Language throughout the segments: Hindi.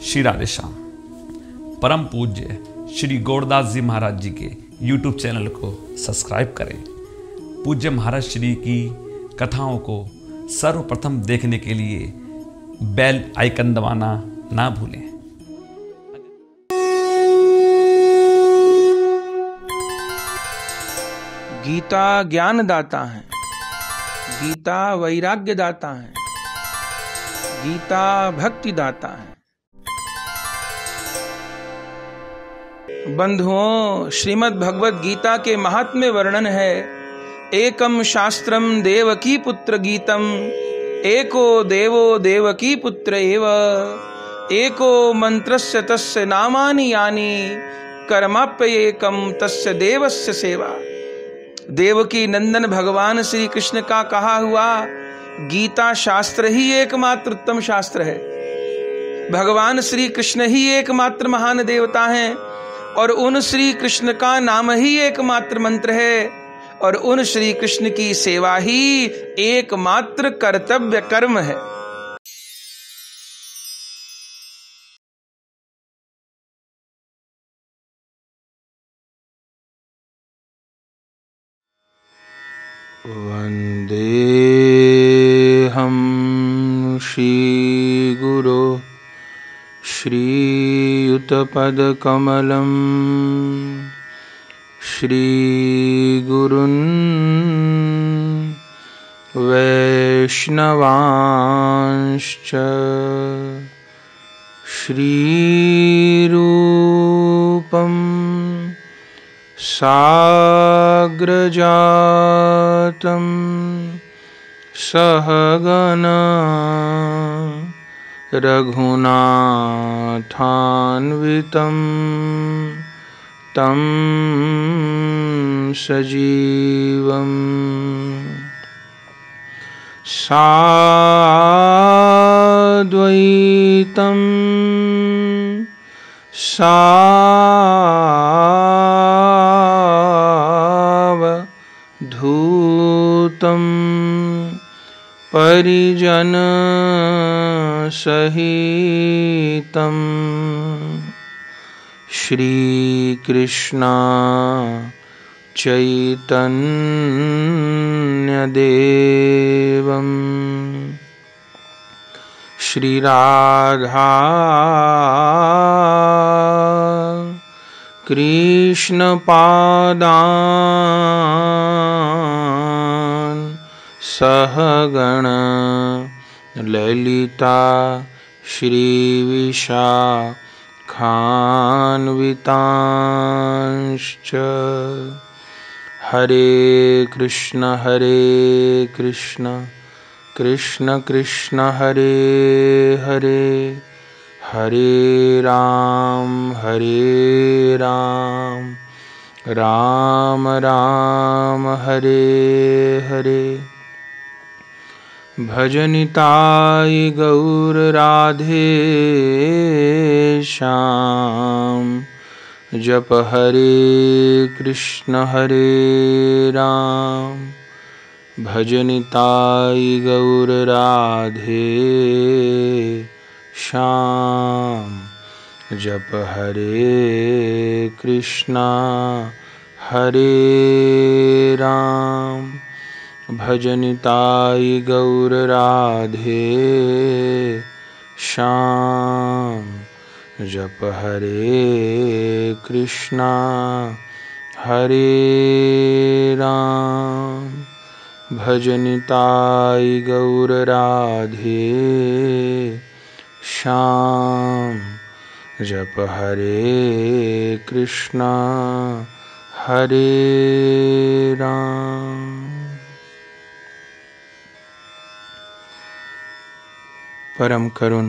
श्री राधे श्याम। परम पूज्य श्री गौरदास जी महाराज जी के YouTube चैनल को सब्सक्राइब करें। पूज्य महाराज श्री की कथाओं को सर्वप्रथम देखने के लिए बेल आइकन दबाना ना भूलें। गीता ज्ञान दाता है, गीता वैराग्य दाता है, गीता भक्ति दाता है। बंधुओं, श्रीमद् भगवद गीता के महात्म्य वर्णन है। एकम शास्त्रम देवकी पुत्र गीतम, एको देवो देवकी पुत्र एव, एको मंत्रस्य तस्य नामानि यानि, कर्माप्येकम तस्य देवस्य सेवा। देवकी नंदन भगवान श्री कृष्ण का कहा हुआ गीता शास्त्र ही एकमात्र उत्तम शास्त्र है। भगवान श्री कृष्ण ही एकमात्र महान देवता हैं और उन श्री कृष्ण का नाम ही एकमात्र मंत्र है और उन श्री कृष्ण की सेवा ही एकमात्र कर्तव्य कर्म है। वंदेहं श्रीगुरो श्रीयुतपदकमलं, श्रीगुरुन् वैष्णवांश्च, श्रीरूपं साग्रजातं सहगना रघुनाथान्वितं तं सजीवं साद्वैतं सावधूतं परिजन सहितं, श्री कृष्ण चैतन्य देवं, श्री राधा कृष्ण पादान् सहगण ललिता श्री विशाखान्वितांश्च। हरे कृष्ण कृष्ण कृष्ण हरे हरे, हरे राम राम राम हरे हरे। भजनिताय गौर राधे श्याम, जप हरे कृष्ण राम। भजनिताय गौर राधे श्याम, जप हरे कृष्ण राम। भजनिताय गौर राधे श्याम, जप हरे कृष्ण राम। भजनिताय गौर राधे श्याम, जप हरे कृष्ण राम। परम करुण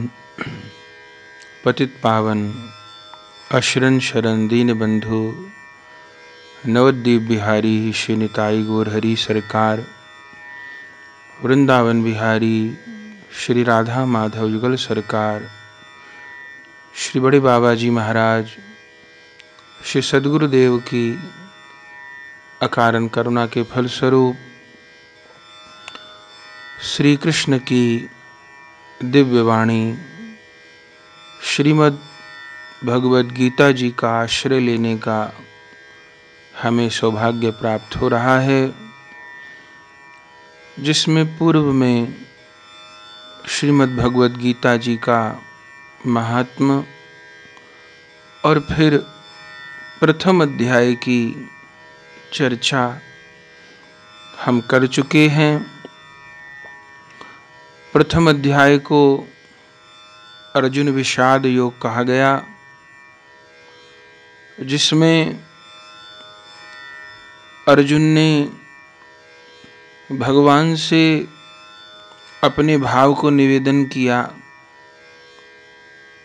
पतित पावन अशरण शरण दीन बंधु नवद्वीप बिहारी श्री निताई गौर हरि सरकार, वृंदावन बिहारी श्री राधा माधव युगल सरकार, श्री बड़े बाबा जी महाराज, श्री सद्गुरुदेव की अकारण करुणा के फलस्वरूप श्री कृष्ण की दिव्य वाणी श्रीमद् भगवद गीता जी का आश्रय लेने का हमें सौभाग्य प्राप्त हो रहा है, जिसमें पूर्व में श्रीमद् भगवद गीता जी का महात्म्य और फिर प्रथम अध्याय की चर्चा हम कर चुके हैं। प्रथम अध्याय को अर्जुन विषाद योग कहा गया, जिसमें अर्जुन ने भगवान से अपने भाव को निवेदन किया।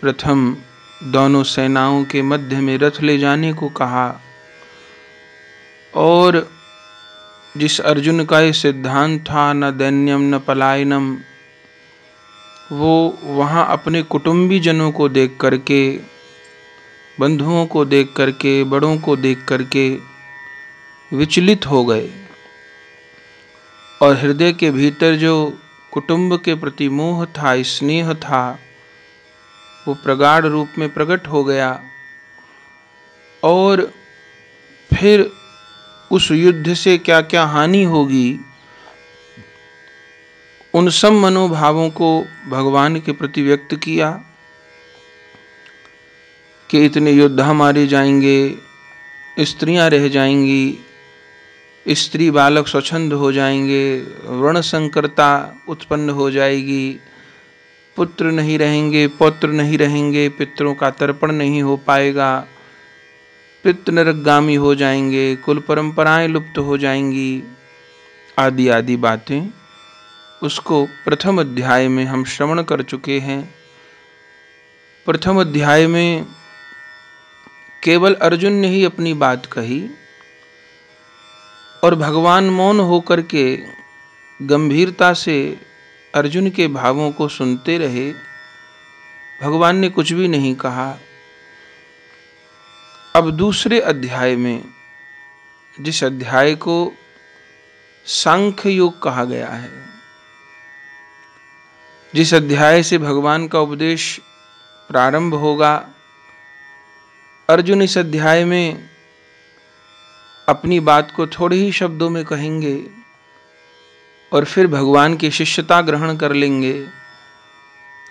प्रथम दोनों सेनाओं के मध्य में रथ ले जाने को कहा, और जिस अर्जुन का ये सिद्धांत था न दैन्यम न पलायनम, वो वहाँ अपने कुटुंबी जनों को देख करके, बंधुओं को देख करके, बड़ों को देख करके विचलित हो गए और हृदय के भीतर जो कुटुंब के प्रति मोह था, स्नेह था, वो प्रगाढ़ रूप में प्रकट हो गया। और फिर उस युद्ध से क्या क्या हानि होगी, उन सब मनोभावों को भगवान के प्रति व्यक्त किया कि इतने योद्धा मारे जाएंगे, स्त्रियां रह जाएंगी, स्त्री बालक स्वच्छंद हो जाएंगे, वर्ण संकरता उत्पन्न हो जाएगी, पुत्र नहीं रहेंगे, पौत्र नहीं रहेंगे, पितरों का तर्पण नहीं हो पाएगा, पितृ नरकगामी हो जाएंगे, कुल परंपराएं लुप्त हो जाएंगी, आदि आदि बातें उसको प्रथम अध्याय में हम श्रवण कर चुके हैं। प्रथम अध्याय में केवल अर्जुन ने ही अपनी बात कही और भगवान मौन होकर के गंभीरता से अर्जुन के भावों को सुनते रहे। भगवान ने कुछ भी नहीं कहा। अब दूसरे अध्याय में, जिस अध्याय को सांख्य योग कहा गया है, जिस अध्याय से भगवान का उपदेश प्रारंभ होगा, अर्जुन इस अध्याय में अपनी बात को थोड़े ही शब्दों में कहेंगे और फिर भगवान की शिष्यता ग्रहण कर लेंगे,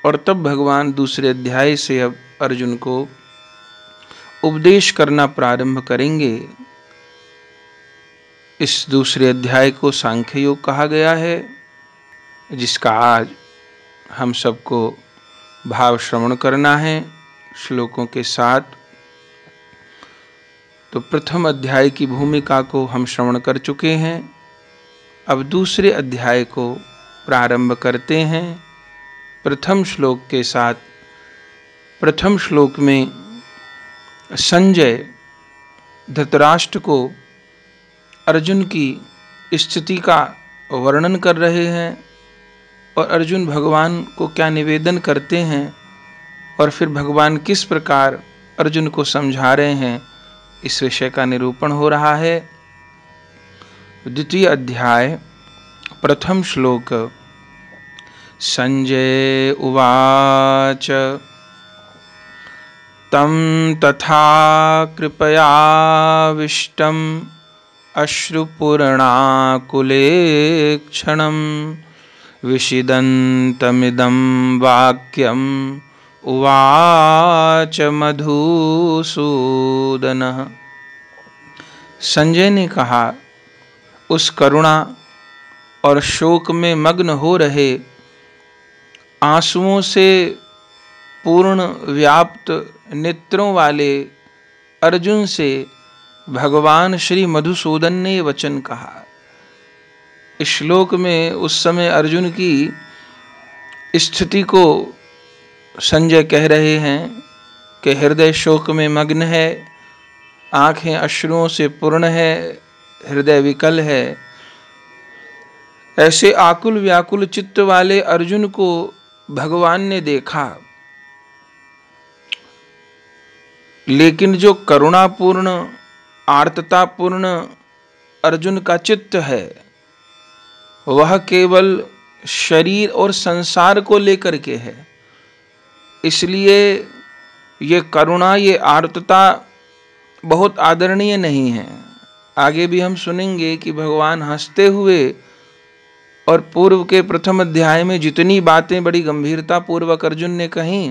और तब भगवान दूसरे अध्याय से अब अर्जुन को उपदेश करना प्रारंभ करेंगे। इस दूसरे अध्याय को सांख्य योग कहा गया है, जिसका आज हम सबको भाव श्रवण करना है श्लोकों के साथ। तो प्रथम अध्याय की भूमिका को हम श्रवण कर चुके हैं। अब दूसरे अध्याय को प्रारंभ करते हैं प्रथम श्लोक के साथ। प्रथम श्लोक में संजय धृतराष्ट्र को अर्जुन की स्थिति का वर्णन कर रहे हैं और अर्जुन भगवान को क्या निवेदन करते हैं और फिर भगवान किस प्रकार अर्जुन को समझा रहे हैं, इस विषय का निरूपण हो रहा है। द्वितीय अध्याय प्रथम श्लोक। संजय उवाच तं तथा कृपयाविष्टम् अश्रुपूर्णाकुलेक्षणं विषिदन्तमिदं वाक्यम् उवाच मधुसूदनः। संजय ने कहा, उस करुणा और शोक में मग्न हो रहे, आंसुओं से पूर्ण व्याप्त नेत्रों वाले अर्जुन से भगवान श्री मधुसूदन ने वचन कहा। इस श्लोक में उस समय अर्जुन की स्थिति को संजय कह रहे हैं कि हृदय शोक में मग्न है, आंखें अश्रुओं से पूर्ण है, हृदय विकल है। ऐसे आकुल व्याकुल चित्त वाले अर्जुन को भगवान ने देखा, लेकिन जो करुणापूर्ण आर्ततापूर्ण अर्जुन का चित्त है, वह केवल शरीर और संसार को लेकर के है। इसलिए ये करुणा, ये आर्तता बहुत आदरणीय नहीं है। आगे भी हम सुनेंगे कि भगवान हंसते हुए, और पूर्व के प्रथम अध्याय में जितनी बातें बड़ी गंभीरता पूर्वक अर्जुन ने कही,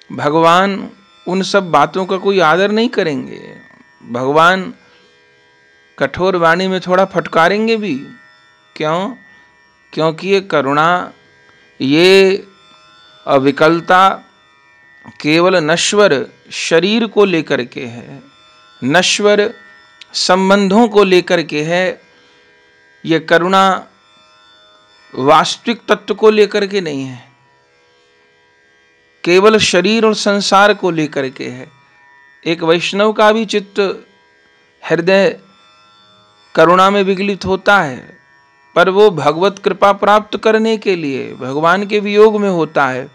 भगवान उन सब बातों का कोई आदर नहीं करेंगे। भगवान कठोर वाणी में थोड़ा फटकारेंगे भी। क्यों? क्योंकि ये करुणा, ये अविकलता केवल नश्वर शरीर को लेकर के है, नश्वर संबंधों को लेकर के है। ये करुणा वास्तविक तत्व को लेकर के नहीं है, केवल शरीर और संसार को लेकर के है। एक वैष्णव का भी चित्त, हृदय करुणा में विगलित होता है, पर वो भगवत कृपा प्राप्त करने के लिए भगवान के वियोग में होता है।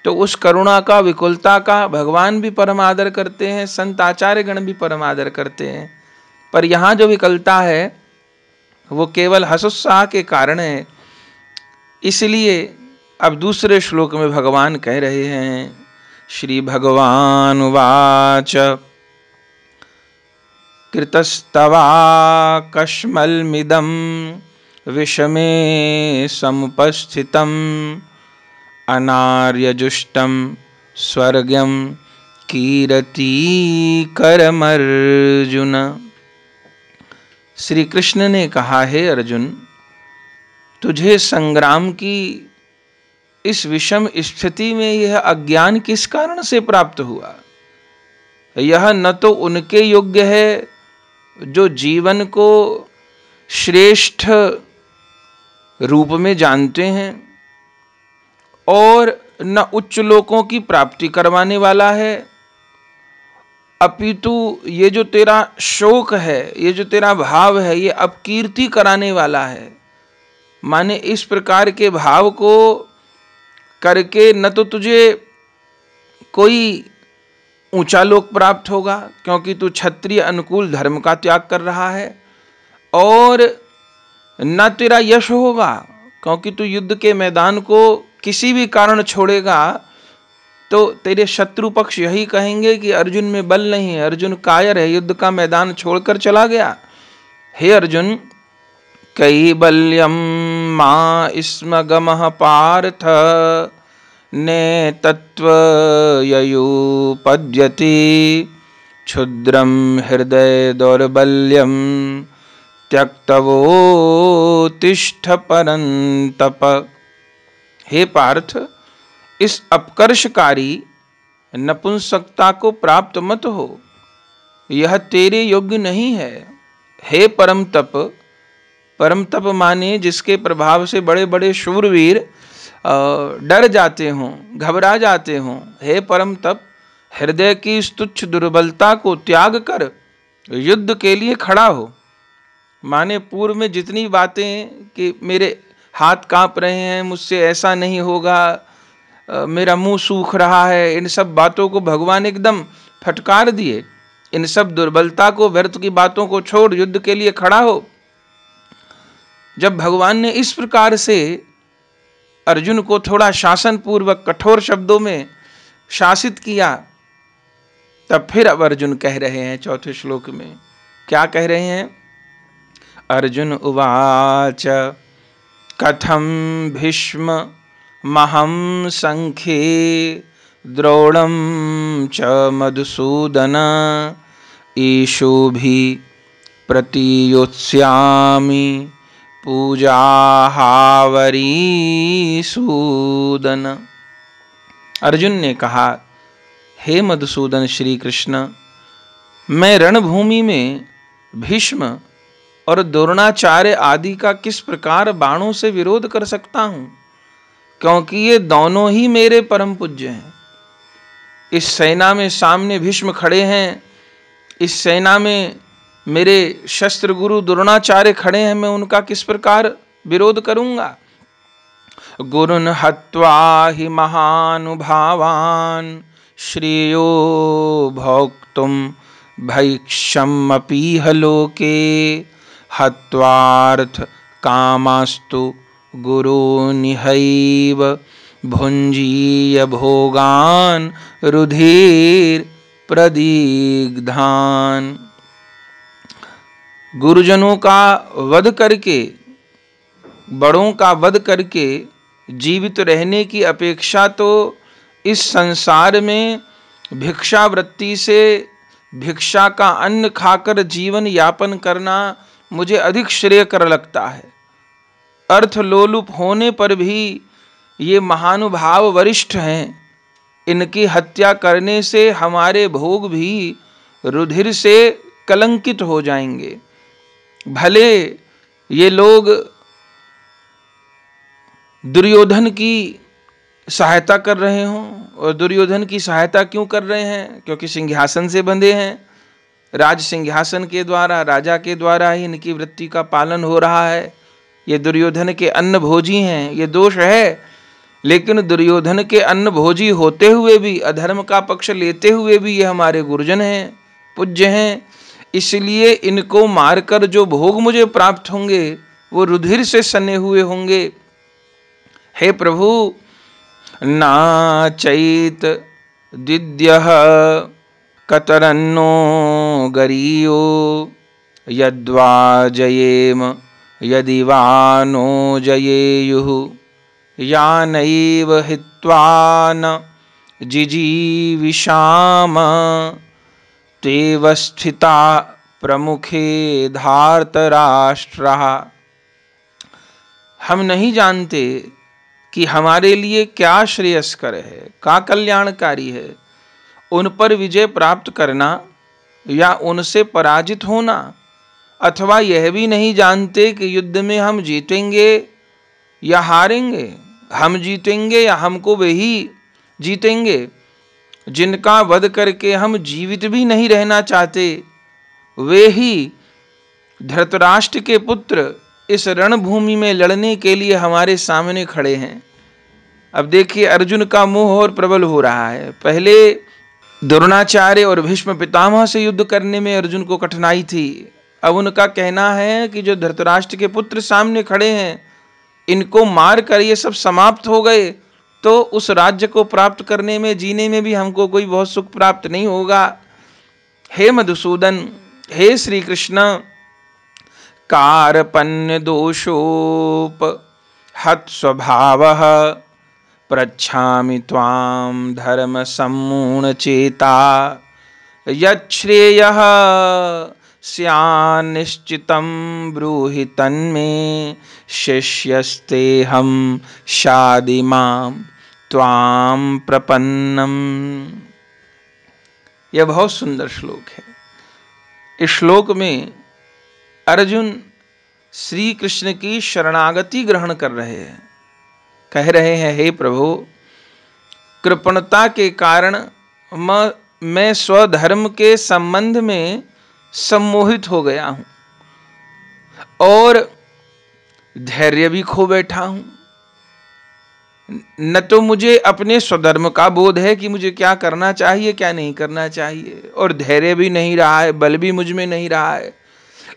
तो उस करुणा का, विकुलता का भगवान भी परम आदर करते हैं, संत आचार्य गण भी परम आदर करते हैं। पर यहाँ जो विकलता है वो केवल हसोत्साह के कारण है। इसलिए अब दूसरे श्लोक में भगवान कह रहे हैं, श्री भगवान उवाच कृतस्तवा कश्मलमिदं विषमे समुपस्थितं अनार्यजुष्टं स्वर्गं कीरतीकरमर्जुन। श्री कृष्ण ने कहा, हे अर्जुन, तुझे संग्राम की इस विषम स्थिति में यह अज्ञान किस कारण से प्राप्त हुआ? यह न तो उनके योग्य है जो जीवन को श्रेष्ठ रूप में जानते हैं, और न उच्च लोकों की प्राप्ति करवाने वाला है, अपितु ये जो तेरा शोक है, ये जो तेरा भाव है, ये अपकीर्ति कराने वाला है। माने इस प्रकार के भाव को करके न तो तुझे कोई ऊंचा लोक प्राप्त होगा, क्योंकि तू क्षत्रिय अनुकूल धर्म का त्याग कर रहा है, और न तेरा यश होगा, क्योंकि तू युद्ध के मैदान को किसी भी कारण छोड़ेगा तो तेरे शत्रु पक्ष यही कहेंगे कि अर्जुन में बल नहीं है, अर्जुन कायर है, युद्ध का मैदान छोड़कर चला गया। हे अर्जुन, कैबल्यम मा स्म गमः पार्थ ने तत्व ययुपद्यते क्षुद्रम हृदय दौर्बल्यम त्यक्तवोत्तिष्ठ परन्तप। हे पार्थ, इस अपकर्षकारी नपुंसकता को प्राप्त मत हो, यह तेरे योग्य नहीं है। हे परम तप, परम तप माने जिसके प्रभाव से बड़े बड़े शूरवीर डर जाते हों, घबरा जाते हों। हे परम तप, हृदय की इस तुच्छ दुर्बलता को त्याग कर युद्ध के लिए खड़ा हो। माने पूर्व में जितनी बातें कि मेरे हाथ कांप रहे हैं, मुझसे ऐसा नहीं होगा, मेरा मुंह सूख रहा है, इन सब बातों को भगवान एकदम फटकार दिए। इन सब दुर्बलता को, व्यर्थ की बातों को छोड़ युद्ध के लिए खड़ा हो। जब भगवान ने इस प्रकार से अर्जुन को थोड़ा शासन पूर्वक कठोर शब्दों में शासित किया, तब फिर अब अर्जुन कह रहे हैं चौथे श्लोक में, क्या कह रहे हैं? अर्जुन उवाच कथम भीष्म महं संख्ये द्रोणं च मधुसूदन ईशुभि प्रतियोत्स्यामि पूजाहावरीसूदन। अर्जुन ने कहा, हे मधुसूदन श्री कृष्ण, मैं रणभूमि में भीष्म और द्रोणाचार्य आदि का किस प्रकार बाणों से विरोध कर सकता हूं, क्योंकि ये दोनों ही मेरे परम पूज्य हैं। इस सेना में सामने भीष्म खड़े हैं, इस सेना में मेरे शस्त्र गुरु द्रोणाचार्य खड़े हैं, मैं उनका किस प्रकार विरोध करूंगा? गुरुन हत्वा हि महानुभावान श्रेयो भोक्तुम भैक्षमपीह लोके हत्वार्थ कामास्तु गुरुनिहैव भुंजीय भोगान रुधिर प्रदीग्धान। गुरुजनों का वध करके, बड़ों का वध करके जीवित रहने की अपेक्षा तो इस संसार में भिक्षावृत्ति से भिक्षा का अन्न खाकर जीवन यापन करना मुझे अधिक श्रेयकर लगता है। अर्थलोलुप होने पर भी ये महानुभाव वरिष्ठ हैं, इनकी हत्या करने से हमारे भोग भी रुधिर से कलंकित हो जाएंगे। भले ये लोग दुर्योधन की सहायता कर रहे हों, और दुर्योधन की सहायता क्यों कर रहे हैं? क्योंकि सिंहासन से बंधे हैं। राज सिंहासन के द्वारा, राजा के द्वारा ही इनकी वृत्ति का पालन हो रहा है। ये दुर्योधन के अन्न भोजी हैं, ये दोष है। लेकिन दुर्योधन के अन्न भोजी होते हुए भी, अधर्म का पक्ष लेते हुए भी ये हमारे गुरुजन हैं, पूज्य हैं। इसलिए इनको मारकर जो भोग मुझे प्राप्त होंगे वो रुधिर से सने हुए होंगे। हे प्रभु, नाचैत द्विद्यः कतरन्नो गरीयो यद्वा जयेम यदि वा नो जयेयुः यानैव हित्वा न जिजीविषाम तेव स्थिता प्रमुखे धार्तराष्ट्रः। हम नहीं जानते कि हमारे लिए क्या श्रेयस्कर है, क्या कल्याणकारी है, उन पर विजय प्राप्त करना या उनसे पराजित होना, अथवा यह भी नहीं जानते कि युद्ध में हम जीतेंगे या हारेंगे, हम जीतेंगे या हमको वे ही जीतेंगे। जिनका वध करके हम जीवित भी नहीं रहना चाहते, वे ही धृतराष्ट्र के पुत्र इस रणभूमि में लड़ने के लिए हमारे सामने खड़े हैं। अब देखिए, अर्जुन का मोह और प्रबल हो रहा है। पहले द्रोणाचार्य और भीष्म पितामह से युद्ध करने में अर्जुन को कठिनाई थी। अब उनका कहना है कि जो धृतराष्ट्र के पुत्र सामने खड़े हैं, इनको मार कर ये सब समाप्त हो गए तो उस राज्य को प्राप्त करने में, जीने में भी हमको कोई बहुत सुख प्राप्त नहीं होगा। हे मधुसूदन, हे श्री कृष्ण, कार्पण्य दोषोप हत स्वभावः प्रच्छामि त्वां धर्म सम्मूढ़ चेता यच्छ्रेयः स्यान्निश्चितं ब्रूहि तन्मे शिष्यस्तेऽहं शाधि मां त्वां प्रपन्नम। यह बहुत सुंदर श्लोक है। इस श्लोक में अर्जुन श्री कृष्ण की शरणागति ग्रहण कर रहे हैं। कह रहे हैं, हे प्रभु, कृपणता के कारण मैं स्वधर्म के संबंध में सम्मोहित हो गया हूं और धैर्य भी खो बैठा हूं। न तो मुझे अपने स्वधर्म का बोध है कि मुझे क्या करना चाहिए, क्या नहीं करना चाहिए, और धैर्य भी नहीं रहा है, बल भी मुझ में नहीं रहा है।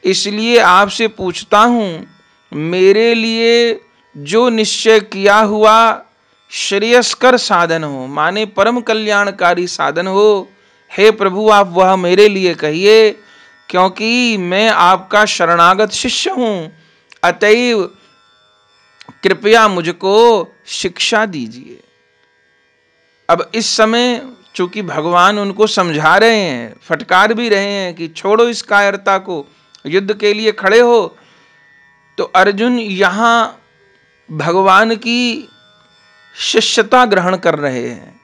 इसलिए आपसे पूछता हूं, मेरे लिए जो निश्चय किया हुआ श्रेयस्कर साधन हो, माने परम कल्याणकारी साधन हो, हे प्रभु आप वह मेरे लिए कहिए, क्योंकि मैं आपका शरणागत शिष्य हूं। अतएव कृपया मुझको शिक्षा दीजिए। अब इस समय चूंकि भगवान उनको समझा रहे हैं, फटकार भी रहे हैं कि छोड़ो इस कायरता को, युद्ध के लिए खड़े हो, तो अर्जुन यहाँ भगवान की शिष्यता ग्रहण कर रहे हैं,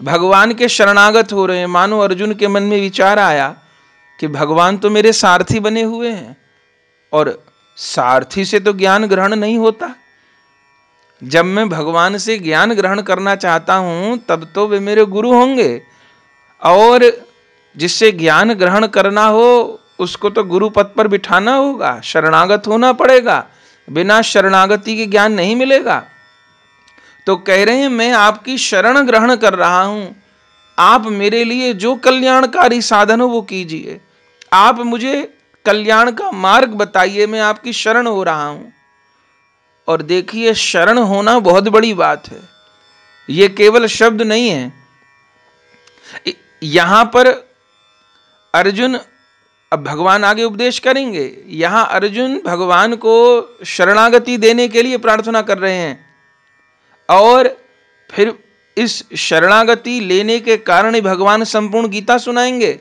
भगवान के शरणागत हो रहे हैं। मानो अर्जुन के मन में विचार आया कि भगवान तो मेरे सारथी बने हुए हैं, और सारथी से तो ज्ञान ग्रहण नहीं होता। जब मैं भगवान से ज्ञान ग्रहण करना चाहता हूं तब तो वे मेरे गुरु होंगे, और जिससे ज्ञान ग्रहण करना हो उसको तो गुरु पद पर बिठाना होगा, शरणागत होना पड़ेगा। बिना शरणागति के ज्ञान नहीं मिलेगा। तो कह रहे हैं, मैं आपकी शरण ग्रहण कर रहा हूं, आप मेरे लिए जो कल्याणकारी साधन हो वो कीजिए। आप मुझे कल्याण का मार्ग बताइए, मैं आपकी शरण हो रहा हूं। और देखिए, शरण होना बहुत बड़ी बात है। ये केवल शब्द नहीं है। यहां पर अर्जुन, अब भगवान आगे उपदेश करेंगे, यहां अर्जुन भगवान को शरणागति देने के लिए प्रार्थना कर रहे हैं और फिर इस शरणागति लेने के कारण ही भगवान संपूर्ण गीता सुनाएंगे।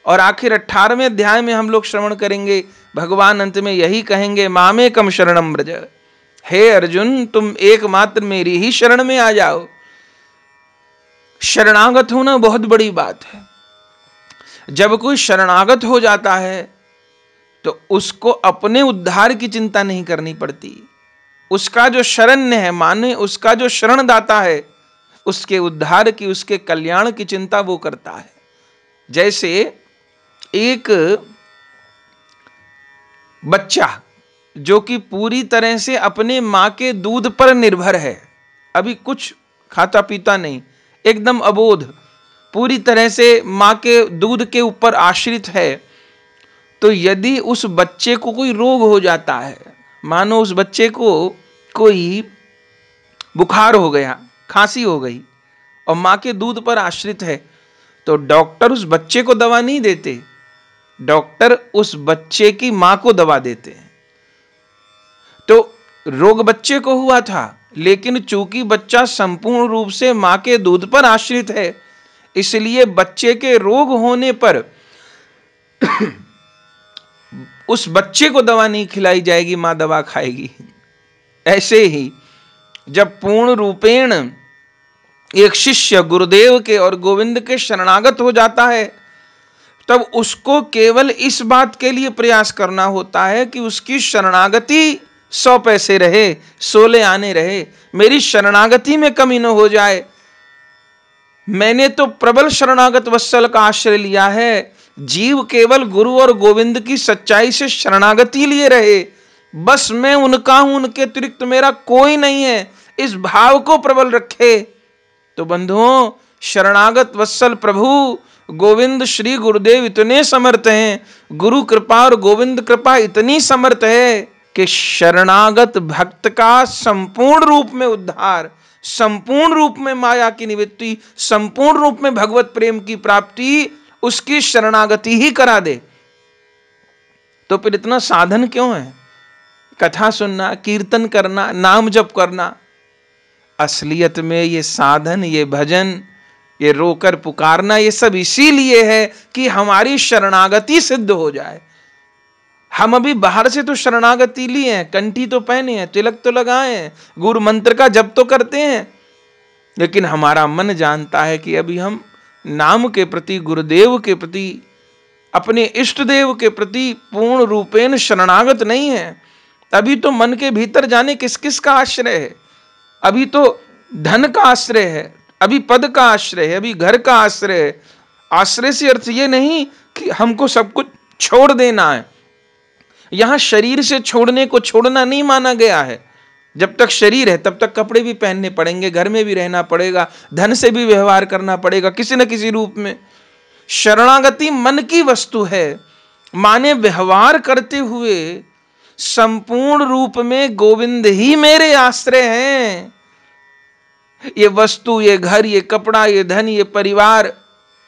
और आखिर 18वें अध्याय में हम लोग श्रवण करेंगे, भगवान अंत में यही कहेंगे, मामेकम शरणम व्रज। हे अर्जुन, तुम एकमात्र मेरी ही शरण में आ जाओ। शरणागत होना बहुत बड़ी बात है। जब कोई शरणागत हो जाता है तो उसको अपने उद्धार की चिंता नहीं करनी पड़ती। उसका जो शरण्य है, माने उसका जो शरणदाता है, उसके उद्धार की, उसके कल्याण की चिंता वो करता है। जैसे एक बच्चा जो कि पूरी तरह से अपने मां के दूध पर निर्भर है, अभी कुछ खाता पीता नहीं, एकदम अबोध, पूरी तरह से मां के दूध के ऊपर आश्रित है, तो यदि उस बच्चे को कोई रोग हो जाता है, मानो उस बच्चे को कोई बुखार हो गया, खांसी हो गई और मां के दूध पर आश्रित है, तो डॉक्टर उस बच्चे को दवा नहीं देते, डॉक्टर उस बच्चे की मां को दवा देते हैं। तो रोग बच्चे को हुआ था, लेकिन चूंकि बच्चा संपूर्ण रूप से मां के दूध पर आश्रित है, इसलिए बच्चे के रोग होने पर उस बच्चे को दवा नहीं खिलाई जाएगी, मां दवा खाएगी। ऐसे ही जब पूर्ण रूपेण एक शिष्य गुरुदेव के और गोविंद के शरणागत हो जाता है, तब उसको केवल इस बात के लिए प्रयास करना होता है कि उसकी शरणागति 100 पैसे रहे, 16 आने रहे, मेरी शरणागति में कमी न हो जाए। मैंने तो प्रबल शरणागत वत्सल का आश्रय लिया है, जीव केवल गुरु और गोविंद की सच्चाई से शरणागति लिए रहे, बस मैं उनका हूं, उनके अतिरिक्त मेरा कोई नहीं है, इस भाव को प्रबल रखे। तो बंधुओं, शरणागत वत्सल प्रभु गोविंद श्री गुरुदेव इतने समर्थ हैं, गुरु कृपा और गोविंद कृपा इतनी समर्थ है कि शरणागत भक्त का संपूर्ण रूप में उद्धार, संपूर्ण रूप में माया की निवृत्ति, संपूर्ण रूप में भगवत प्रेम की प्राप्ति उसकी शरणागति ही करा दे। तो फिर इतना साधन क्यों है? कथा सुनना, कीर्तन करना, नाम जप करना। असलियत में ये साधन, ये भजन, ये रोकर पुकारना, ये सब इसीलिए है कि हमारी शरणागति सिद्ध हो जाए। हम अभी बाहर से तो शरणागति लिए हैं, कंठी तो पहने हैं, तिलक तो लगाए हैं, गुरु मंत्र का जप तो करते हैं, लेकिन हमारा मन जानता है कि अभी हम नाम के प्रति, गुरुदेव के प्रति, अपने इष्ट देव के प्रति पूर्ण रूपेण शरणागत नहीं है। अभी तो मन के भीतर जाने किस किस का आश्रय है, अभी तो धन का आश्रय है, अभी पद का आश्रय है, अभी घर का आश्रय है। आश्रय से अर्थ ये नहीं कि हमको सब कुछ छोड़ देना है, यहां शरीर से छोड़ने को छोड़ना नहीं माना गया है। जब तक शरीर है तब तक कपड़े भी पहनने पड़ेंगे, घर में भी रहना पड़ेगा, धन से भी व्यवहार करना पड़ेगा किसी न किसी रूप में। शरणागति मन की वस्तु है, माने व्यवहार करते हुए संपूर्ण रूप में गोविंद ही मेरे आश्रय हैं। ये वस्तु, ये घर, ये कपड़ा, ये धन, ये परिवार,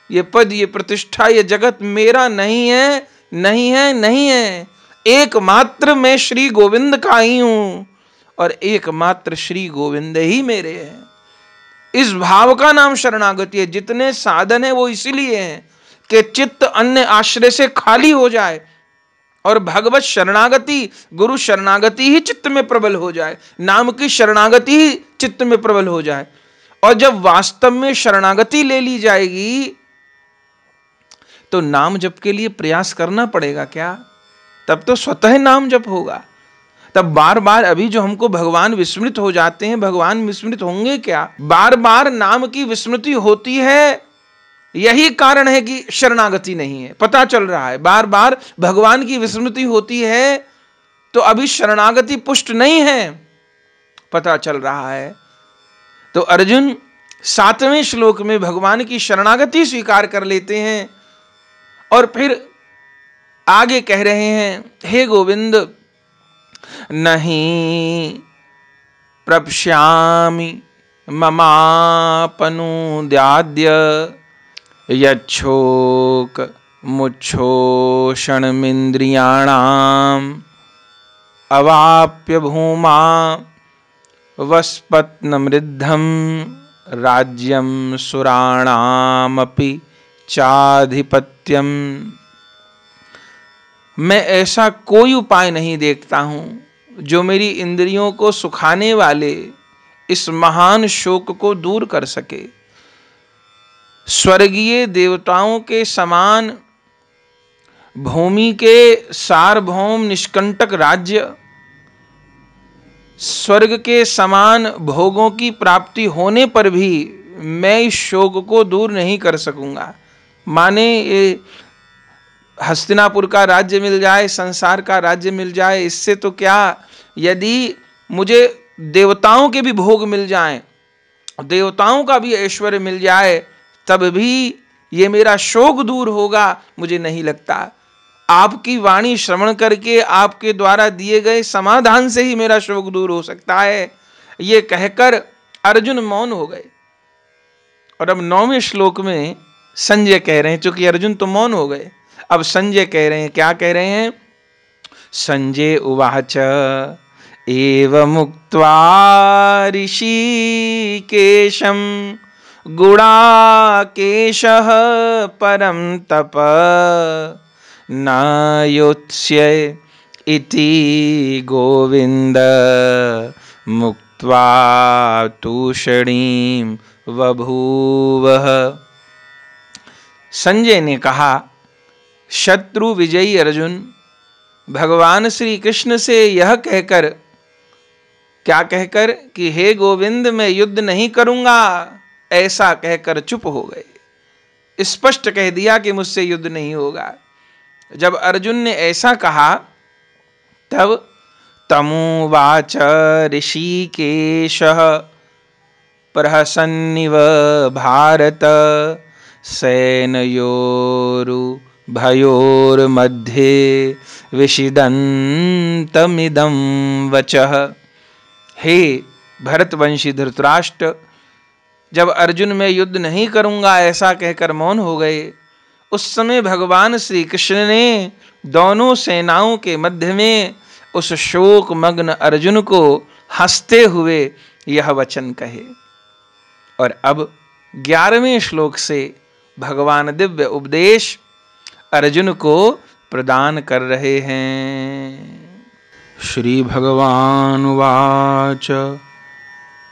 ये पद, ये प्रतिष्ठा, ये जगत मेरा नहीं है, नहीं है, नहीं है। एकमात्र मैं श्री गोविंद का ही हूं और एकमात्र श्री गोविंद ही मेरे हैं। इस भाव का नाम शरणागति है। जितने साधन है वो इसीलिए हैं कि चित्त अन्य आश्रय से खाली हो जाए और भगवत शरणागति, गुरु शरणागति ही चित्त में प्रबल हो जाए, नाम की शरणागति ही चित्त में प्रबल हो जाए। और जब वास्तव में शरणागति ले ली जाएगी तो नाम जप के लिए प्रयास करना पड़ेगा क्या? तब तो स्वतः नाम जप होगा। तब बार बार, अभी जो हमको भगवान विस्मृत हो जाते हैं, भगवान विस्मृत होंगे क्या? बार बार नाम की विस्मृति होती है, यही कारण है कि शरणागति नहीं है। पता चल रहा है बार बार भगवान की विस्मृति होती है तो अभी शरणागति पुष्ट नहीं है, पता चल रहा है। तो अर्जुन 7वें श्लोक में भगवान की शरणागति स्वीकार कर लेते हैं और फिर आगे कह रहे हैं, हे गोविंद, नहीं प्रपश्यामि ममापनुद्याद्य यच्छोक मुच्छोषणमिन्द्रियाणाम् अवाप्य भूमा वस्पत्नमृद्धं राज्यं सुराणामपि चाधिपत्यम। मैं ऐसा कोई उपाय नहीं देखता हूँ जो मेरी इंद्रियों को सुखाने वाले इस महान शोक को दूर कर सके। स्वर्गीय देवताओं के समान भूमि के सार्वभौम निष्कंटक राज्य, स्वर्ग के समान भोगों की प्राप्ति होने पर भी मैं इस शोक को दूर नहीं कर सकूंगा। माने ये हस्तिनापुर का राज्य मिल जाए, संसार का राज्य मिल जाए, इससे तो क्या, यदि मुझे देवताओं के भी भोग मिल जाएं, देवताओं का भी ऐश्वर्य मिल जाए, तब भी ये मेरा शोक दूर होगा, मुझे नहीं लगता। आपकी वाणी श्रवण करके आपके द्वारा दिए गए समाधान से ही मेरा शोक दूर हो सकता है। ये कहकर अर्जुन मौन हो गए। और अब 9वें श्लोक में संजय कह रहे हैं, चूंकि अर्जुन तो मौन हो गए, अब संजय कह रहे हैं। क्या कह रहे हैं? संजय उवाच एवं मुक्त्वा ऋषिकेशं गुणाकेशः परं तप न योत्स्ये इति गोविंद मुक्त्वा तूषणीं बभूवः। संजय ने कहा, शत्रु विजयी अर्जुन भगवान श्री कृष्ण से यह कहकर, क्या कहकर कि हे गोविंद मैं युद्ध नहीं करूंगा, ऐसा कहकर चुप हो गए। स्पष्ट कह दिया कि मुझसे युद्ध नहीं होगा। जब अर्जुन ने ऐसा कहा तब तमुवाच ऋषिकेशः प्रहसन्निव भारत सेनयोरुभयोर्मध्ये विषिदन्तमिदं वचः। हे भरतवंशी धृतराष्ट्र, जब अर्जुन मैं युद्ध नहीं करूंगा ऐसा कहकर मौन हो गए, उस समय भगवान श्री कृष्ण ने दोनों सेनाओं के मध्य में उस शोक मग्न अर्जुन को हंसते हुए यह वचन कहे। और अब 11वें श्लोक से भगवान दिव्य उपदेश अर्जुन को प्रदान कर रहे हैं। श्री भगवान वाच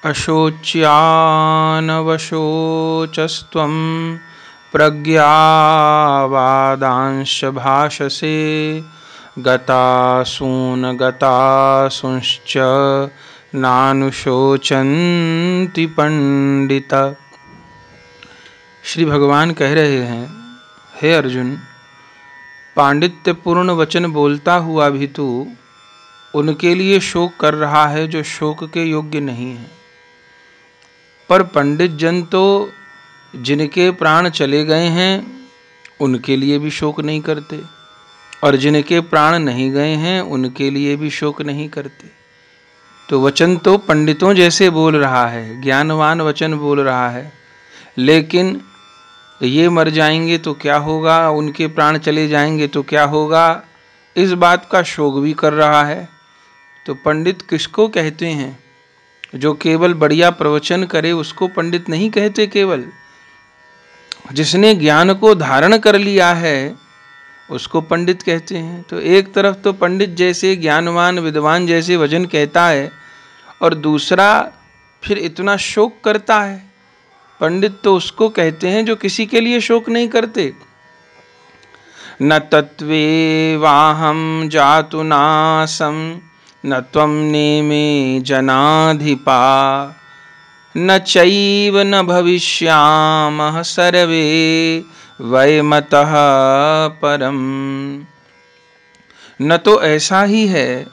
अशोच्यानवशोचस्त्वं प्रज्ञावादांश भाषसे गतासून गतासूंश्च नानुशोचन्ति पंडित। श्री भगवान कह रहे हैं, हे अर्जुन, पांडित्यपूर्ण वचन बोलता हुआ भी तू उनके लिए शोक कर रहा है जो शोक के योग्य नहीं है। पर पंडित जन तो जिनके प्राण चले गए हैं उनके लिए भी शोक नहीं करते, और जिनके प्राण नहीं गए हैं उनके लिए भी शोक नहीं करते। तो वचन तो पंडितों जैसे बोल रहा है, ज्ञानवान वचन बोल रहा है, लेकिन ये मर जाएंगे तो क्या होगा, उनके प्राण चले जाएंगे तो क्या होगा, इस बात का शोक भी कर रहा है। तो पंडित किसको कहते हैं? जो केवल बढ़िया प्रवचन करे उसको पंडित नहीं कहते। केवल जिसने ज्ञान को धारण कर लिया है उसको पंडित कहते हैं। तो एक तरफ तो पंडित जैसे ज्ञानवान विद्वान जैसे वचन कहता है, और दूसरा फिर इतना शोक करता है। पंडित तो उसको कहते हैं जो किसी के लिए शोक नहीं करते। न तत्वे वाहम जातु नासम न त्वं नेमे जनाधिपा न चैव न भविष्यामः सर्वे वयमतः परम। न तो ऐसा ही है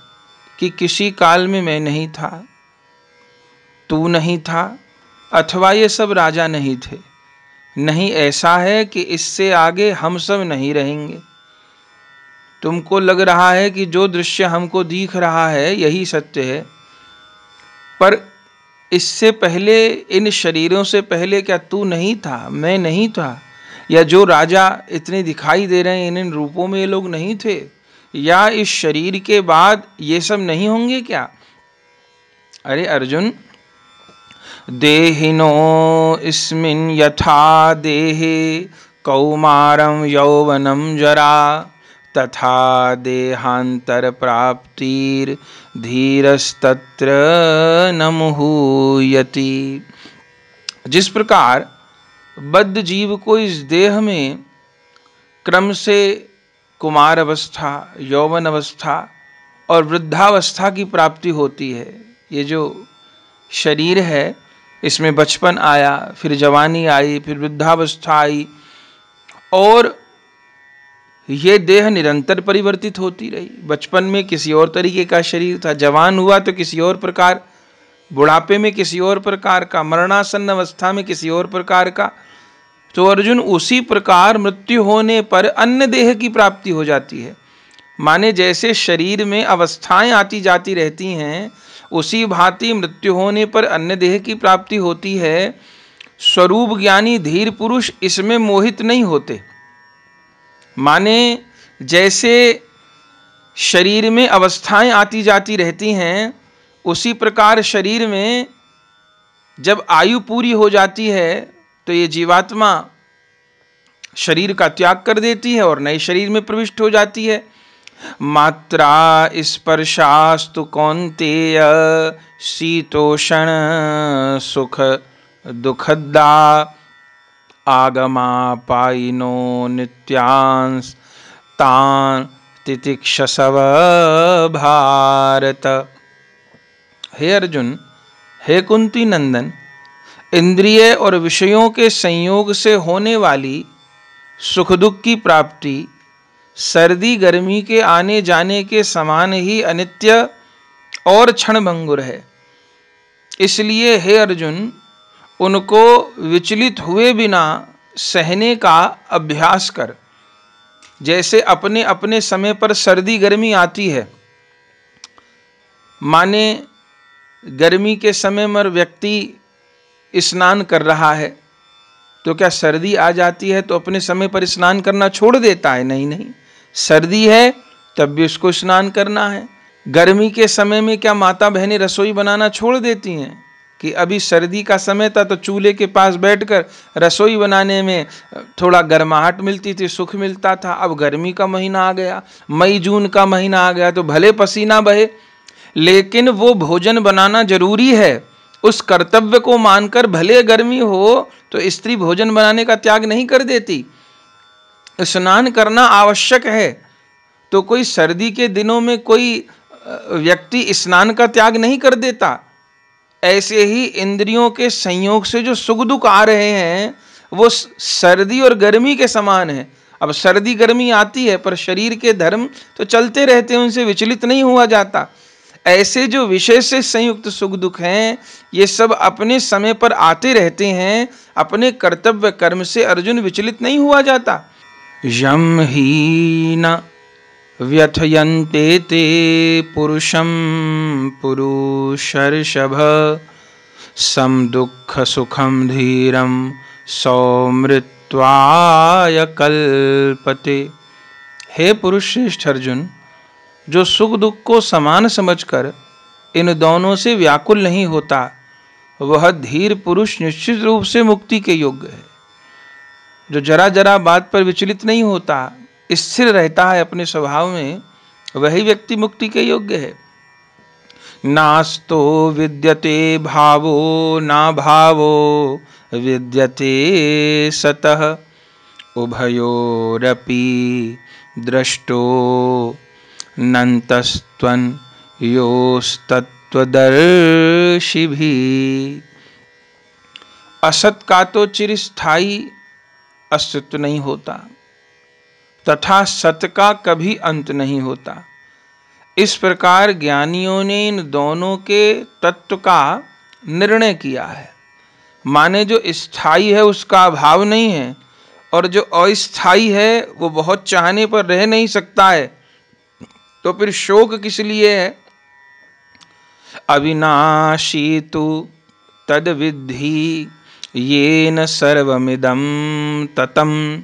कि किसी काल में मैं नहीं था, तू नहीं था, अथवा ये सब राजा नहीं थे। नहीं ऐसा है कि इससे आगे हम सब नहीं रहेंगे। तुमको लग रहा है कि जो दृश्य हमको दिख रहा है यही सत्य है, पर इससे पहले, इन शरीरों से पहले क्या तू नहीं था, मैं नहीं था? या जो राजा इतने दिखाई दे रहे हैं इन रूपों में ये लोग नहीं थे? या इस शरीर के बाद ये सब नहीं होंगे क्या? अरे अर्जुन, देहिनो अस्मिन् यथा देहे कौमारं यौवनं जरा तथा देहांतर प्राप्तिर धीरस्तत्र न मुह्यति। जिस प्रकार बद्ध जीव को इस देह में क्रम से कुमार अवस्था, यौवन अवस्था और वृद्धावस्था की प्राप्ति होती है। ये जो शरीर है इसमें बचपन आया, फिर जवानी आई, फिर वृद्धावस्था आई और ये देह निरंतर परिवर्तित होती रही। बचपन में किसी और तरीके का शरीर था, जवान हुआ तो किसी और प्रकार, बुढ़ापे में किसी और प्रकार का, मरणासन्न अवस्था में किसी और प्रकार का। तो अर्जुन, उसी प्रकार मृत्यु होने पर अन्य देह की प्राप्ति हो जाती है। माने जैसे शरीर में अवस्थाएं आती जाती रहती हैं, उसी भांति मृत्यु होने पर अन्य देह की प्राप्ति होती है। स्वरूप ज्ञानी धीर पुरुष इसमें मोहित नहीं होते। माने जैसे शरीर में अवस्थाएं आती जाती रहती हैं, उसी प्रकार शरीर में जब आयु पूरी हो जाती है तो ये जीवात्मा शरीर का त्याग कर देती है और नए शरीर में प्रविष्ट हो जाती है। मात्रा स्पर्शास्तु कौन्तेय शीतोषण सुख दुखदा आगमापायिनो नित्यांस तान तितिक्षसव भारत। हे अर्जुन, हे कुंती नंदन, इंद्रिय और विषयों के संयोग से होने वाली सुख दुख की प्राप्ति सर्दी गर्मी के आने जाने के समान ही अनित्य और क्षणभंगुर है। इसलिए हे अर्जुन, उनको विचलित हुए बिना सहने का अभ्यास कर। जैसे अपने अपने समय पर सर्दी गर्मी आती है, माने गर्मी के समय में व्यक्ति स्नान कर रहा है तो क्या सर्दी आ जाती है तो अपने समय पर स्नान करना छोड़ देता है? नहीं नहीं, सर्दी है तब भी उसको स्नान करना है। गर्मी के समय में क्या माता बहनें रसोई बनाना छोड़ देती हैं कि अभी सर्दी का समय था तो चूल्हे के पास बैठकर रसोई बनाने में थोड़ा गर्माहट मिलती थी, सुख मिलता था। अब गर्मी का महीना आ गया, मई जून का महीना आ गया तो भले पसीना बहे, लेकिन वो भोजन बनाना जरूरी है। उस कर्तव्य को मानकर भले गर्मी हो तो स्त्री भोजन बनाने का त्याग नहीं कर देती। स्नान करना आवश्यक है, तो कोई सर्दी के दिनों में कोई व्यक्ति स्नान का त्याग नहीं कर देता। ऐसे ही इंद्रियों के संयोग से जो सुख दुख आ रहे हैं वो सर्दी और गर्मी के समान है। अब सर्दी गर्मी आती है पर शरीर के धर्म तो चलते रहते हैं, उनसे विचलित नहीं हुआ जाता। ऐसे जो विषय से संयुक्त सुख दुख हैं, ये सब अपने समय पर आते रहते हैं। अपने कर्तव्य कर्म से अर्जुन विचलित नहीं हुआ जाता। यम ही न व्यथयन्ते ते पुरुषं पुरुषर्षभ सम दुःख सुखम धीरम सौमृत्वाय कल्पते। हे पुरुष श्रेष्ठ अर्जुन, जो सुख दुख को समान समझकर इन दोनों से व्याकुल नहीं होता, वह धीर पुरुष निश्चित रूप से मुक्ति के योग्य है। जो जरा जरा बात पर विचलित नहीं होता, स्थिर रहता है अपने स्वभाव में, वही व्यक्ति मुक्ति के योग्य है। नास्तो विद्यते भावो ना भावो विद्यते सतः उभयोरपि दृष्टो नन्तस्त्वन् योस्तत्वदर्शिभिः। असत का तो चिरस्थायी अस्तित्व नहीं होता तथा सत का कभी अंत नहीं होता। इस प्रकार ज्ञानियों ने इन दोनों के तत्व का निर्णय किया है। माने जो स्थायी है उसका अभाव नहीं है, और जो अस्थायी है वो बहुत चाहने पर रह नहीं सकता है, तो फिर शोक किस लिए है। अविनाशी तु तद्विद्धि येन सर्वमिदं ततं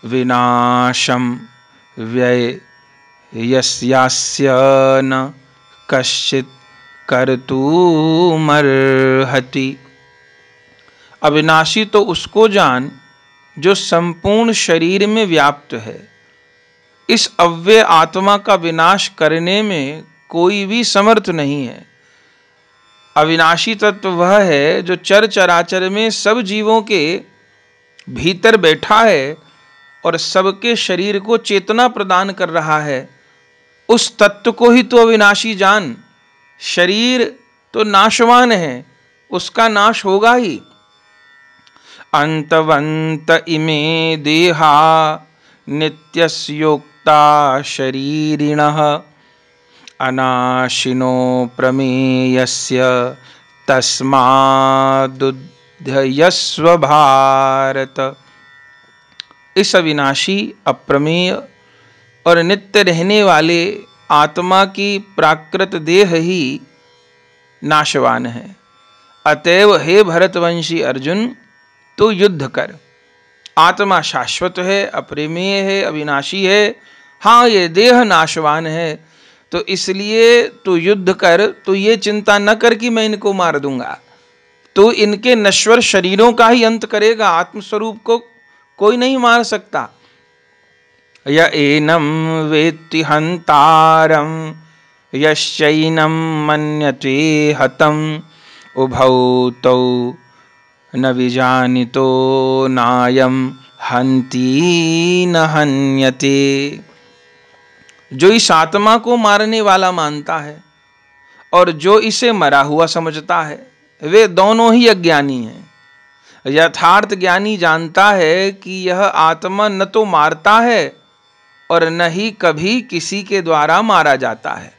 विनाशं व्ययस्यास्य न कश्चित् कर्तुमर्हति। अविनाशी तो उसको जान जो संपूर्ण शरीर में व्याप्त है। इस अव्यय आत्मा का विनाश करने में कोई भी समर्थ नहीं है। अविनाशी तत्व वह है जो चर चराचर में सब जीवों के भीतर बैठा है और सबके शरीर को चेतना प्रदान कर रहा है। उस तत्व को ही तो अविनाशी जान। शरीर तो नाशवान है, उसका नाश होगा ही। अंतवंत इमे देहा नित्यस्योक्ता शरीरिणः अनाशिनो प्रमेयस्य तस्मादुद्धयस्व भारत। इस अविनाशी, अप्रमेय और नित्य रहने वाले आत्मा की प्राकृत देह ही नाशवान है। अतएव हे भरतवंशी अर्जुन, तू युद्ध कर। आत्मा शाश्वत है, अप्रमेय है, अविनाशी है। हाँ, ये देह नाशवान है, तो इसलिए तू युद्ध कर। तू ये चिंता न कर कि मैं इनको मार दूंगा। तू इनके नश्वर शरीरों का ही अंत करेगा। आत्मस्वरूप को कोई नहीं मार सकता। य एनं वेत्ति हन्तारं यश्चैनं मन्यते हतम् उभौ तौ न विजानितो नायं हन्ति न हन्यते। जो इस आत्मा को मारने वाला मानता है और जो इसे मरा हुआ समझता है, वे दोनों ही अज्ञानी हैं। यथार्थ ज्ञानी जानता है कि यह आत्मा न तो मारता है और न ही कभी किसी के द्वारा मारा जाता है।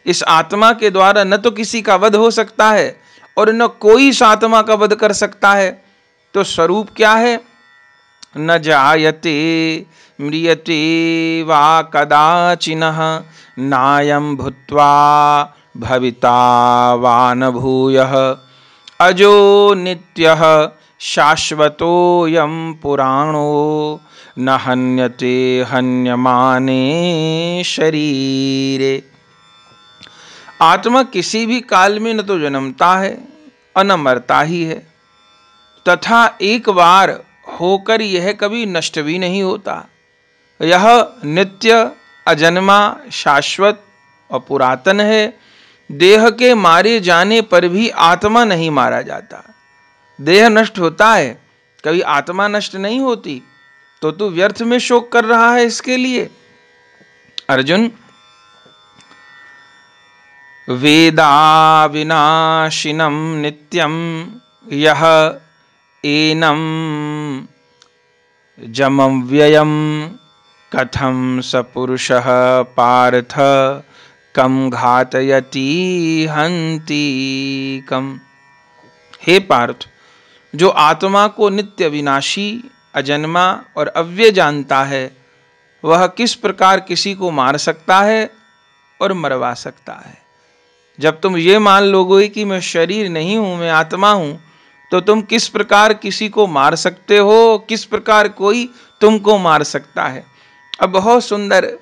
इस आत्मा के द्वारा न तो किसी का वध हो सकता है और न कोई इस आत्मा का वध कर सकता है। तो स्वरूप क्या है? न जायते म्रियते वा कदाचिनः नायं भूत्वा भविता वा न भूयः अजो नित्यः शाश्वतोऽयं पुराणो न हन्यते हन्यमाने शरीरे। आत्मा किसी भी काल में न तो जन्मता है और न मरता ही है, तथा एक बार होकर यह कभी नष्ट भी नहीं होता। यह नित्य, अजन्मा, शाश्वत और पुरातन है। देह के मारे जाने पर भी आत्मा नहीं मारा जाता। देह नष्ट होता है, कभी आत्मा नष्ट नहीं होती। तो तू व्यर्थ में शोक कर रहा है इसके लिए। अर्जुन, वेदा विनाशिनं नित्यं यः एनं जमव्ययं कथं स पुरुषः पार्थ कं घातयति हन्ति कम्। हे पार्थ, जो आत्मा को नित्य, विनाशी, अजन्मा और अव्यय जानता है, वह किस प्रकार किसी को मार सकता है और मरवा सकता है। जब तुम ये मान लोगे कि मैं शरीर नहीं हूं, मैं आत्मा हूं, तो तुम किस प्रकार किसी को मार सकते हो, किस प्रकार कोई तुमको मार सकता है। अब बहुत सुंदर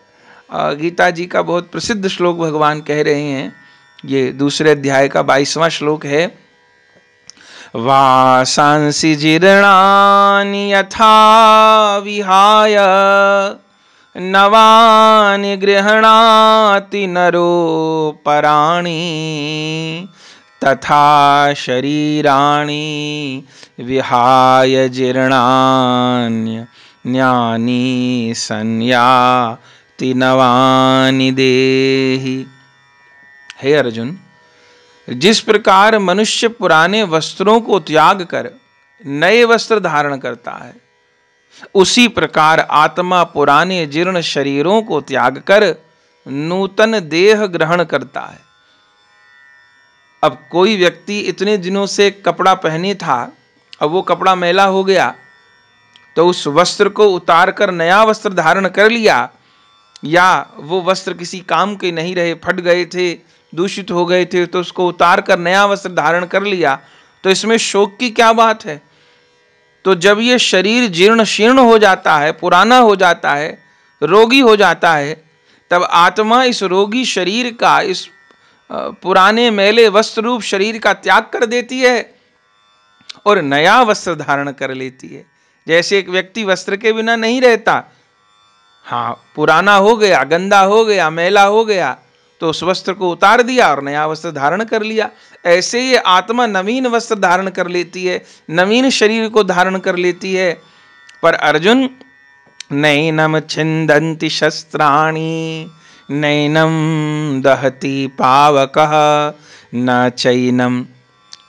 गीता जी का बहुत प्रसिद्ध श्लोक भगवान कह रहे हैं। ये दूसरे अध्याय का 22वां श्लोक है। वासांसि जीर्णानि यथा विहाय नवानि गृह्णाति नरो पराणि तथा शरीराणि विहाय जीर्णान्यानि संयाति नवानि देहि। हे अर्जुन, जिस प्रकार मनुष्य पुराने वस्त्रों को त्याग कर नए वस्त्र धारण करता है, उसी प्रकार आत्मा पुराने जीर्ण शरीरों को त्याग कर नूतन देह ग्रहण करता है। अब कोई व्यक्ति इतने दिनों से कपड़ा पहने था, अब वो कपड़ा मैला हो गया, तो उस वस्त्र को उतार कर नया वस्त्र धारण कर लिया, या वो वस्त्र किसी काम के नहीं रहे, फट गए थे, दूषित हो गए थे, तो उसको उतार कर नया वस्त्र धारण कर लिया, तो इसमें शोक की क्या बात है? तो जब ये शरीर जीर्ण शीर्ण हो जाता है, पुराना हो जाता है, रोगी हो जाता है, तब आत्मा इस रोगी शरीर का, इस पुराने मैले वस्त्र रूप शरीर का त्याग कर देती है और नया वस्त्र धारण कर लेती है। जैसे एक व्यक्ति वस्त्र के बिना नहीं रहता, हाँ, पुराना हो गया, गंदा हो गया, मैला हो गया, तो उस वस्त्र को उतार दिया और नया वस्त्र धारण कर लिया। ऐसे ये आत्मा नवीन वस्त्र धारण कर लेती है, नवीन शरीर को धारण कर लेती है। पर अर्जुन, नैनम छिन्दन्ति शस्त्राणि नैनम दहति पावकः न चैनम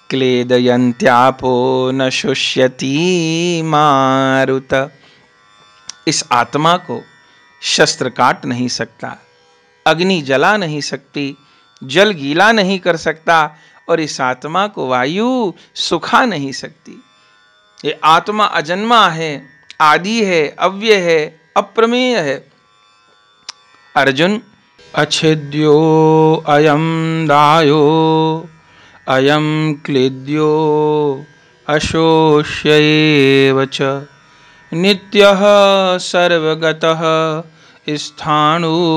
क्लेदयन्त्यापो न शुष्यति मारुत। इस आत्मा को शस्त्र काट नहीं सकता, अग्नि जला नहीं सकती, जल गीला नहीं कर सकता, और इस आत्मा को वायु सुखा नहीं सकती। ये आत्मा अजन्मा है, आदि है, अव्यय है, अप्रमेय है। अर्जुन, अच्छेद्यो अयम दायो अयम क्लेद्यो अशोष्यैव च नित्यः सर्वगतः स्थाणुर्चलोऽयं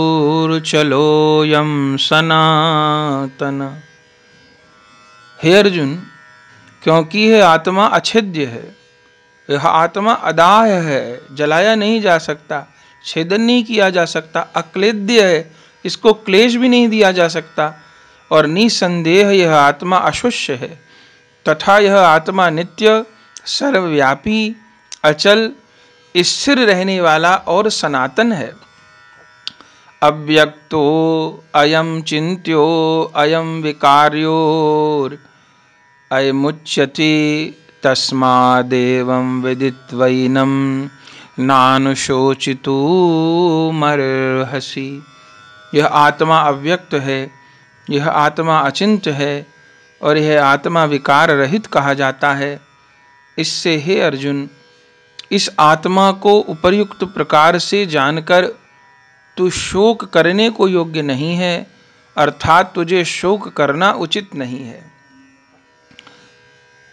सनातन। हे अर्जुन, क्योंकि यह आत्मा अछेद्य है, यह आत्मा अदाह्य है, जलाया नहीं जा सकता, छेदन नहीं किया जा सकता, अक्लेद्य है, इसको क्लेश भी नहीं दिया जा सकता, और निसंदेह यह आत्मा अशुष्य है, तथा यह आत्मा नित्य, सर्वव्यापी, अचल, स्थिर रहने वाला और सनातन है। अव्यक्तो अयम चिन्त्यो अयम विकार्योर अयमुच्यते तस्मादेवं विदित्वैनं नानुशोचितुमर्हसि। यह आत्मा अव्यक्त है, यह आत्मा अचिंत्य है, और यह आत्मा विकार रहित कहा जाता है। इससे हे अर्जुन, इस आत्मा को उपर्युक्त प्रकार से जानकर तू शोक करने को योग्य नहीं है, अर्थात तुझे शोक करना उचित नहीं है।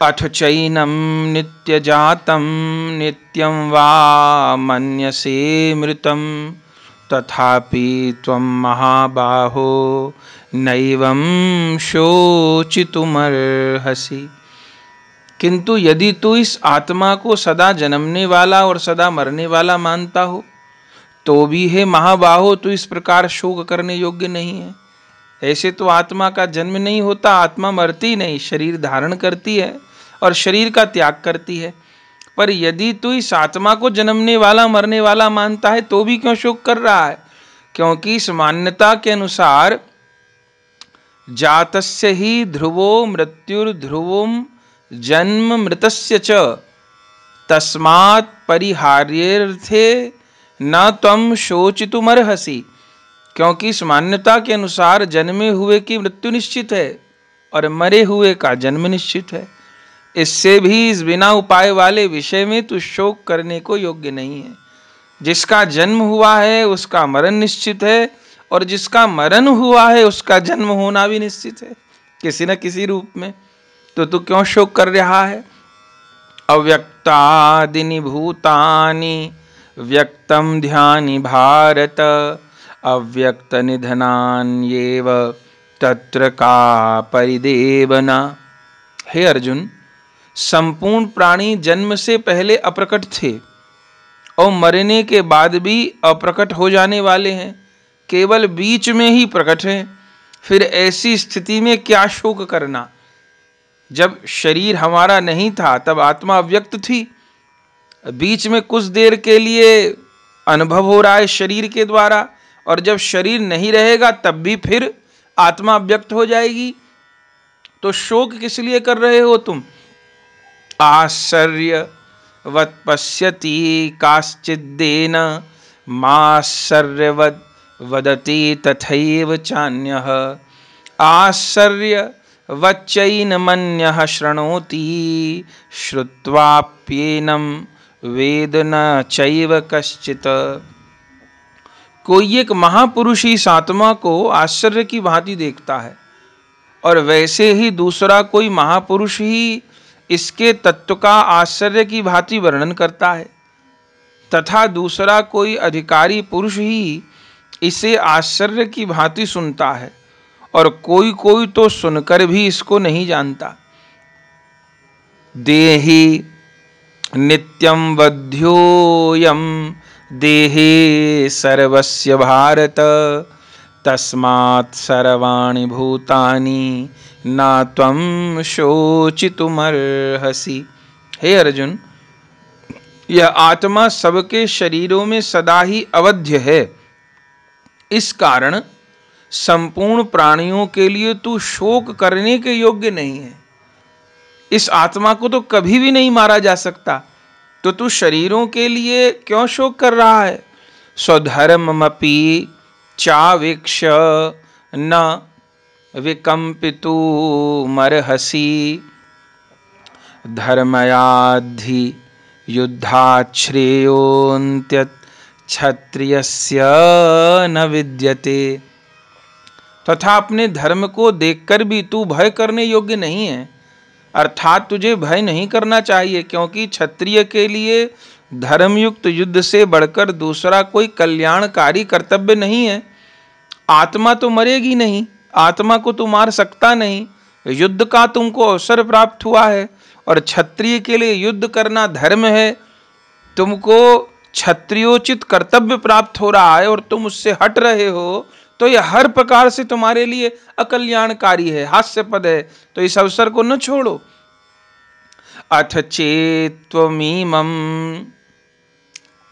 अथ चैनम नित्यजातं नित्यं वा मन्यसे मृतं तथापि त्वं महाबाहो नैवं शोचितुमर्हसि। किंतु यदि तू इस आत्मा को सदा जन्मने वाला और सदा मरने वाला मानता हो, तो भी हे महाबाहो, तू इस प्रकार शोक करने योग्य नहीं है। ऐसे तो आत्मा का जन्म नहीं होता, आत्मा मरती नहीं, शरीर धारण करती है और शरीर का त्याग करती है। पर यदि तू इस आत्मा को जन्मने वाला मरने वाला मानता है, तो भी क्यों शोक कर रहा है? क्योंकि इस मान्यता के अनुसार जातस्य ही ध्रुवो मृत्युर्ध्रुवम जन्म मृतस्य च तस्मात् परिहार्यर्थे न त्वं शोचितुमर्हसि। क्योंकि इस मान्यता के अनुसार जन्मे हुए की मृत्यु निश्चित है और मरे हुए का जन्म निश्चित है। इससे भी इस बिना उपाय वाले विषय में तू शोक करने को योग्य नहीं है। जिसका जन्म हुआ है उसका मरण निश्चित है, और जिसका मरण हुआ है उसका जन्म होना भी निश्चित है, किसी न किसी रूप में। तो तू क्यों शोक कर रहा है? अव्यक्तादीनि भूतानि व्यक्तम ध्यानि भारत अव्यक्त निधनान्येव तत्र का परिदेवना। हे अर्जुन, संपूर्ण प्राणी जन्म से पहले अप्रकट थे और मरने के बाद भी अप्रकट हो जाने वाले हैं, केवल बीच में ही प्रकट हैं। फिर ऐसी स्थिति में क्या शोक करना? जब शरीर हमारा नहीं था तब आत्मा अव्यक्त थी, बीच में कुछ देर के लिए अनुभव हो रहा है शरीर के द्वारा, और जब शरीर नहीं रहेगा तब भी फिर आत्मा अव्यक्त हो जाएगी। तो शोक किस लिए कर रहे हो तुम? आश्चर्यवत् पश्यति काश्चिद्देन माश्चर्यवत् वदति तथैव चान्यः आश्चर्यवच्चैनमन्यः शृणोति श्रुत्वाप्येनं वेद न चैव कश्चित्। कोई एक महापुरुष इस आत्मा को आश्चर्य की भांति देखता है, और वैसे ही दूसरा कोई महापुरुष ही इसके तत्व का आश्चर्य की भांति वर्णन करता है, तथा दूसरा कोई अधिकारी पुरुष ही इसे आश्चर्य की भांति सुनता है, और कोई कोई तो सुनकर भी इसको नहीं जानता। देहि नित्यं वध्योऽयं देहे सर्वस्य भारत तस्मात् सर्वाणि भूतानि न त्वं शोचितुमर्हसि। हे अर्जुन, यह आत्मा सबके शरीरों में सदा ही अवध्य है, इस कारण संपूर्ण प्राणियों के लिए तू शोक करने के योग्य नहीं है। इस आत्मा को तो कभी भी नहीं मारा जा सकता, तो तू शरीरों के लिए क्यों शोक कर रहा है? स्वधर्ममपि चावेक्ष न विकम्पितुमर्हसि धर्मयाद्धि युद्धात् श्रेयोऽन्त्यत् क्षत्रियस्य न विद्यते। तथा अपने धर्म को देखकर भी तू भय करने योग्य नहीं है, अर्थात तुझे भय नहीं करना चाहिए, क्योंकि क्षत्रिय के लिए धर्मयुक्त युद्ध से बढ़कर दूसरा कोई कल्याणकारी कर्तव्य नहीं है। आत्मा तो मरेगी नहीं, आत्मा को तू मार सकता नहीं, युद्ध का तुमको अवसर प्राप्त हुआ है, और क्षत्रिय के लिए युद्ध करना धर्म है। तुमको क्षत्रियोचित कर्तव्य प्राप्त हो रहा है और तुम उससे हट रहे हो, तो यह हर प्रकार से तुम्हारे लिए अकल्याणकारी है, हास्यपद है। तो इस अवसर को न छोड़ो। अथ चेत्त्वमीमं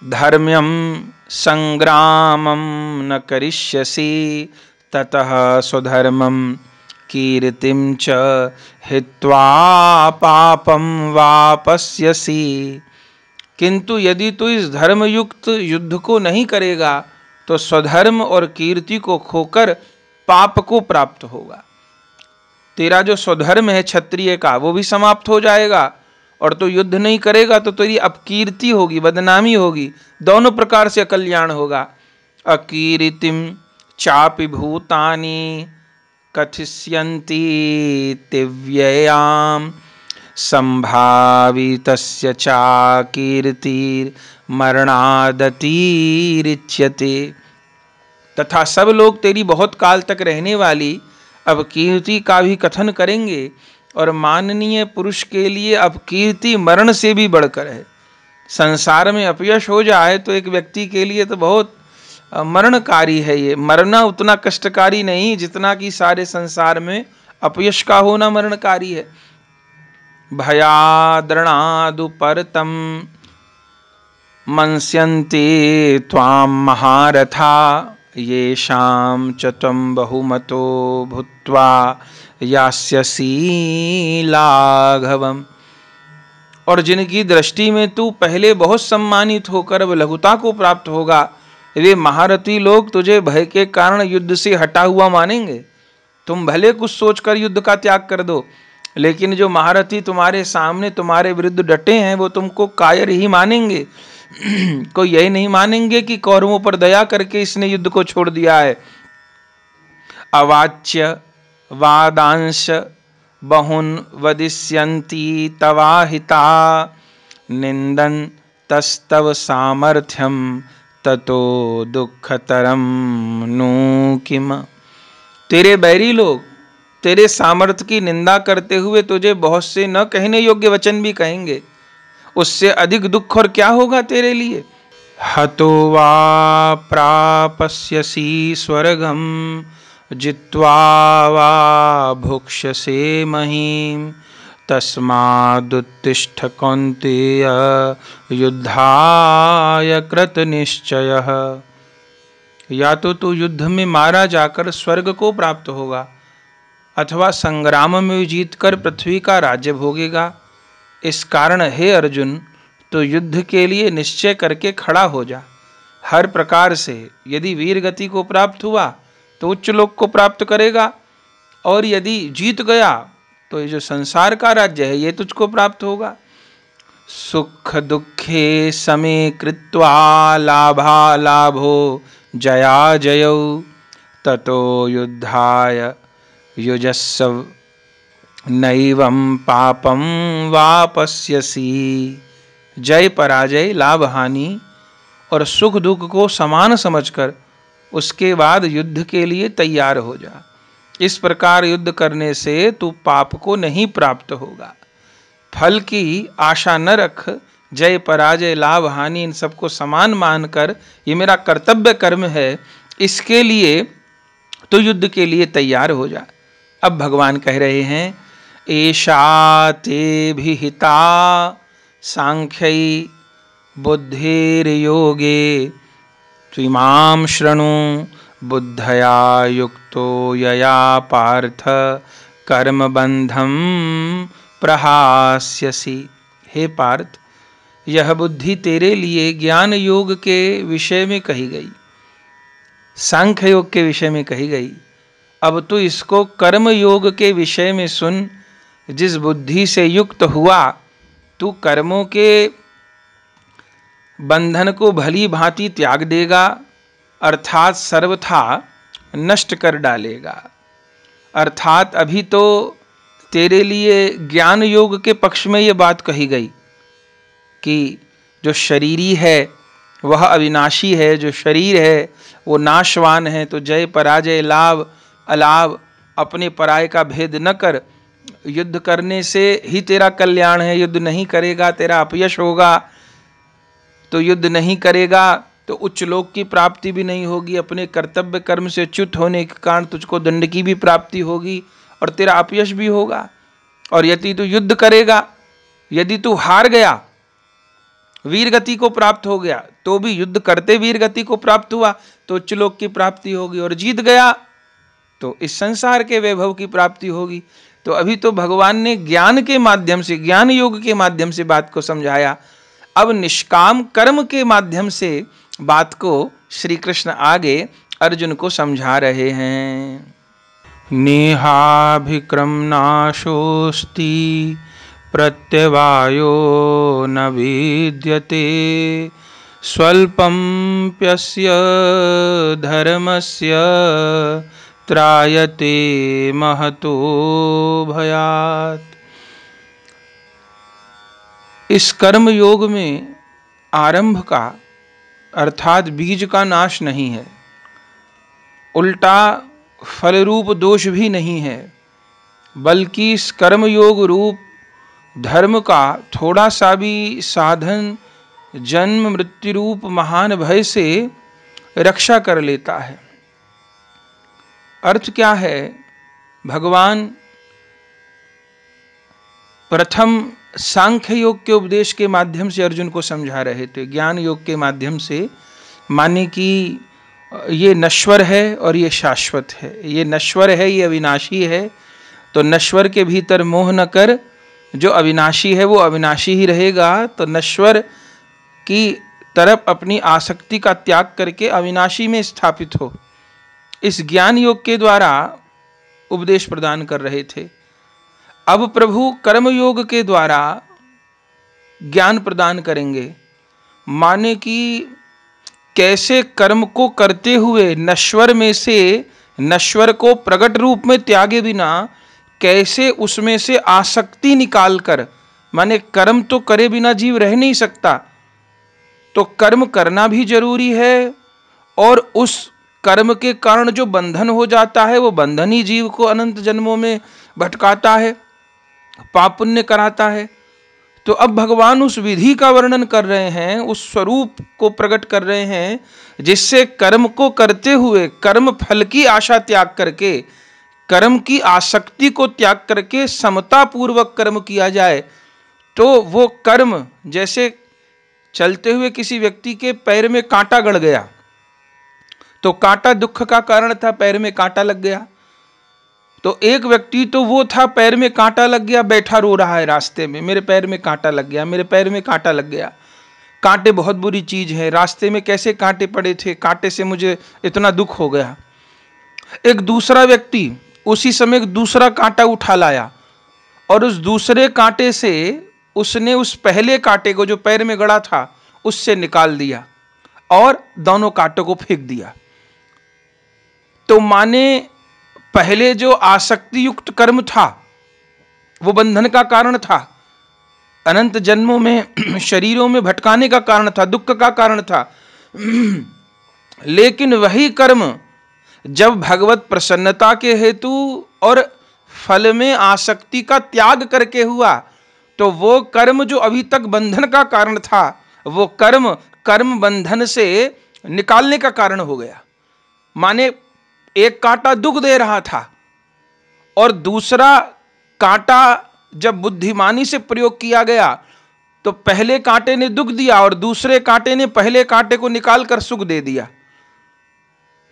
धर्म्यं संग्रामं न करिष्यसि ततः स्वधर्मं कीर्तिं च हित्वा पापं वापस्यसि। किंतु यदि तू इस धर्मयुक्त युद्ध को नहीं करेगा तो स्वधर्म और कीर्ति को खोकर पाप को प्राप्त होगा। तेरा जो स्वधर्म है क्षत्रिय का वो भी समाप्त हो जाएगा, और तो युद्ध नहीं करेगा तो तेरी अपकीर्ति होगी, बदनामी होगी, दोनों प्रकार से कल्याण होगा। अकीर्तिम चापि भूतानि कथिष्यन्ति तिव्ययाम संभावितस्य चाकीर्तिर्मरणादतिरिच्यते। तथा सब लोग तेरी बहुत काल तक रहने वाली अपकीर्ति का भी कथन करेंगे, और माननीय पुरुष के लिए अपकीर्ति मरण से भी बढ़कर है। संसार में अपयश हो जाए तो एक व्यक्ति के लिए तो बहुत मरणकारी है। ये मरना उतना कष्टकारी नहीं जितना कि सारे संसार में अपयश का होना मरणकारी है। भयाद्रणादुपरतं मंस्यन्ते त्वां महारथा येषां च त्वं बहुमतो भूत्वा यास्यसि लाघवम्। और जिनकी दृष्टि में तू पहले बहुत सम्मानित होकर अब लघुता को प्राप्त होगा, वे महारथी लोग तुझे भय के कारण युद्ध से हटा हुआ मानेंगे। तुम भले कुछ सोचकर युद्ध का त्याग कर दो, लेकिन जो महारथी तुम्हारे सामने तुम्हारे विरुद्ध डटे हैं वो तुमको कायर ही मानेंगे। कोई यही नहीं मानेंगे कि कौरवों पर दया करके इसने युद्ध को छोड़ दिया है। अवाच्य वादांश बहुन वदिष्यन्ति तवाहिता निंदन तस्तव सामर्थ्यम ततो दुःखतरम नु किम। तेरे बैरी लोग तेरे सामर्थ्य की निंदा करते हुए तुझे बहुत से न कहने योग्य वचन भी कहेंगे, उससे अधिक दुख और क्या होगा तेरे लिए। हतो वा प्रापस्यसि स्वर्गम जित्वा वा भुक्ष्यसे महीम तस्मादुत्तिष्ठ कौन्तेय युद्धाय कृत निश्चयः। या तो तू युद्ध में मारा जाकर स्वर्ग को प्राप्त होगा, अथवा संग्राम में जीतकर पृथ्वी का राज्य भोगेगा। इस कारण हे अर्जुन, तो युद्ध के लिए निश्चय करके खड़ा हो जा। हर प्रकार से यदि वीर गति को प्राप्त हुआ तो उच्च लोक को प्राप्त करेगा, और यदि जीत गया तो ये जो संसार का राज्य है ये तुझको प्राप्त होगा। सुख दुखे समे कृत्वा लाभा लाभो जया जयौ ततो युद्धाय युजस्व नैवं पापम वापस्यसि। जय पराजय, लाभ हानि और सुख दुख को समान समझकर उसके बाद युद्ध के लिए तैयार हो जा। इस प्रकार युद्ध करने से तू पाप को नहीं प्राप्त होगा। फल की आशा न रख। जय पराजय, लाभ हानि इन सबको समान मानकर ये मेरा कर्तव्य कर्म है, इसके लिए तो युद्ध के लिए तैयार हो जा। अब भगवान कह रहे हैं, एषा ते भिहिता सांख्यै बुद्धिर्योगे त्विमां शृणु बुद्धया युक्तो यया पार्थ कर्मबंधं प्रहास्यसि। हे पार्थ, यह बुद्धि तेरे लिए ज्ञान योग के विषय में कही गई, सांख्य योग के विषय में कही गई। अब तू इसको कर्म योग के विषय में सुन। जिस बुद्धि से युक्त हुआ तू कर्मों के बंधन को भली भांति त्याग देगा, अर्थात सर्वथा नष्ट कर डालेगा। अर्थात अभी तो तेरे लिए ज्ञान योग के पक्ष में ये बात कही गई कि जो शरीरी है वह अविनाशी है, जो शरीर है वो नाशवान है। तो जय पराजय, लाभ अलाभ, अपने पराय का भेद न कर। युद्ध करने से ही तेरा कल्याण है। युद्ध नहीं करेगा तेरा अपयश होगा। तो युद्ध नहीं करेगा तो उच्च लोक की प्राप्ति भी नहीं होगी। अपने कर्तव्य कर्म से च्युत होने के कारण तुझको दंड की भी प्राप्ति होगी और तेरा अपयश भी होगा। और यदि तू युद्ध करेगा, यदि तू हार गया, वीर गति को प्राप्त हो गया, तो भी युद्ध करते वीर गति को प्राप्त हुआ तो उच्च लोक की प्राप्ति होगी, और जीत गया तो इस संसार के वैभव की प्राप्ति होगी। तो अभी तो भगवान ने ज्ञान के माध्यम से, ज्ञान योग के माध्यम से बात को समझाया। अब निष्काम कर्म के माध्यम से बात को श्री कृष्ण आगे अर्जुन को समझा रहे हैं। नेहाभिक्रम नाशोस्ति प्रत्यवायो न विद्यते स्वल्पम्प्यस्य धर्मस्य त्रायते महतो भयात्। इस कर्म योग में आरंभ का अर्थात बीज का नाश नहीं है, उल्टा फल रूप दोष भी नहीं है, बल्कि इस कर्म योग रूप धर्म का थोड़ा सा भी साधन जन्म मृत्यु रूप महान भय से रक्षा कर लेता है। अर्थ क्या है? भगवान प्रथम सांख्य योग के उपदेश के माध्यम से अर्जुन को समझा रहे थे, ज्ञान योग के माध्यम से, माने कि ये नश्वर है और ये शाश्वत है। ये नश्वर है, ये अविनाशी है, तो नश्वर के भीतर मोह न कर। जो अविनाशी है वो अविनाशी ही रहेगा। तो नश्वर की तरफ अपनी आसक्ति का त्याग करके अविनाशी में स्थापित हो, इस ज्ञान योग के द्वारा उपदेश प्रदान कर रहे थे। अब प्रभु कर्म योग के द्वारा ज्ञान प्रदान करेंगे, माने कि कैसे कर्म को करते हुए नश्वर में से नश्वर को प्रकट रूप में त्यागे बिना कैसे उसमें से आसक्ति निकाल कर, माने कर्म तो करे बिना जीव रह नहीं सकता, तो कर्म करना भी जरूरी है, और उस कर्म के कारण जो बंधन हो जाता है वो बंधन ही जीव को अनंत जन्मों में भटकाता है, पाप पुण्य कराता है। तो अब भगवान उस विधि का वर्णन कर रहे हैं, उस स्वरूप को प्रकट कर रहे हैं, जिससे कर्म को करते हुए कर्म फल की आशा त्याग करके, कर्म की आसक्ति को त्याग करके समता पूर्वक कर्म किया जाए। तो वो कर्म, जैसे चलते हुए किसी व्यक्ति के पैर में कांटा गड़ गया, तो कांटा दुख का कारण था, पैर में कांटा लग गया। तो एक व्यक्ति तो वो था, पैर में कांटा लग गया, बैठा रो रहा है रास्ते में, मेरे पैर में कांटा लग गया, मेरे पैर में कांटा लग गया। कांटे बहुत बुरी चीज है, रास्ते में कैसे कांटे पड़े थे, कांटे से मुझे इतना दुख हो गया। एक दूसरा व्यक्ति उसी समय एक दूसरा कांटा उठा लाया और उस दूसरे कांटे से उसने उस पहले कांटे को जो पैर में गड़ा था उससे निकाल दिया और दोनों कांटों को फेंक दिया। तो माने पहले जो आसक्ति युक्त कर्म था वो बंधन का कारण था, अनंत जन्मों में शरीरों में भटकाने का कारण था, दुख का कारण था। लेकिन वही कर्म जब भगवत प्रसन्नता के हेतु और फल में आसक्ति का त्याग करके हुआ तो वो कर्म जो अभी तक बंधन का कारण था वो कर्म कर्म बंधन से निकालने का कारण हो गया। माने एक कांटा दुख दे रहा था और दूसरा कांटा जब बुद्धिमानी से प्रयोग किया गया तो पहले कांटे ने दुख दिया और दूसरे कांटे ने पहले कांटे को निकालकर सुख दे दिया।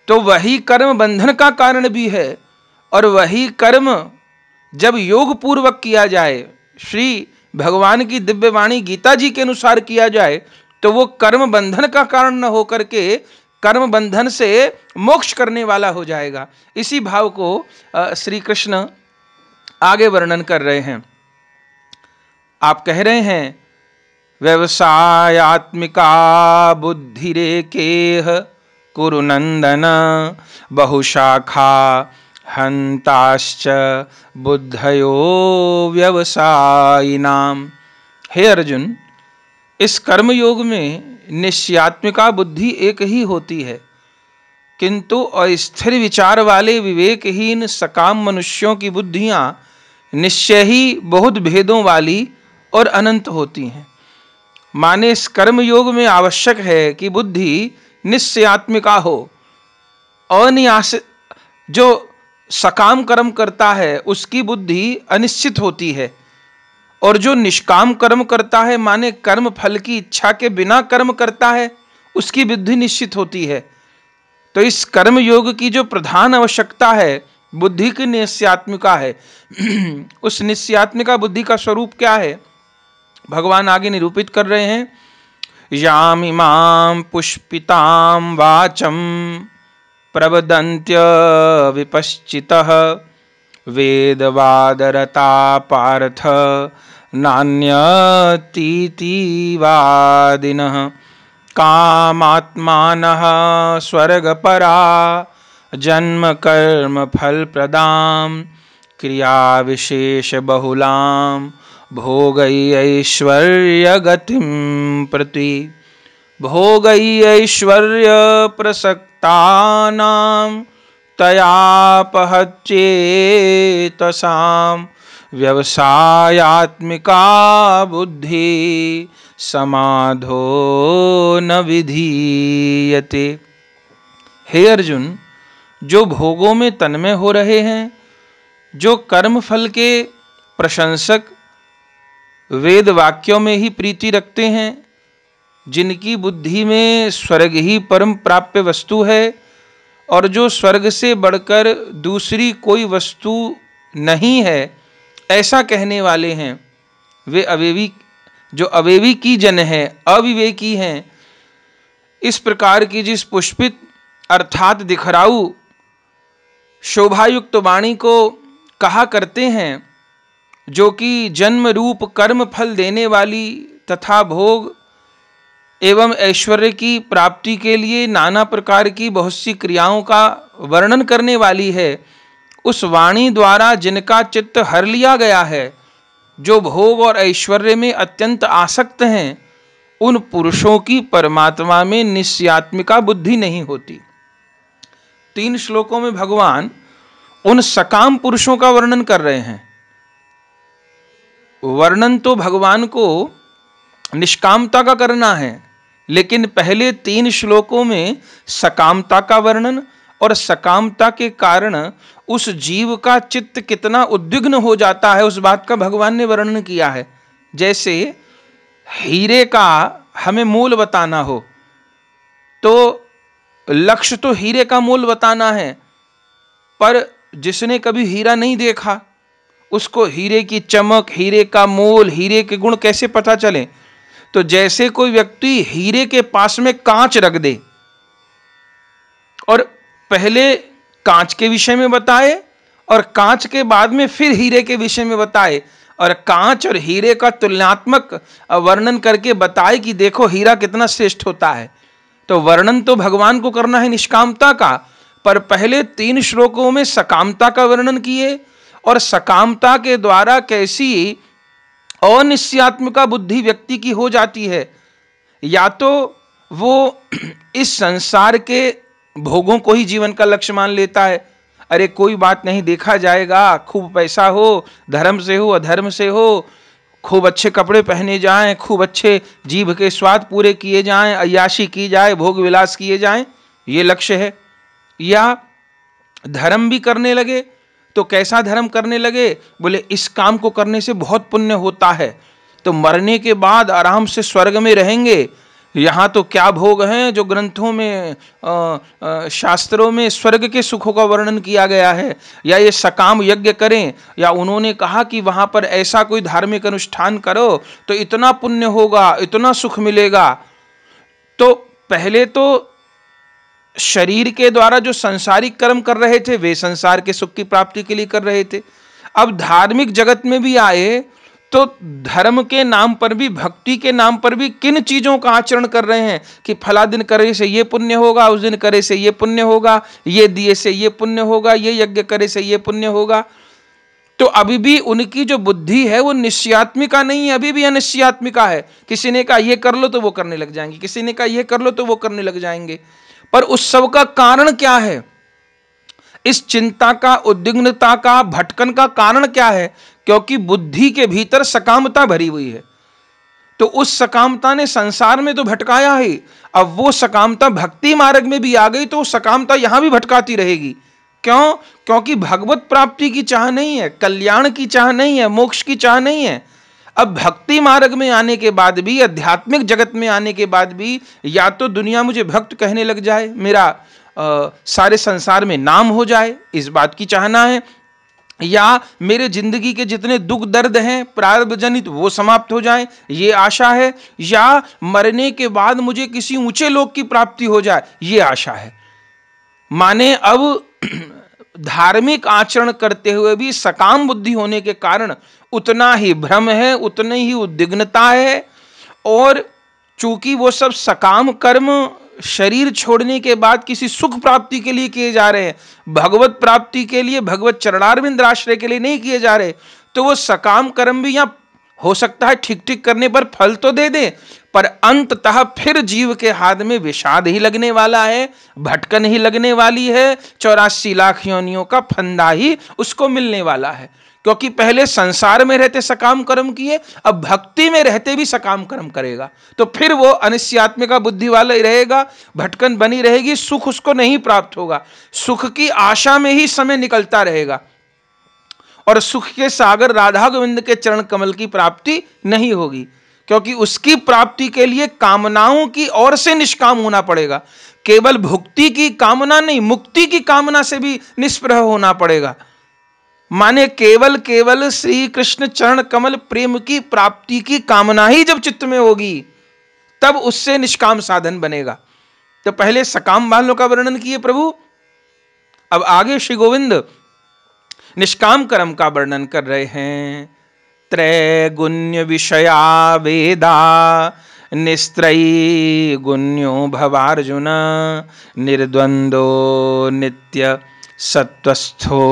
तो वही कर्म बंधन का कारण भी है और वही कर्म जब योग पूर्वक किया जाए, श्री भगवान की दिव्य वाणी गीता जी के अनुसार किया जाए तो वो कर्म बंधन का कारण न होकर के कर्म बंधन से मोक्ष करने वाला हो जाएगा। इसी भाव को श्री कृष्ण आगे वर्णन कर रहे हैं। आप कह रहे हैं व्यवसायात्मिका बुद्धिरेकेह कुरु नंदन बहुशाखा हंताश्च बुद्धयो व्यवसायिनाम। हे अर्जुन, इस कर्म योग में निश्चयात्मिका बुद्धि एक ही होती है, किंतु अस्थिर विचार वाले विवेकहीन सकाम मनुष्यों की बुद्धियां निश्चय ही बहुत भेदों वाली और अनंत होती हैं। माने इस कर्म योग में आवश्यक है कि बुद्धि निश्चयात्मिका हो। अनियास जो सकाम कर्म करता है उसकी बुद्धि अनिश्चित होती है और जो निष्काम कर्म करता है माने कर्म फल की इच्छा के बिना कर्म करता है उसकी बुद्धि निश्चित होती है। तो इस कर्म योग की जो प्रधान आवश्यकता है बुद्धि की निश्चयात्मिका है। उस निश्चयात्मिका बुद्धि का स्वरूप क्या है भगवान आगे निरूपित कर रहे हैं। यामिमां पुष्पितां वाचम प्रवदन्त्य विपश्चितः वेदवादरता पार्थ नान्यतीति वादिनः कामात्मानः स्वर्गपरा जन्म कर्म फल प्रदां क्रिया विशेष बहुलां भोगैश्वर्य गतिं प्रति भोगैश्वर्य प्रसक्तानां तयापहच्चेतसां व्यवसायात्मिका बुद्धि समाधो न विधीयते। हे अर्जुन, जो भोगों में तन्मय हो रहे हैं, जो कर्म फल के प्रशंसक वेद वाक्यों में ही प्रीति रखते हैं, जिनकी बुद्धि में स्वर्ग ही परम प्राप्य वस्तु है और जो स्वर्ग से बढ़कर दूसरी कोई वस्तु नहीं है ऐसा कहने वाले हैं, वे अविवेकी जो अविवेकी जन हैं, अविवेकी हैं। इस प्रकार की जिस पुष्पित अर्थात दिखराऊ शोभायुक्त वाणी को कहा करते हैं, जो कि जन्म रूप कर्म फल देने वाली तथा भोग एवं ऐश्वर्य की प्राप्ति के लिए नाना प्रकार की बहुत सी क्रियाओं का वर्णन करने वाली है, उस वाणी द्वारा जिनका चित्त हर लिया गया है, जो भोग और ऐश्वर्य में अत्यंत आसक्त हैं, उन पुरुषों की परमात्मा में निश्चयात्मिका बुद्धि नहीं होती। 3 श्लोकों में भगवान उन सकाम पुरुषों का वर्णन कर रहे हैं। वर्णन तो भगवान को निष्कामता का करना है, लेकिन पहले 3 श्लोकों में सकामता का वर्णन और सकामता के कारण उस जीव का चित्त कितना उद्विग्न हो जाता है उस बात का भगवान ने वर्णन किया है। जैसे हीरे का हमें मूल बताना हो तो लक्ष्य तो हीरे का मूल बताना है, पर जिसने कभी हीरा नहीं देखा उसको हीरे की चमक, हीरे का मोल, हीरे के गुण कैसे पता चले। तो जैसे कोई व्यक्ति हीरे के पास में कांच रख दे और पहले कांच के विषय में बताए और कांच के बाद में फिर हीरे के विषय में बताए और कांच और हीरे का तुलनात्मक वर्णन करके बताए कि देखो हीरा कितना श्रेष्ठ होता है, तो वर्णन तो भगवान को करना है निष्कामता का, पर पहले 3 श्लोकों में सकामता का वर्णन किए और सकामता के द्वारा कैसी अनिश्चयात्मिका बुद्धि व्यक्ति की हो जाती है। या तो वो इस संसार के भोगों को ही जीवन का लक्ष्य मान लेता है, अरे कोई बात नहीं, देखा जाएगा, खूब पैसा हो, धर्म से हो अधर्म से हो, खूब अच्छे कपड़े पहने जाएं, खूब अच्छे जीभ के स्वाद पूरे किए जाएं, अय्याशी की जाए, भोग विलास किए जाएं, ये लक्ष्य है। या धर्म भी करने लगे तो कैसा धर्म करने लगे, बोले इस काम को करने से बहुत पुण्य होता है, तो मरने के बाद आराम से स्वर्ग में रहेंगे। यहाँ तो क्या भोग हैं जो ग्रंथों में शास्त्रों में स्वर्ग के सुखों का वर्णन किया गया है। या ये सकाम यज्ञ करें, या उन्होंने कहा कि वहाँ पर ऐसा कोई धार्मिक अनुष्ठान करो तो इतना पुण्य होगा, इतना सुख मिलेगा। तो पहले तो शरीर के द्वारा जो सांसारिक कर्म कर रहे थे वे संसार के सुख की प्राप्ति के लिए कर रहे थे। अब धार्मिक जगत में भी आए तो धर्म के नाम पर भी, भक्ति के नाम पर भी किन चीजों का आचरण कर रहे हैं कि फला दिन करे से ये पुण्य होगा, उस दिन करे से ये पुण्य होगा, ये दिए से ये पुण्य होगा, ये यज्ञ करे से ये पुण्य होगा। तो अभी भी उनकी जो बुद्धि है वो निश्चयात्मिका नहीं है, अभी भी अनिश्चयात्मिका है। किसी ने कहा ये कर लो तो वो करने लग जाएंगे, किसी ने कहा ये कर लो तो वो करने लग जाएंगे। पर उस सब का कारण क्या है? इस चिंता का, उद्विग्नता का, भटकन का कारण क्या है? क्योंकि बुद्धि के भीतर सकामता भरी हुई है। तो उस सकामता ने संसार में तो भटकाया ही, अब वो सकामता भक्ति मार्ग में भी आ गई तो सकामता यहां भी भटकाती रहेगी। क्यों? क्योंकि भगवत प्राप्ति की चाह नहीं है, कल्याण की चाह नहीं है, मोक्ष की चाह नहीं है। अब भक्ति मार्ग में आने के बाद भी, आध्यात्मिक जगत में आने के बाद भी, या तो दुनिया मुझे भक्त कहने लग जाए, मेरा सारे संसार में नाम हो जाए, इस बात की चाहना है, या मेरे जिंदगी के जितने दुख दर्द हैं प्रारब्ध जनित वो समाप्त हो जाएं, ये आशा है, या मरने के बाद मुझे किसी ऊंचे लोक की प्राप्ति हो जाए, ये आशा है। माने अब धार्मिक आचरण करते हुए भी सकाम बुद्धि होने के कारण उतना ही भ्रम है, उतनी ही उद्विग्नता है। और चूंकि वो सब सकाम कर्म शरीर छोड़ने के बाद किसी सुख प्राप्ति के लिए किए जा रहे हैं, भगवत प्राप्ति के लिए, भगवत चरणारविंद आश्रय के लिए नहीं किए जा रहे, तो वो सकाम कर्म भी यहाँ हो सकता है ठीक ठीक करने पर फल तो दे दे, पर अंततः फिर जीव के हाथ में विषाद ही लगने वाला है, भटकन ही लगने वाली है, 84 लाख योनियों का फंदा ही उसको मिलने वाला है। क्योंकि पहले संसार में रहते सकाम कर्म किए, अब भक्ति में रहते भी सकाम कर्म करेगा, तो फिर वो अनिश्चयात्मिका बुद्धि वाला ही रहेगा, भटकन बनी रहेगी, सुख उसको नहीं प्राप्त होगा, सुख की आशा में ही समय निकलता रहेगा, और सुख के सागर राधा गोविंद के चरण कमल की प्राप्ति नहीं होगी। क्योंकि उसकी प्राप्ति के लिए कामनाओं की ओर से निष्काम होना पड़ेगा, केवल भुक्ति की कामना नहीं, मुक्ति की कामना से भी निष्प्रह होना पड़ेगा। माने केवल केवल श्री कृष्ण चरण कमल प्रेम की प्राप्ति की कामना ही जब चित्त में होगी तब उससे निष्काम साधन बनेगा। तो पहले सकाम वालों का वर्णन किए प्रभु, अब आगे श्री गोविंद निष्काम कर्म का वर्णन कर रहे हैं। त्रैगुण्य विषया वेदा निस्त्रयी गुण्यो भवार्जुन निर्द्वंदो नित्य सत्वस्थो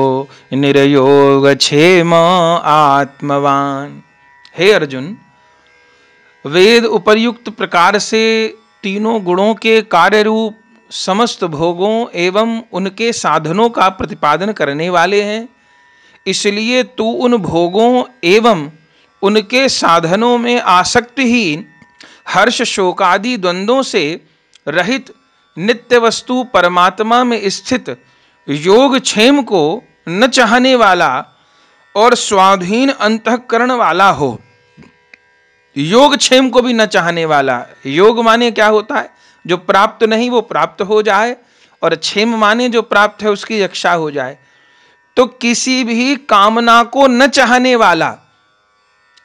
निर्योगक्षेम आत्मवान। हे अर्जुन, वेद उपर्युक्त प्रकार से तीनों गुणों के कार्य रूप समस्त भोगों एवं उनके साधनों का प्रतिपादन करने वाले हैं। इसलिए तू उन भोगों एवं उनके साधनों में आसक्तिहीन, हर्ष शोकादि द्वंद्वों से रहित, नित्य वस्तु परमात्मा में स्थित योगक्षेम को न चाहने वाला और स्वाधीन अंतःकरण वाला हो। योगक्षेम को भी न चाहने वाला, योग माने क्या होता है? जो प्राप्त नहीं वो प्राप्त हो जाए, और क्षेम माने जो प्राप्त है उसकी रक्षा हो जाए। तो किसी भी कामना को न चाहने वाला,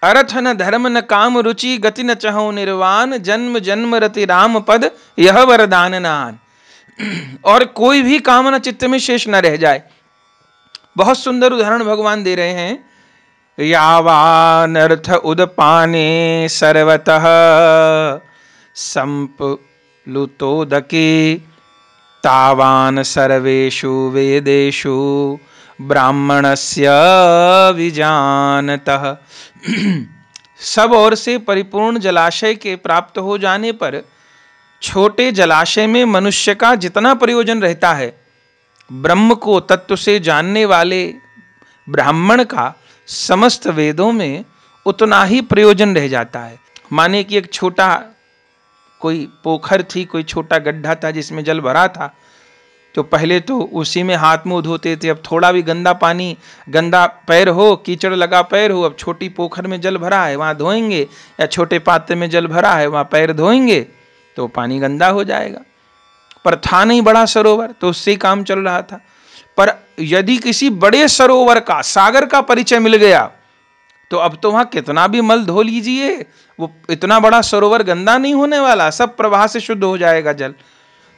अर्थ न धर्म न काम रुचि गति न चाहो निर्वाण, जन्म जन्म रति राम पद यह वरदान नान। और कोई भी कामना चित्त में शेष न रह जाए। बहुत सुंदर उदाहरण भगवान दे रहे हैं। यावानर्थ उदपाने सर्वतः संप्लुतोदके तावान सर्वेषु वेदेषु ब्राह्मणस्य विजानतः। सब ओर से परिपूर्ण जलाशय के प्राप्त हो जाने पर छोटे जलाशय में मनुष्य का जितना प्रयोजन रहता है, ब्रह्म को तत्व से जानने वाले ब्राह्मण का समस्त वेदों में उतना ही प्रयोजन रह जाता है। माने कि एक छोटा कोई पोखर थी, कोई छोटा गड्ढा था जिसमें जल भरा था, तो पहले तो उसी में हाथ मुंह धोते थे। अब थोड़ा भी गंदा पानी, गंदा पैर हो, कीचड़ लगा पैर हो, अब छोटी पोखर में जल भरा है वहां धोएंगे, या छोटे पात्र में जल भरा है वहां पैर धोएंगे तो पानी गंदा हो जाएगा। पर था नहीं बड़ा सरोवर, तो उससे ही काम चल रहा था। पर यदि किसी बड़े सरोवर का, सागर का परिचय मिल गया तो अब तो वहां कितना भी मल धो लीजिए, वो इतना बड़ा सरोवर गंदा नहीं होने वाला, सब प्रवाह से शुद्ध हो जाएगा जल।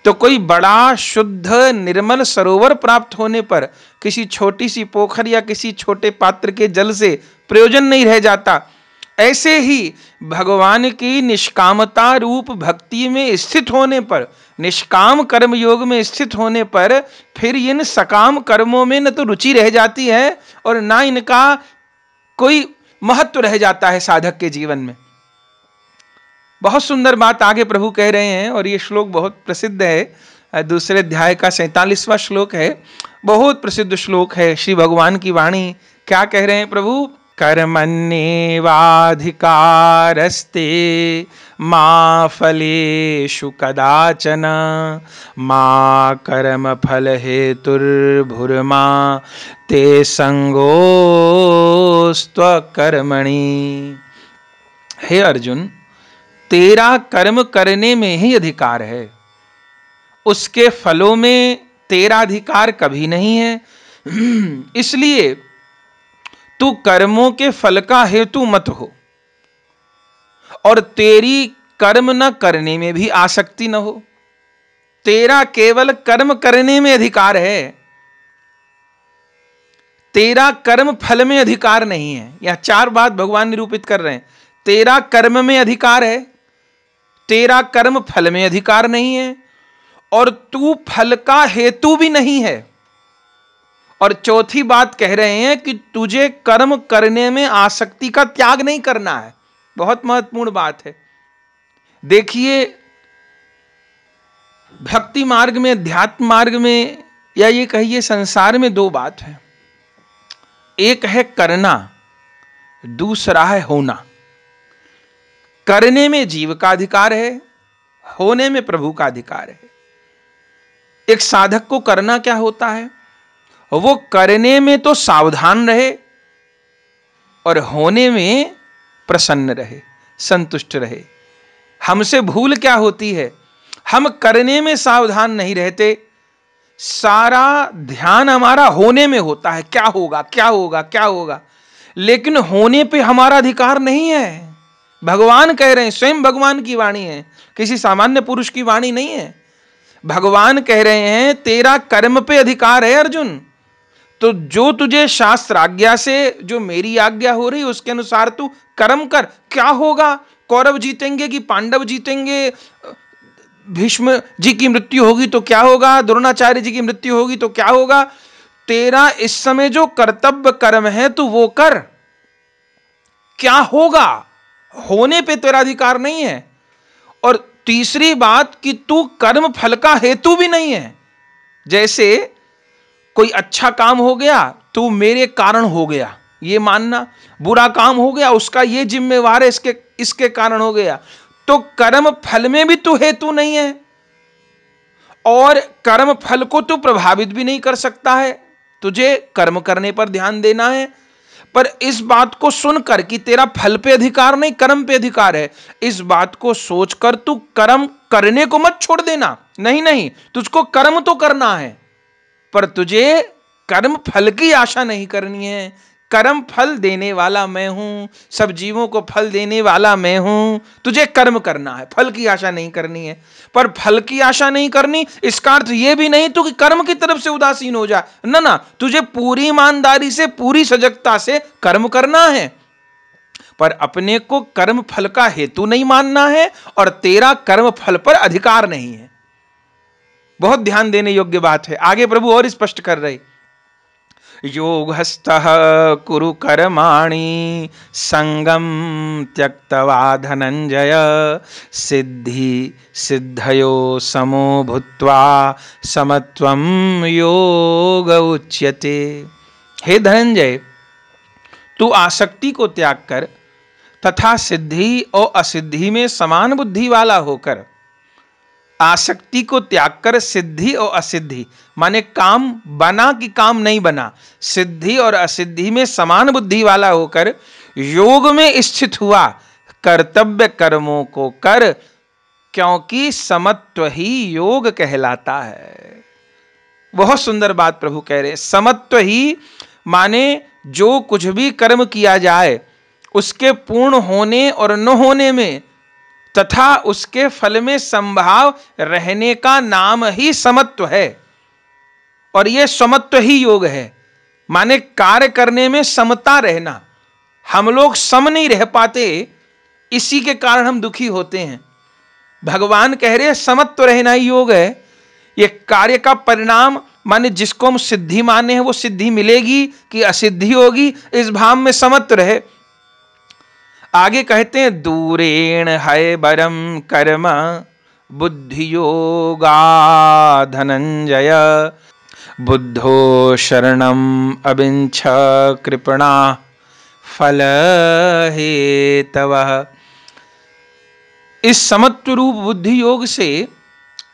तो कोई बड़ा शुद्ध निर्मल सरोवर प्राप्त होने पर किसी छोटी सी पोखर या किसी छोटे पात्र के जल से प्रयोजन नहीं रह जाता। ऐसे ही भगवान की निष्कामता रूप भक्ति में स्थित होने पर, निष्काम कर्म योग में स्थित होने पर फिर इन सकाम कर्मों में न तो रुचि रह जाती है और ना इनका कोई महत्व रह जाता है साधक के जीवन में। बहुत सुंदर बात आगे प्रभु कह रहे हैं, और ये श्लोक बहुत प्रसिद्ध है। दूसरे अध्याय का 47वां श्लोक है, बहुत प्रसिद्ध श्लोक है। श्री भगवान की वाणी क्या कह रहे हैं प्रभु? कर्मण्येवाधिकारस्ते मा फलेषु कदाचन मा कर्म फल हेतुर्भुर्मा ते संगोस्त्वकर्मणि। हे अर्जुन, तेरा कर्म करने में ही अधिकार है, उसके फलों में तेरा अधिकार कभी नहीं है। इसलिए तू कर्मों के फल का हेतु मत हो, और तेरी कर्म न करने में भी आसक्ति न हो। तेरा केवल कर्म करने में अधिकार है, तेरा कर्म फल में अधिकार नहीं है। यह चार बात भगवान निरूपित कर रहे हैं। तेरा कर्म में अधिकार है, तेरा कर्म फल में अधिकार नहीं है, और तू फल का हेतु भी नहीं है। और चौथी बात कह रहे हैं कि तुझे कर्म करने में आसक्ति का त्याग नहीं करना है। बहुत महत्वपूर्ण बात है। देखिए, भक्ति मार्ग में, अध्यात्म मार्ग में, या ये कहिए संसार में दो बात है। एक है करना, दूसरा है होना। करने में जीव का अधिकार है, होने में प्रभु का अधिकार है। एक साधक को करना क्या होता है? वो करने में तो सावधान रहे और होने में प्रसन्न रहे, संतुष्ट रहे। हमसे भूल क्या होती है? हम करने में सावधान नहीं रहते, सारा ध्यान हमारा होने में होता है, क्या होगा क्या होगा क्या होगा, लेकिन होने पे हमारा अधिकार नहीं है। भगवान कह रहे हैं, स्वयं भगवान की वाणी है, किसी सामान्य पुरुष की वाणी नहीं है। भगवान कह रहे हैं तेरा कर्म पे अधिकार है अर्जुन, तो जो तुझे शास्त्र आज्ञा से, जो मेरी आज्ञा हो रही उसके अनुसार तू कर्म कर। क्या होगा? कौरव जीतेंगे कि पांडव जीतेंगे? भीष्म जी की मृत्यु होगी तो क्या होगा? द्रोणाचार्य जी की मृत्यु होगी तो क्या होगा? तेरा इस समय जो कर्तव्य कर्म है तू वो कर। क्या होगा? होने पे तेरा अधिकार नहीं है। और तीसरी बात कि तू कर्म फल का हेतु भी नहीं है। जैसे कोई अच्छा काम हो गया तो मेरे कारण हो गया, ये मानना। बुरा काम हो गया, उसका ये जिम्मेवार है, इसके कारण हो गया। तो कर्म फल में भी तू हेतु नहीं है, और कर्म फल को तू प्रभावित भी नहीं कर सकता है। तुझे कर्म करने पर ध्यान देना है। पर इस बात को सुनकर कि तेरा फल पे अधिकार नहीं, कर्म पे अधिकार है, इस बात को सोचकर तू कर्म करने को मत छोड़ देना। नहीं नहीं, तुझको कर्म तो करना है, पर तुझे कर्म फल की आशा नहीं करनी है। कर्म फल देने वाला मैं हूं, सब जीवों को फल देने वाला मैं हूं। तुझे कर्म करना है, फल की आशा नहीं करनी है। पर फल की आशा नहीं करनी इसका अर्थ यह भी नहीं तू कि कर्म की तरफ से उदासीन हो जा। ना ना, तुझे पूरी ईमानदारी से, पूरी सजगता से कर्म करना है, पर अपने को कर्म फल का हेतु नहीं मानना है, और तेरा कर्म फल पर अधिकार नहीं है। बहुत ध्यान देने योग्य बात है। आगे प्रभु और स्पष्ट कर रहे, योगस्थः कुरु कर्माणि संगम त्यक्त्वा धनंजय सिद्धि सिद्धयो समो भूत्वा समत्वं योग उच्यते। हे धनंजय, तू आसक्ति को त्याग कर तथा सिद्धि और असिद्धि में समान बुद्धि वाला होकर, आसक्ति को त्याग कर सिद्धि और असिद्धि माने काम बना कि काम नहीं बना, सिद्धि और असिद्धि में समान बुद्धि वाला होकर योग में स्थित हुआ, कर्तव्य कर्मों को कर, क्योंकि समत्व ही योग कहलाता है। बहुत सुंदर बात प्रभु कह रहे हैं। समत्व ही माने जो कुछ भी कर्म किया जाए उसके पूर्ण होने और न होने में तथा उसके फल में संभाव रहने का नाम ही समत्व है, और यह समत्व ही योग है। माने कार्य करने में समता रहना। हम लोग सम नहीं रह पाते, इसी के कारण हम दुखी होते हैं। भगवान कह रहे समत्व रहना ही योग है। यह कार्य का परिणाम माने जिसको हम सिद्धि माने हैं वो सिद्धि मिलेगी कि असिद्धि होगी, इस भाव में समत्व रहे। आगे कहते हैं, दूरेण है बरम कर्म बुद्धि योगा धनंजय बुद्धो शरणम अबिंछ कृपणा फल हेतवः। इस समत्व रूप बुद्धि योग से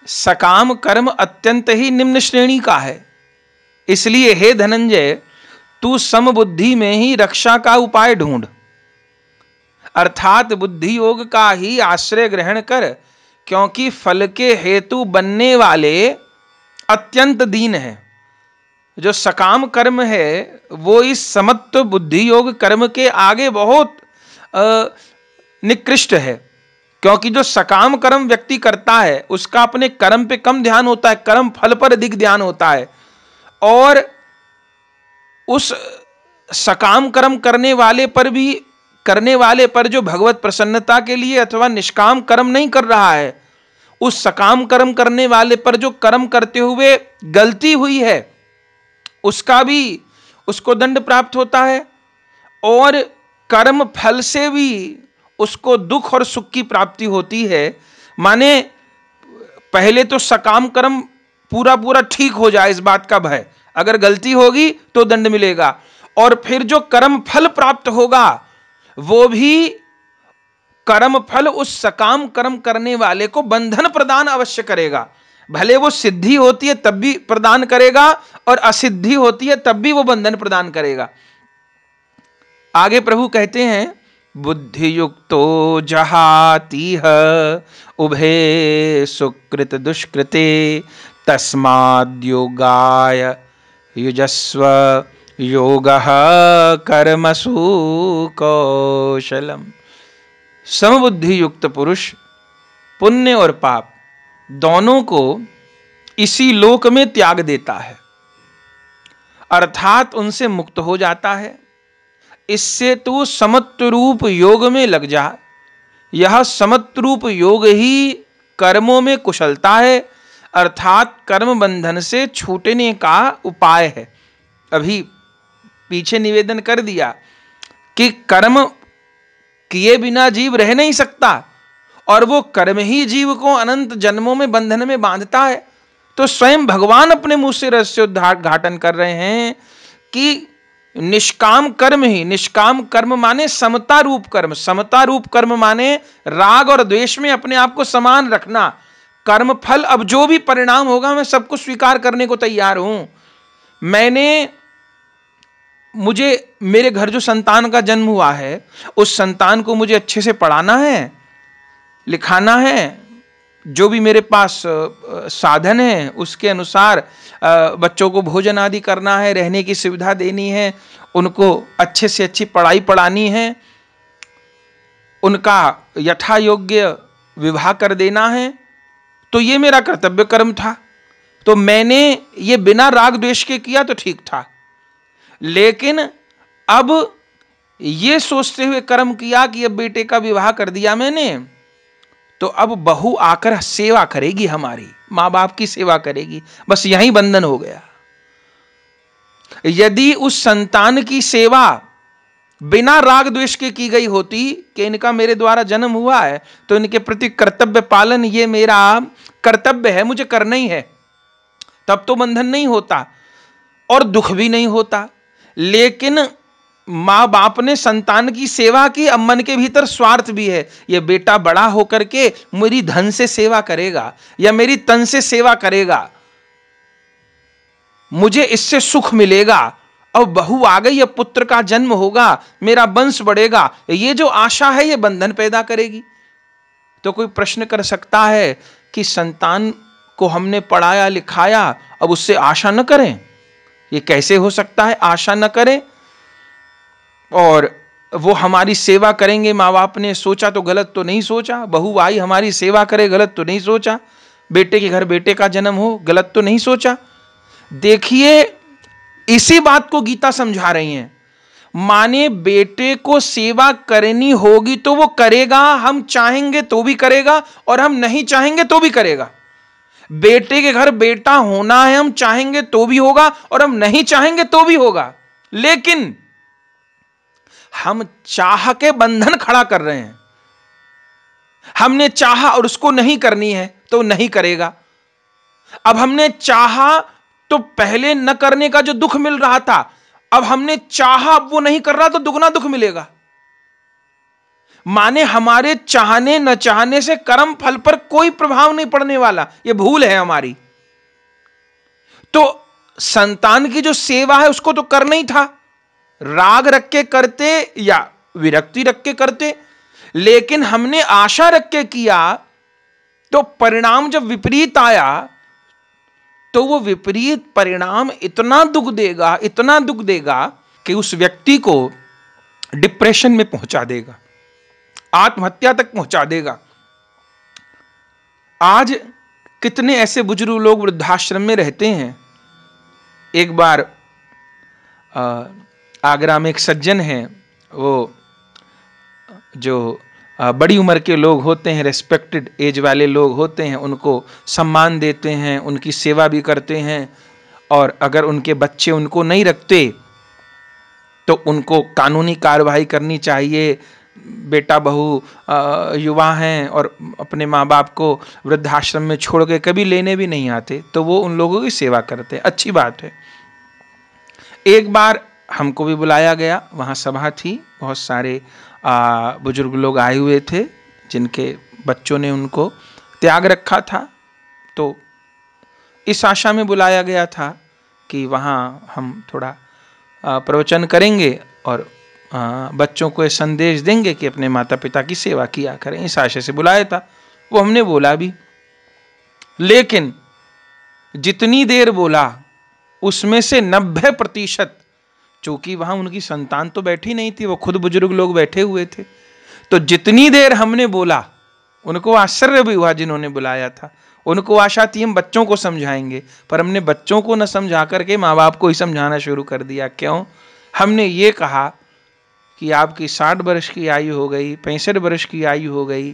सकाम कर्म अत्यंत ही निम्न श्रेणी का है। इसलिए हे धनंजय, तू समबुद्धि में ही रक्षा का उपाय ढूंढ, अर्थात बुद्धि योग का ही आश्रय ग्रहण कर, क्योंकि फल के हेतु बनने वाले अत्यंत दीन है। जो सकाम कर्म है वो इस समत्व बुद्धि योग कर्म के आगे बहुत निकृष्ट है, क्योंकि जो सकाम कर्म व्यक्ति करता है उसका अपने कर्म पे कम ध्यान होता है, कर्म फल पर अधिक ध्यान होता है। और उस सकाम कर्म करने वाले पर जो भगवत प्रसन्नता के लिए अथवा निष्काम कर्म नहीं कर रहा है, उस सकाम कर्म करने वाले पर जो कर्म करते हुए गलती हुई है उसको दंड प्राप्त होता है, और कर्म फल से भी उसको दुख और सुख की प्राप्ति होती है। माने पहले तो सकाम कर्म पूरा ठीक हो जाए, इस बात का भय, अगर गलती होगी तो दंड मिलेगा, और फिर जो कर्म फल प्राप्त होगा वो भी कर्म फल उस सकाम कर्म करने वाले को बंधन प्रदान अवश्य करेगा। भले वो सिद्धि होती है तब भी प्रदान करेगा, और असिद्धि होती है तब भी वो बंधन प्रदान करेगा। आगे प्रभु कहते हैं, बुद्धि युक्तो जहातीह उभे सुकृत दुष्कृते तस्माद्योगाय युजस्व योगः कर्मसु कौशलम। समबुद्धि युक्त पुरुष पुण्य और पाप दोनों को इसी लोक में त्याग देता है, अर्थात उनसे मुक्त हो जाता है। इससे तू समत्व रूप योग में लग जा। यह समत्व रूप योग ही कर्मों में कुशलता है, अर्थात कर्म बंधन से छूटने का उपाय है। अभी पीछे निवेदन कर दिया कि कर्म किए बिना जीव रह नहीं सकता, और वो कर्म ही जीव को अनंत जन्मों में बंधन में बांधता है। तो स्वयं भगवान अपने मुंह से रहस्योद्घाटन कर रहे हैं कि निष्काम कर्म ही, निष्काम कर्म माने समता रूप कर्म, समता रूप कर्म माने राग और द्वेष में अपने आप को समान रखना। कर्म फल अब जो भी परिणाम होगा मैं सबको स्वीकार करने को तैयार हूं। मुझे मेरे घर जो संतान का जन्म हुआ है उस संतान को मुझे अच्छे से पढ़ाना है, लिखाना है, जो भी मेरे पास साधन है उसके अनुसार बच्चों को भोजन आदि करना है, रहने की सुविधा देनी है, उनको अच्छे से अच्छी पढ़ाई पढ़ानी है, उनका यथा योग्य विवाह कर देना है। तो ये मेरा कर्तव्य कर्म था, तो मैंने ये बिना राग द्वेष के किया तो ठीक था। लेकिन अब ये सोचते हुए कर्म किया कि अब बेटे का विवाह कर दिया मैंने तो अब बहू आकर सेवा करेगी, हमारी मां बाप की सेवा करेगी, बस यही बंधन हो गया। यदि उस संतान की सेवा बिना राग द्वेष के की गई होती कि इनका मेरे द्वारा जन्म हुआ है तो इनके प्रति कर्तव्य पालन ये मेरा कर्तव्य है, मुझे करना ही है, तब तो बंधन नहीं होता और दुख भी नहीं होता। लेकिन मां बाप ने संतान की सेवा की, अब मन के भीतर स्वार्थ भी है, ये बेटा बड़ा होकर के मेरी धन से सेवा करेगा या मेरी तन से सेवा करेगा, मुझे इससे सुख मिलेगा। अब बहू आ गई, अब पुत्र का जन्म होगा, मेरा वंश बढ़ेगा, ये जो आशा है ये बंधन पैदा करेगी। तो कोई प्रश्न कर सकता है कि संतान को हमने पढ़ाया लिखाया, अब उससे आशा न करें? ये कैसे हो सकता है आशा न करें? और वो हमारी सेवा करेंगे, माँ बाप ने सोचा तो गलत तो नहीं सोचा, बहू आई हमारी सेवा करे गलत तो नहीं सोचा, बेटे के घर बेटे का जन्म हो गलत तो नहीं सोचा। देखिए इसी बात को गीता समझा रही है। माने बेटे को सेवा करनी होगी तो वो करेगा, हम चाहेंगे तो भी करेगा और हम नहीं चाहेंगे तो भी करेगा। बेटे के घर बेटा होना है, हम चाहेंगे तो भी होगा और हम नहीं चाहेंगे तो भी होगा। लेकिन हम चाह के बंधन खड़ा कर रहे हैं, हमने चाहा और उसको नहीं करनी है तो नहीं करेगा। अब हमने चाहा तो पहले न करने का जो दुख मिल रहा था, अब हमने चाहा अब वो नहीं कर रहा तो दुगना दुख मिलेगा। माने हमारे चाहने न चाहने से कर्म फल पर कोई प्रभाव नहीं पड़ने वाला, ये भूल है हमारी। तो संतान की जो सेवा है उसको तो करना ही था, राग रख के करते या विरक्ति रख के करते, लेकिन हमने आशा रख के किया तो परिणाम जब विपरीत आया तो वो विपरीत परिणाम इतना दुख देगा, इतना दुख देगा कि उस व्यक्ति को डिप्रेशन में पहुंचा देगा, आत्महत्या तक पहुंचा देगा। आज कितने ऐसे बुजुर्ग लोग वृद्धाश्रम में रहते हैं। एक बार आगरा में एक सज्जन हैं, वो जो बड़ी उम्र के लोग होते हैं, रेस्पेक्टेड एज वाले लोग होते हैं, उनको सम्मान देते हैं, उनकी सेवा भी करते हैं, और अगर उनके बच्चे उनको नहीं रखते तो उनको कानूनी कार्रवाई करनी चाहिए। बेटा बहू युवा हैं और अपने माँ बाप को वृद्धाश्रम में छोड़ के कभी लेने भी नहीं आते, तो वो उन लोगों की सेवा करते हैं, अच्छी बात है। एक बार हमको भी बुलाया गया, वहाँ सभा थी, बहुत सारे बुजुर्ग लोग आए हुए थे जिनके बच्चों ने उनको त्याग रखा था। तो इस आशा में बुलाया गया था कि वहाँ हम थोड़ा प्रवचन करेंगे और बच्चों को ये संदेश देंगे कि अपने माता पिता की सेवा किया करें, इस आशय से बुलाया था। वो हमने बोला भी, लेकिन जितनी देर बोला उसमें से 90%, चूंकि वहां उनकी संतान तो बैठी नहीं थी, वो खुद बुजुर्ग लोग बैठे हुए थे, तो जितनी देर हमने बोला उनको आश्चर्य भी हुआ जिन्होंने बुलाया था। उनको आशा थी हम बच्चों को समझाएंगे, पर हमने बच्चों को न समझा करके माँ बाप को ही समझाना शुरू कर दिया। क्यों? हमने ये कहा कि आपकी 60 वर्ष की आयु हो गई, 65 वर्ष की आयु हो गई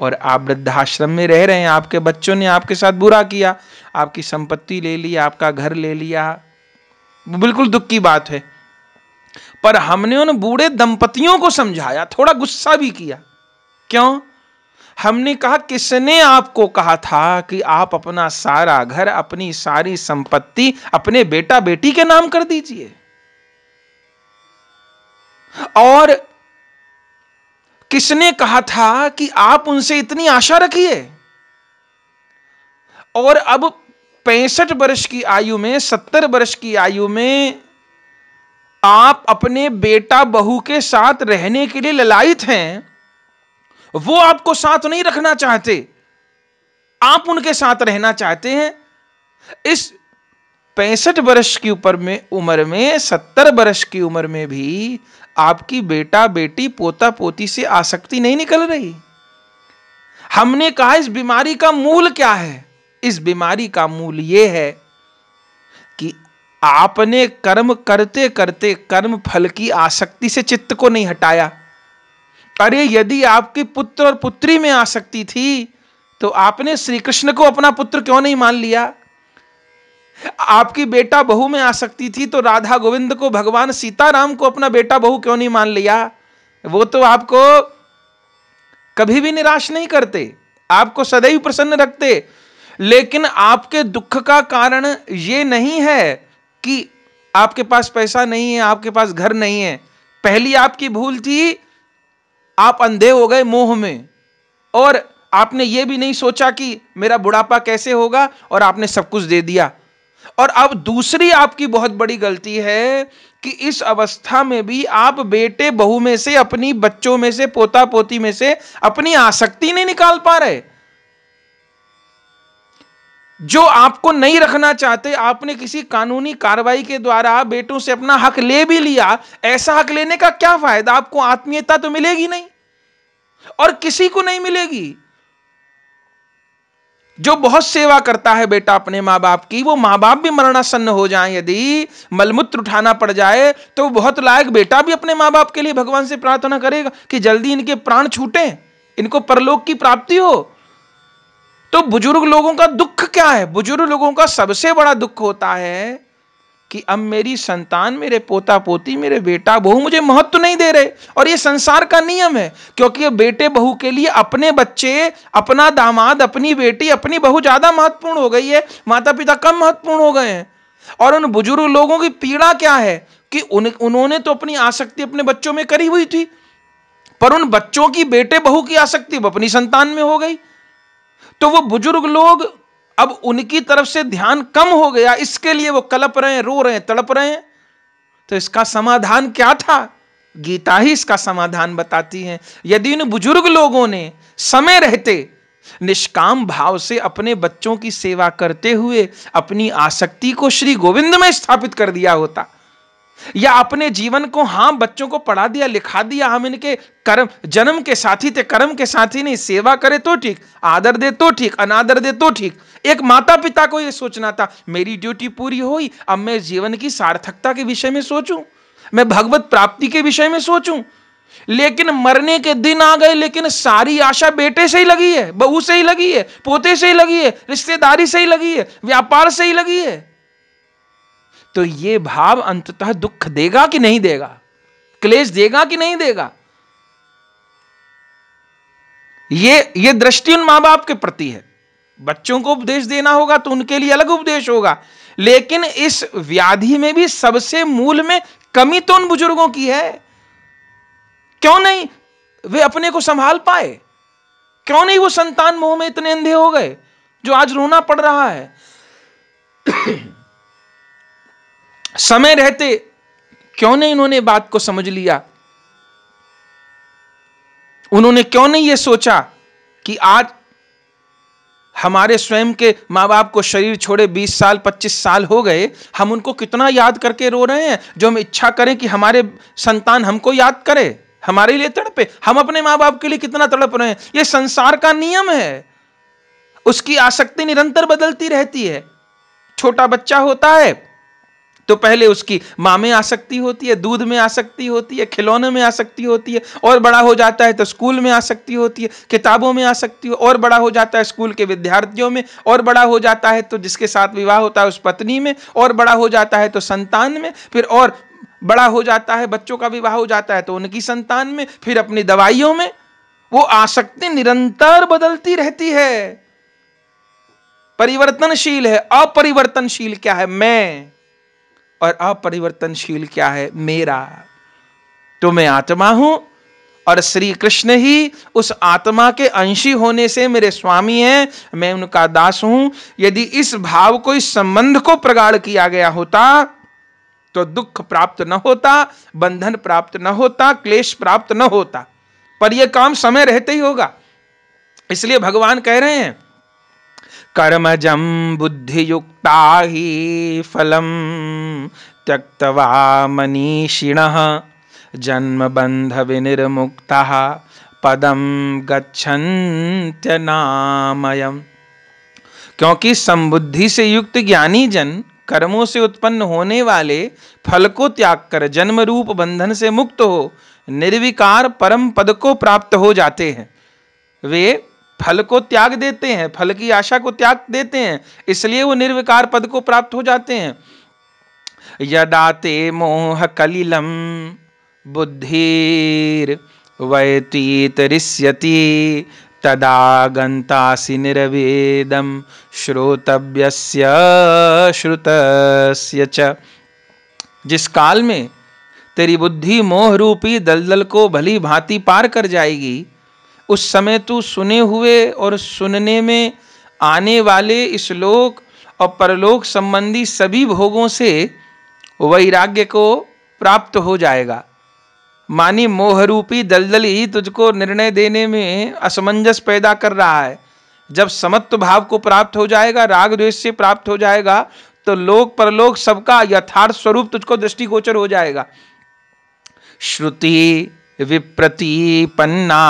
और आप वृद्धाश्रम में रह रहे हैं, आपके बच्चों ने आपके साथ बुरा किया, आपकी संपत्ति ले ली, आपका घर ले लिया, बिल्कुल दुख की बात है। पर हमने उन बूढ़े दंपतियों को समझाया, थोड़ा गुस्सा भी किया। क्यों? हमने कहा किसने आपको कहा था कि आप अपना सारा घर, अपनी सारी संपत्ति अपने बेटा बेटी के नाम कर दीजिए? और किसने कहा था कि आप उनसे इतनी आशा रखिए? और अब 65 वर्ष की आयु में, 70 वर्ष की आयु में आप अपने बेटा बहू के साथ रहने के लिए ललायित हैं, वो आपको साथ नहीं रखना चाहते, आप उनके साथ रहना चाहते हैं। इस 65 वर्ष की उम्र में 70 वर्ष की उम्र में भी आपकी बेटा बेटी पोता पोती से आसक्ति नहीं निकल रही। हमने कहा इस बीमारी का मूल क्या है? इस बीमारी का मूल यह है कि आपने कर्म करते करते कर्म फल की आसक्ति से चित्त को नहीं हटाया, अरे यदि आपके पुत्र और पुत्री में आसक्ति थी तो आपने श्री कृष्ण को अपना पुत्र क्यों नहीं मान लिया? आपकी बेटा बहू में आसक्ति थी तो राधा गोविंद को, भगवान सीताराम को अपना बेटा बहू क्यों नहीं मान लिया? वो तो आपको कभी भी निराश नहीं करते, आपको सदैव प्रसन्न रखते। लेकिन आपके दुख का कारण ये नहीं है कि आपके पास पैसा नहीं है, आपके पास घर नहीं है। पहली आपकी भूल थी, आप अंधे हो गए मोह में, और आपने ये भी नहीं सोचा कि मेरा बुढ़ापा कैसे होगा, और आपने सब कुछ दे दिया। और अब दूसरी आपकी बहुत बड़ी गलती है कि इस अवस्था में भी आप बेटे बहू में से, अपनी बच्चों में से, पोता पोती में से अपनी आसक्ति नहीं निकाल पा रहे। जो आपको नहीं रखना चाहते, आपने किसी कानूनी कार्रवाई के द्वारा बेटों से अपना हक ले भी लिया। ऐसा हक लेने का क्या फायदा? आपको आत्मीयता तो मिलेगी नहीं और किसी को नहीं मिलेगी। जो बहुत सेवा करता है बेटा अपने मां बाप की, वो मां बाप भी मरणासन्न हो जाएं, यदि मलमूत्र उठाना पड़ जाए, तो बहुत लायक बेटा भी अपने मां बाप के लिए भगवान से प्रार्थना करेगा कि जल्दी इनके प्राण छूटे, इनको परलोक की प्राप्ति हो। तो बुजुर्ग लोगों का दुख क्या है? बुजुर्ग लोगों का सबसे बड़ा दुख होता है कि अब मेरी संतान, मेरे पोता पोती, मेरे बेटा बहू मुझे महत्व नहीं दे रहे। और ये संसार का नियम है, क्योंकि ये बेटे बहू के लिए अपने बच्चे, अपना दामाद, अपनी बेटी, अपनी बहू ज्यादा महत्वपूर्ण हो गई है, माता पिता कम महत्वपूर्ण हो गए हैं। और उन बुजुर्ग लोगों की पीड़ा क्या है कि उन्होंने तो अपनी आसक्ति अपने बच्चों में करी हुई थी, पर उन बच्चों की बेटे बहू की आसक्ति अपनी संतान में हो गई। तो वो बुजुर्ग लोग, अब उनकी तरफ से ध्यान कम हो गया, इसके लिए वो कलप रहे हैं, रो रहे हैं, तड़प रहे हैं। तो इसका समाधान क्या था? गीता ही इसका समाधान बताती है। यदि इन बुजुर्ग लोगों ने समय रहते निष्काम भाव से अपने बच्चों की सेवा करते हुए अपनी आसक्ति को श्री गोविंद में स्थापित कर दिया होता, या अपने जीवन को, हां बच्चों को पढ़ा दिया, लिखा दिया, हम इनके कर्म, जन्म के साथी थे, कर्म के साथी नहीं, सेवा करे तो ठीक, आदर दे तो ठीक, अनादर दे तो ठीक। एक माता पिता को यह सोचना था, मेरी ड्यूटी पूरी हुई, अब मैं जीवन की सार्थकता के विषय में सोचूं, मैं भगवत प्राप्ति के विषय में सोचूं। लेकिन मरने के दिन आ गए, लेकिन सारी आशा बेटे से ही लगी है, बहू से ही लगी है, पोते से ही लगी है, रिश्तेदारी से ही लगी है, व्यापार से ही लगी है। तो ये भाव अंततः दुख देगा कि नहीं देगा? क्लेश देगा कि नहीं देगा? ये दृष्टि उन मां बाप के प्रति है। बच्चों को उपदेश देना होगा तो उनके लिए अलग उपदेश होगा, लेकिन इस व्याधि में भी सबसे मूल में कमी तो उन बुजुर्गों की है। क्यों नहीं वे अपने को संभाल पाए? क्यों नहीं वो संतान मोह में इतने अंधे हो गए जो आज रोना पड़ रहा है? समय रहते क्यों नहीं इन्होंने बात को समझ लिया? उन्होंने क्यों नहीं यह सोचा कि आज हमारे स्वयं के मां बाप को शरीर छोड़े 20 साल 25 साल हो गए, हम उनको कितना याद करके रो रहे हैं, जो हम इच्छा करें कि हमारे संतान हमको याद करे, हमारे लिए तड़पे। हम अपने मां बाप के लिए कितना तड़प रहे हैं। यह संसार का नियम है, उसकी आसक्ति निरंतर बदलती रहती है। छोटा बच्चा होता है तो पहले उसकी मां में आसक्ति होती है, दूध में आसक्ति होती है, खिलौने में आसक्ति होती है, और बड़ा हो जाता है तो स्कूल में आसक्ति होती है, किताबों में आसक्ति, और बड़ा हो जाता है स्कूल के विद्यार्थियों में, और बड़ा हो जाता है तो जिसके साथ विवाह होता है उस पत्नी में, और बड़ा हो जाता है तो संतान में, फिर और बड़ा हो जाता है, बच्चों का विवाह हो जाता है तो उनकी संतान में, फिर अपनी दवाइयों में। वो आसक्ति निरंतर बदलती रहती है, परिवर्तनशील है। अपरिवर्तनशील क्या है? मैं। और अपरिवर्तनशील क्या है? मेरा। तो मैं आत्मा हूं और श्री कृष्ण ही उस आत्मा के अंशी होने से मेरे स्वामी हैं, मैं उनका दास हूं। यदि इस भाव को, इस संबंध को प्रगाढ़ किया गया होता तो दुख प्राप्त न होता, बंधन प्राप्त न होता, क्लेश प्राप्त न होता। पर यह काम समय रहते ही होगा। इसलिए भगवान कह रहे हैं, कर्मजं बुद्धियुक्ता हि फलं त्यक्त्वा मनीषिणः जन्म बंध विनिर्मुक्तः पदम गच्छन्त्यनामयम्। क्योंकि संबुद्धि से युक्त ज्ञानी जन कर्मों से उत्पन्न होने वाले फल को त्याग कर जन्म रूप बंधन से मुक्त हो निर्विकार परम पद को प्राप्त हो जाते हैं। वे फल को त्याग देते हैं, फल की आशा को त्याग देते हैं, इसलिए वो निर्विकार पद को प्राप्त हो जाते हैं। यदा ते मोह कलिलम बुद्धिर वैतीतरिष्यति तदा गंतासि निरवेदम श्रोतव्यस्य श्रुतस्य च। जिस काल में तेरी बुद्धि मोह रूपी दलदल को भली भांति पार कर जाएगी, उस समय तू सुने हुए और सुनने में आने वाले इस लोक और परलोक संबंधी सभी भोगों से वैराग्य को प्राप्त हो जाएगा। मानी मोह रूपी दलदल ही तुझको निर्णय देने में असमंजस पैदा कर रहा है। जब समत्व भाव को प्राप्त हो जाएगा, राग द्वेष से प्राप्त हो जाएगा, तो लोक परलोक सबका यथार्थ स्वरूप तुझको दृष्टिगोचर हो जाएगा। श्रुति विप्रतिपन्ना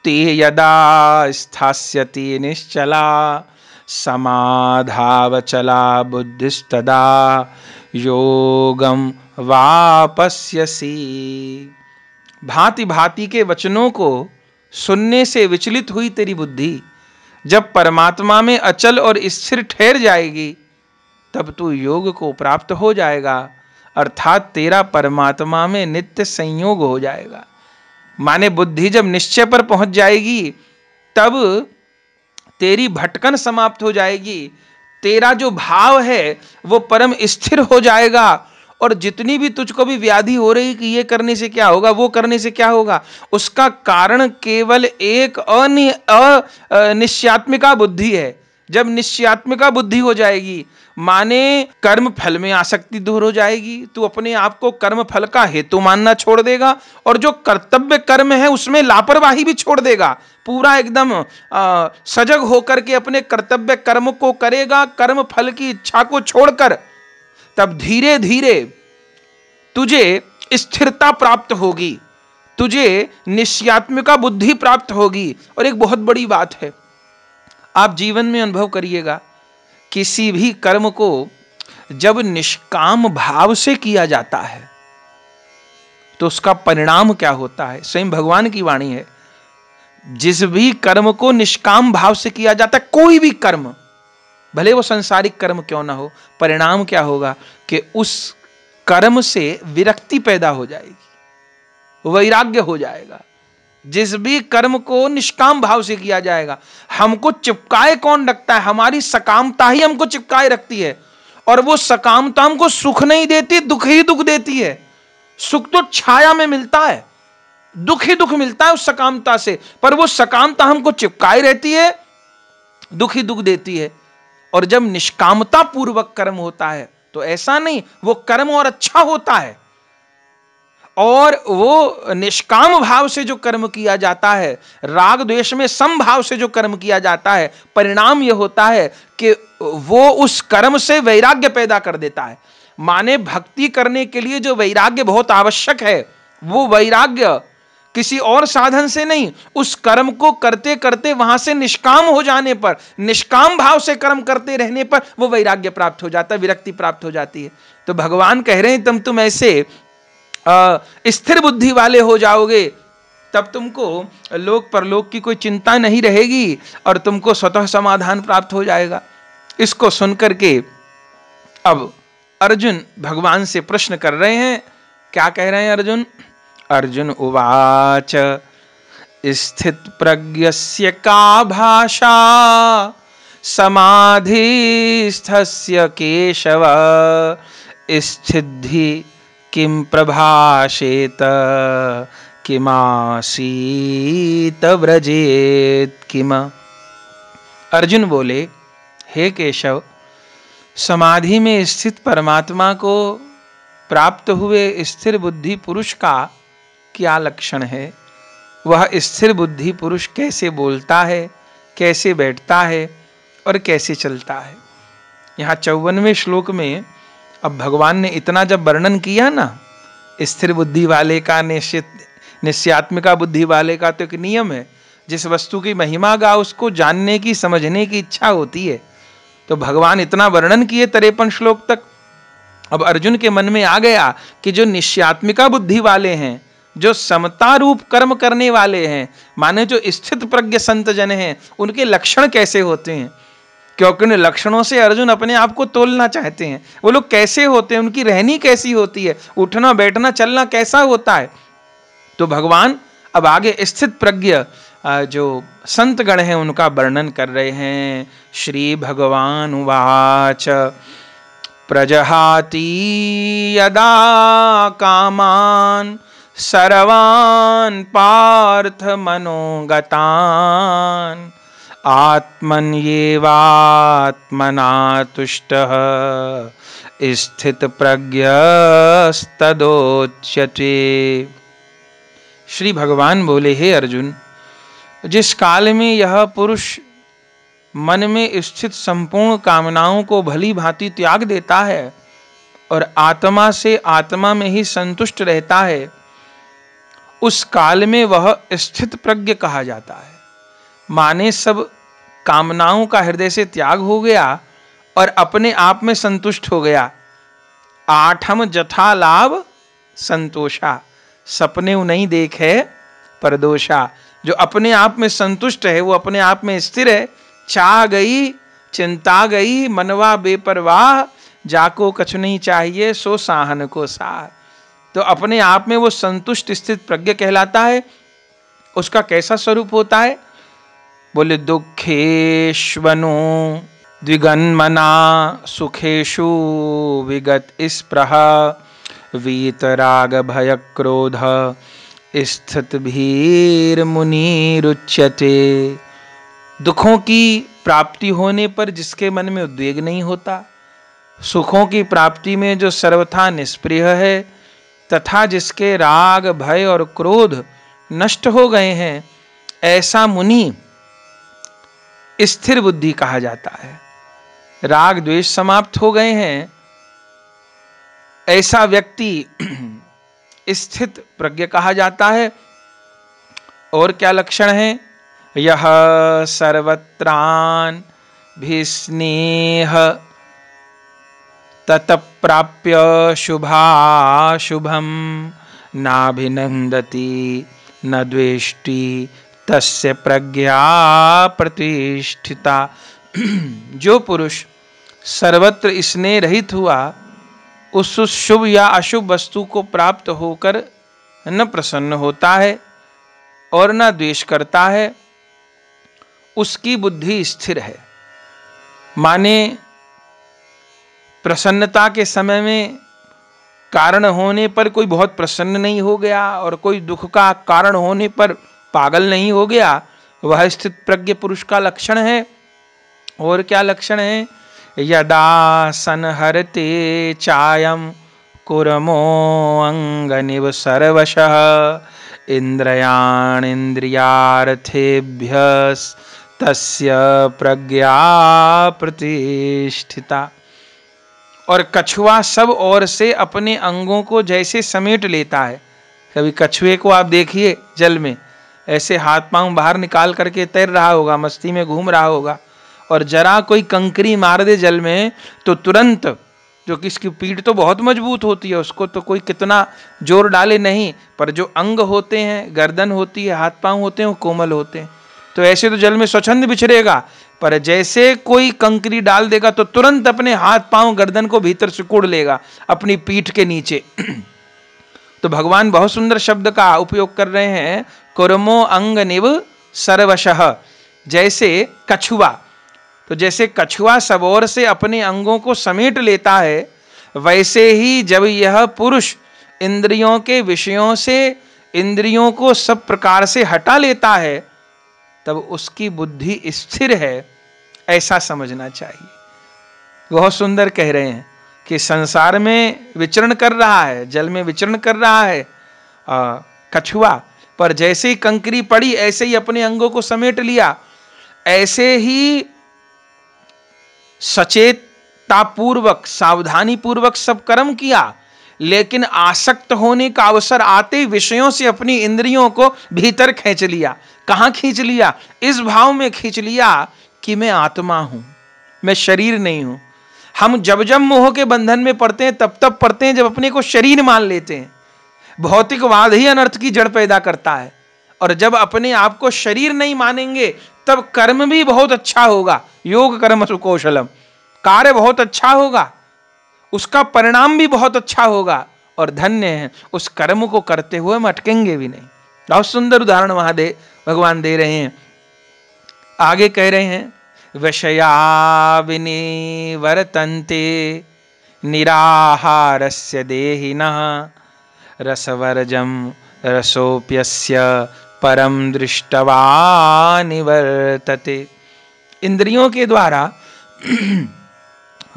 ते यदा स्थास्यति निश्चला समाधावचला बुद्धिस्तदा योगम वापस्यसि। भांति भांति के वचनों को सुनने से विचलित हुई तेरी बुद्धि जब परमात्मा में अचल और स्थिर ठहर जाएगी, तब तू योग को प्राप्त हो जाएगा, अर्थात तेरा परमात्मा में नित्य संयोग हो जाएगा। माने बुद्धि जब निश्चय पर पहुंच जाएगी, तब तेरी भटकन समाप्त हो जाएगी, तेरा जो भाव है वो परम स्थिर हो जाएगा, और जितनी भी तुझको भी व्याधि हो रही कि ये करने से क्या होगा, वो करने से क्या होगा, उसका कारण केवल एक अनिश्चयात्मिका बुद्धि है। जब निश्चयात्मिका बुद्धि हो जाएगी, माने कर्म फल में आसक्ति दूर हो जाएगी, तू अपने आप को कर्म फल का हेतु मानना छोड़ देगा, और जो कर्तव्य कर्म है उसमें लापरवाही भी छोड़ देगा। पूरा एकदम सजग होकर के अपने कर्तव्य कर्म को करेगा, कर्म फल की इच्छा को छोड़कर। तब धीरे धीरे तुझे स्थिरता प्राप्त होगी, तुझे निश्चयात्मिका बुद्धि प्राप्त होगी। और एक बहुत बड़ी बात है, आप जीवन में अनुभव करिएगा, किसी भी कर्म को जब निष्काम भाव से किया जाता है तो उसका परिणाम क्या होता है, स्वयं भगवान की वाणी है। जिस भी कर्म को निष्काम भाव से किया जाता है, कोई भी कर्म, भले वो संसारिक कर्म क्यों ना हो, परिणाम क्या होगा कि उस कर्म से विरक्ति पैदा हो जाएगी, वैराग्य हो जाएगा। जिस भी कर्म को निष्काम भाव से किया जाएगा, हमको चिपकाए कौन रखता है, हमारी सकामता ही हमको चिपकाए रखती है, और वो सकामता हमको सुख नहीं देती, दुख ही दुख देती है। सुख तो छाया में मिलता है, दुख ही दुख मिलता है उस सकामता से, पर वो सकामता हमको चिपकाए रहती है, दुख ही दुख देती है। और जब निष्कामता पूर्वक कर्म होता है तो ऐसा नहीं, वो कर्म और अच्छा होता है। और वो निष्काम भाव से जो कर्म किया जाता है, राग द्वेष में समभाव से जो कर्म किया जाता है, परिणाम यह होता है कि वो उस कर्म से वैराग्य पैदा कर देता है। माने भक्ति करने के लिए जो वैराग्य बहुत आवश्यक है, वो वैराग्य किसी और साधन से नहीं, उस कर्म को करते करते वहां से निष्काम हो जाने पर, निष्काम भाव से कर्म करते रहने पर वो वैराग्य प्राप्त हो जाता है, विरक्ति प्राप्त हो जाती है। तो भगवान कह रहे हैं तुम ऐसे स्थिर बुद्धि वाले हो जाओगे, तब तुमको लोक परलोक की कोई चिंता नहीं रहेगी और तुमको स्वतः समाधान प्राप्त हो जाएगा। इसको सुनकर के अब अर्जुन भगवान से प्रश्न कर रहे हैं। क्या कह रहे हैं अर्जुन? अर्जुन उवाच स्थित प्रज्ञस्य का भाषा समाधिस्थस्य केशव स्थिद्धि किम प्रभाषेत किमासीत व्रजेत किम। अर्जुन बोले, हे केशव, समाधि में स्थित परमात्मा को प्राप्त हुए स्थिर बुद्धि पुरुष का क्या लक्षण है? वह स्थिर बुद्धि पुरुष कैसे बोलता है, कैसे बैठता है और कैसे चलता है? यहाँ 54वें श्लोक में अब भगवान ने इतना जब वर्णन किया ना स्थिर बुद्धि वाले का, निश्चयात्मिका बुद्धि वाले का, तो एक नियम है, जिस वस्तु की महिमा गा उसको जानने की, समझने की इच्छा होती है। तो भगवान इतना वर्णन किए 53 श्लोक तक। अब अर्जुन के मन में आ गया कि जो निश्चयात्मिका बुद्धि वाले हैं जो समता रूप कर्म करने वाले हैं, माने जो स्थित प्रज्ञ संत जन हैं, उनके लक्षण कैसे होते हैं, क्योंकि उन लक्षणों से अर्जुन अपने आप को तोलना चाहते हैं। वो लोग कैसे होते हैं, उनकी रहनी कैसी होती है, उठना बैठना चलना कैसा होता है। तो भगवान अब आगे स्थित प्रज्ञ जो संत गण हैं उनका वर्णन कर रहे हैं। श्री भगवान उवाच प्रजहाति यदा कामान सर्वान् पार्थ मनोगतान् आत्मन्येवात्मना तुष्टः स्थित प्रज्ञस्तदोच्यते। श्री भगवान बोले, हे अर्जुन, जिस काल में यह पुरुष मन में स्थित संपूर्ण कामनाओं को भली भांति त्याग देता है और आत्मा से आत्मा में ही संतुष्ट रहता है, उस काल में वह स्थित प्रज्ञ कहा जाता है। माने सब कामनाओं का हृदय से त्याग हो गया और अपने आप में संतुष्ट हो गया। आठम जथा लाभ संतोषा, सपने नहीं देखे परदोषा। जो अपने आप में संतुष्ट है, वो अपने आप में स्थिर है। चाह गई चिंता गई मनवा बेपरवाह, जाको कछु नहीं चाहिए सो साहन को साह। तो अपने आप में वो संतुष्ट स्थित प्रज्ञ कहलाता है। उसका कैसा स्वरूप होता है? बोले, दुखेश्वनो द्विगन्मना सुखेशु विगत स्पृह वीतराग भय क्रोध स्थित भीर मुनिरुच्यते। दुखों की प्राप्ति होने पर जिसके मन में उद्वेग नहीं होता, सुखों की प्राप्ति में जो सर्वथा निष्प्रिय है, तथा जिसके राग भय और क्रोध नष्ट हो गए हैं, ऐसा मुनि स्थिर बुद्धि कहा जाता है। राग द्वेष समाप्त हो गए हैं, ऐसा व्यक्ति स्थित प्रज्ञ कहा जाता है। और क्या लक्षण है? यह सर्वत्रान भिस्नेह ततप्राप्य शुभाशुभम नाभिनंदति न द्वेष्टि तस्य प्रज्ञा प्रतिष्ठिता। जो पुरुष सर्वत्र स्नेह रहित हुआ, उस शुभ या अशुभ वस्तु को प्राप्त होकर न प्रसन्न होता है और न द्वेष करता है, उसकी बुद्धि स्थिर है। माने प्रसन्नता के समय में कारण होने पर कोई बहुत प्रसन्न नहीं हो गया और कोई दुख का कारण होने पर पागल नहीं हो गया, वह स्थित प्रज्ञ पुरुष का लक्षण है। और क्या लक्षण है? यदा संहरते चायम कुरमो अंगनिव सर्वशः इंद्रियाण इंद्रियार्थेभ्यस् तस्य प्रज्ञा प्रतिष्ठिता। और कछुआ सब ओर से अपने अंगों को जैसे समेट लेता है। कभी कछुए को आप देखिए जल में ऐसे हाथ पांव बाहर निकाल करके तैर रहा होगा, मस्ती में घूम रहा होगा, और जरा कोई कंकरी मार दे जल में तो तुरंत, जो कि इसकी पीठ तो बहुत मजबूत होती है, उसको तो कोई कितना जोर डाले नहीं, पर जो अंग होते हैं, गर्दन होती है, हाथ पांव होते हैं, वो कोमल होते हैं, तो ऐसे तो जल में स्वच्छंद बिछड़ेगा। पर जैसे कोई कंकरी डाल देगा तो तुरंत अपने हाथ पांव गर्दन को भीतर सिकुड़ लेगा अपनी पीठ के नीचे। तो भगवान बहुत सुंदर शब्द का उपयोग कर रहे हैं, कुर्मो अंग निव सर्वशः। जैसे कछुआ, तो जैसे कछुआ सब ओर से अपने अंगों को समेट लेता है, वैसे ही जब यह पुरुष इंद्रियों के विषयों से इंद्रियों को सब प्रकार से हटा लेता है, तब उसकी बुद्धि स्थिर है, ऐसा समझना चाहिए। बहुत सुंदर कह रहे हैं कि संसार में विचरण कर रहा है, जल में विचरण कर रहा है कछुआ, पर जैसे ही कंकरी पड़ी ऐसे ही अपने अंगों को समेट लिया। ऐसे ही सचेतता पूर्वक, सावधानी पूर्वक सब कर्म किया, लेकिन आसक्त होने का अवसर आते ही विषयों से अपनी इंद्रियों को भीतर खींच लिया। कहां खींच लिया? इस भाव में खींच लिया कि मैं आत्मा हूं, मैं शरीर नहीं हूं। हम जब जब मोह के बंधन में पड़ते हैं तब तब पड़ते हैं जब अपने को शरीर मान लेते हैं। भौतिकवाद ही अनर्थ की जड़ पैदा करता है। और जब अपने आप को शरीर नहीं मानेंगे तब कर्म भी बहुत अच्छा होगा। योग कर्म सुकौशलम, कार्य बहुत अच्छा होगा, उसका परिणाम भी बहुत अच्छा होगा और धन्य है उस कर्म को करते हुए हम अटकेंगे भी नहीं। बहुत सुंदर उदाहरण महादेव भगवान दे रहे हैं। आगे कह रहे हैं विषया विनिवर्तन्ते निराहारस्य देहिनः रसवर्जम रसोप्यस्य परम दृष्टवा निवर्तते। इंद्रियों के द्वारा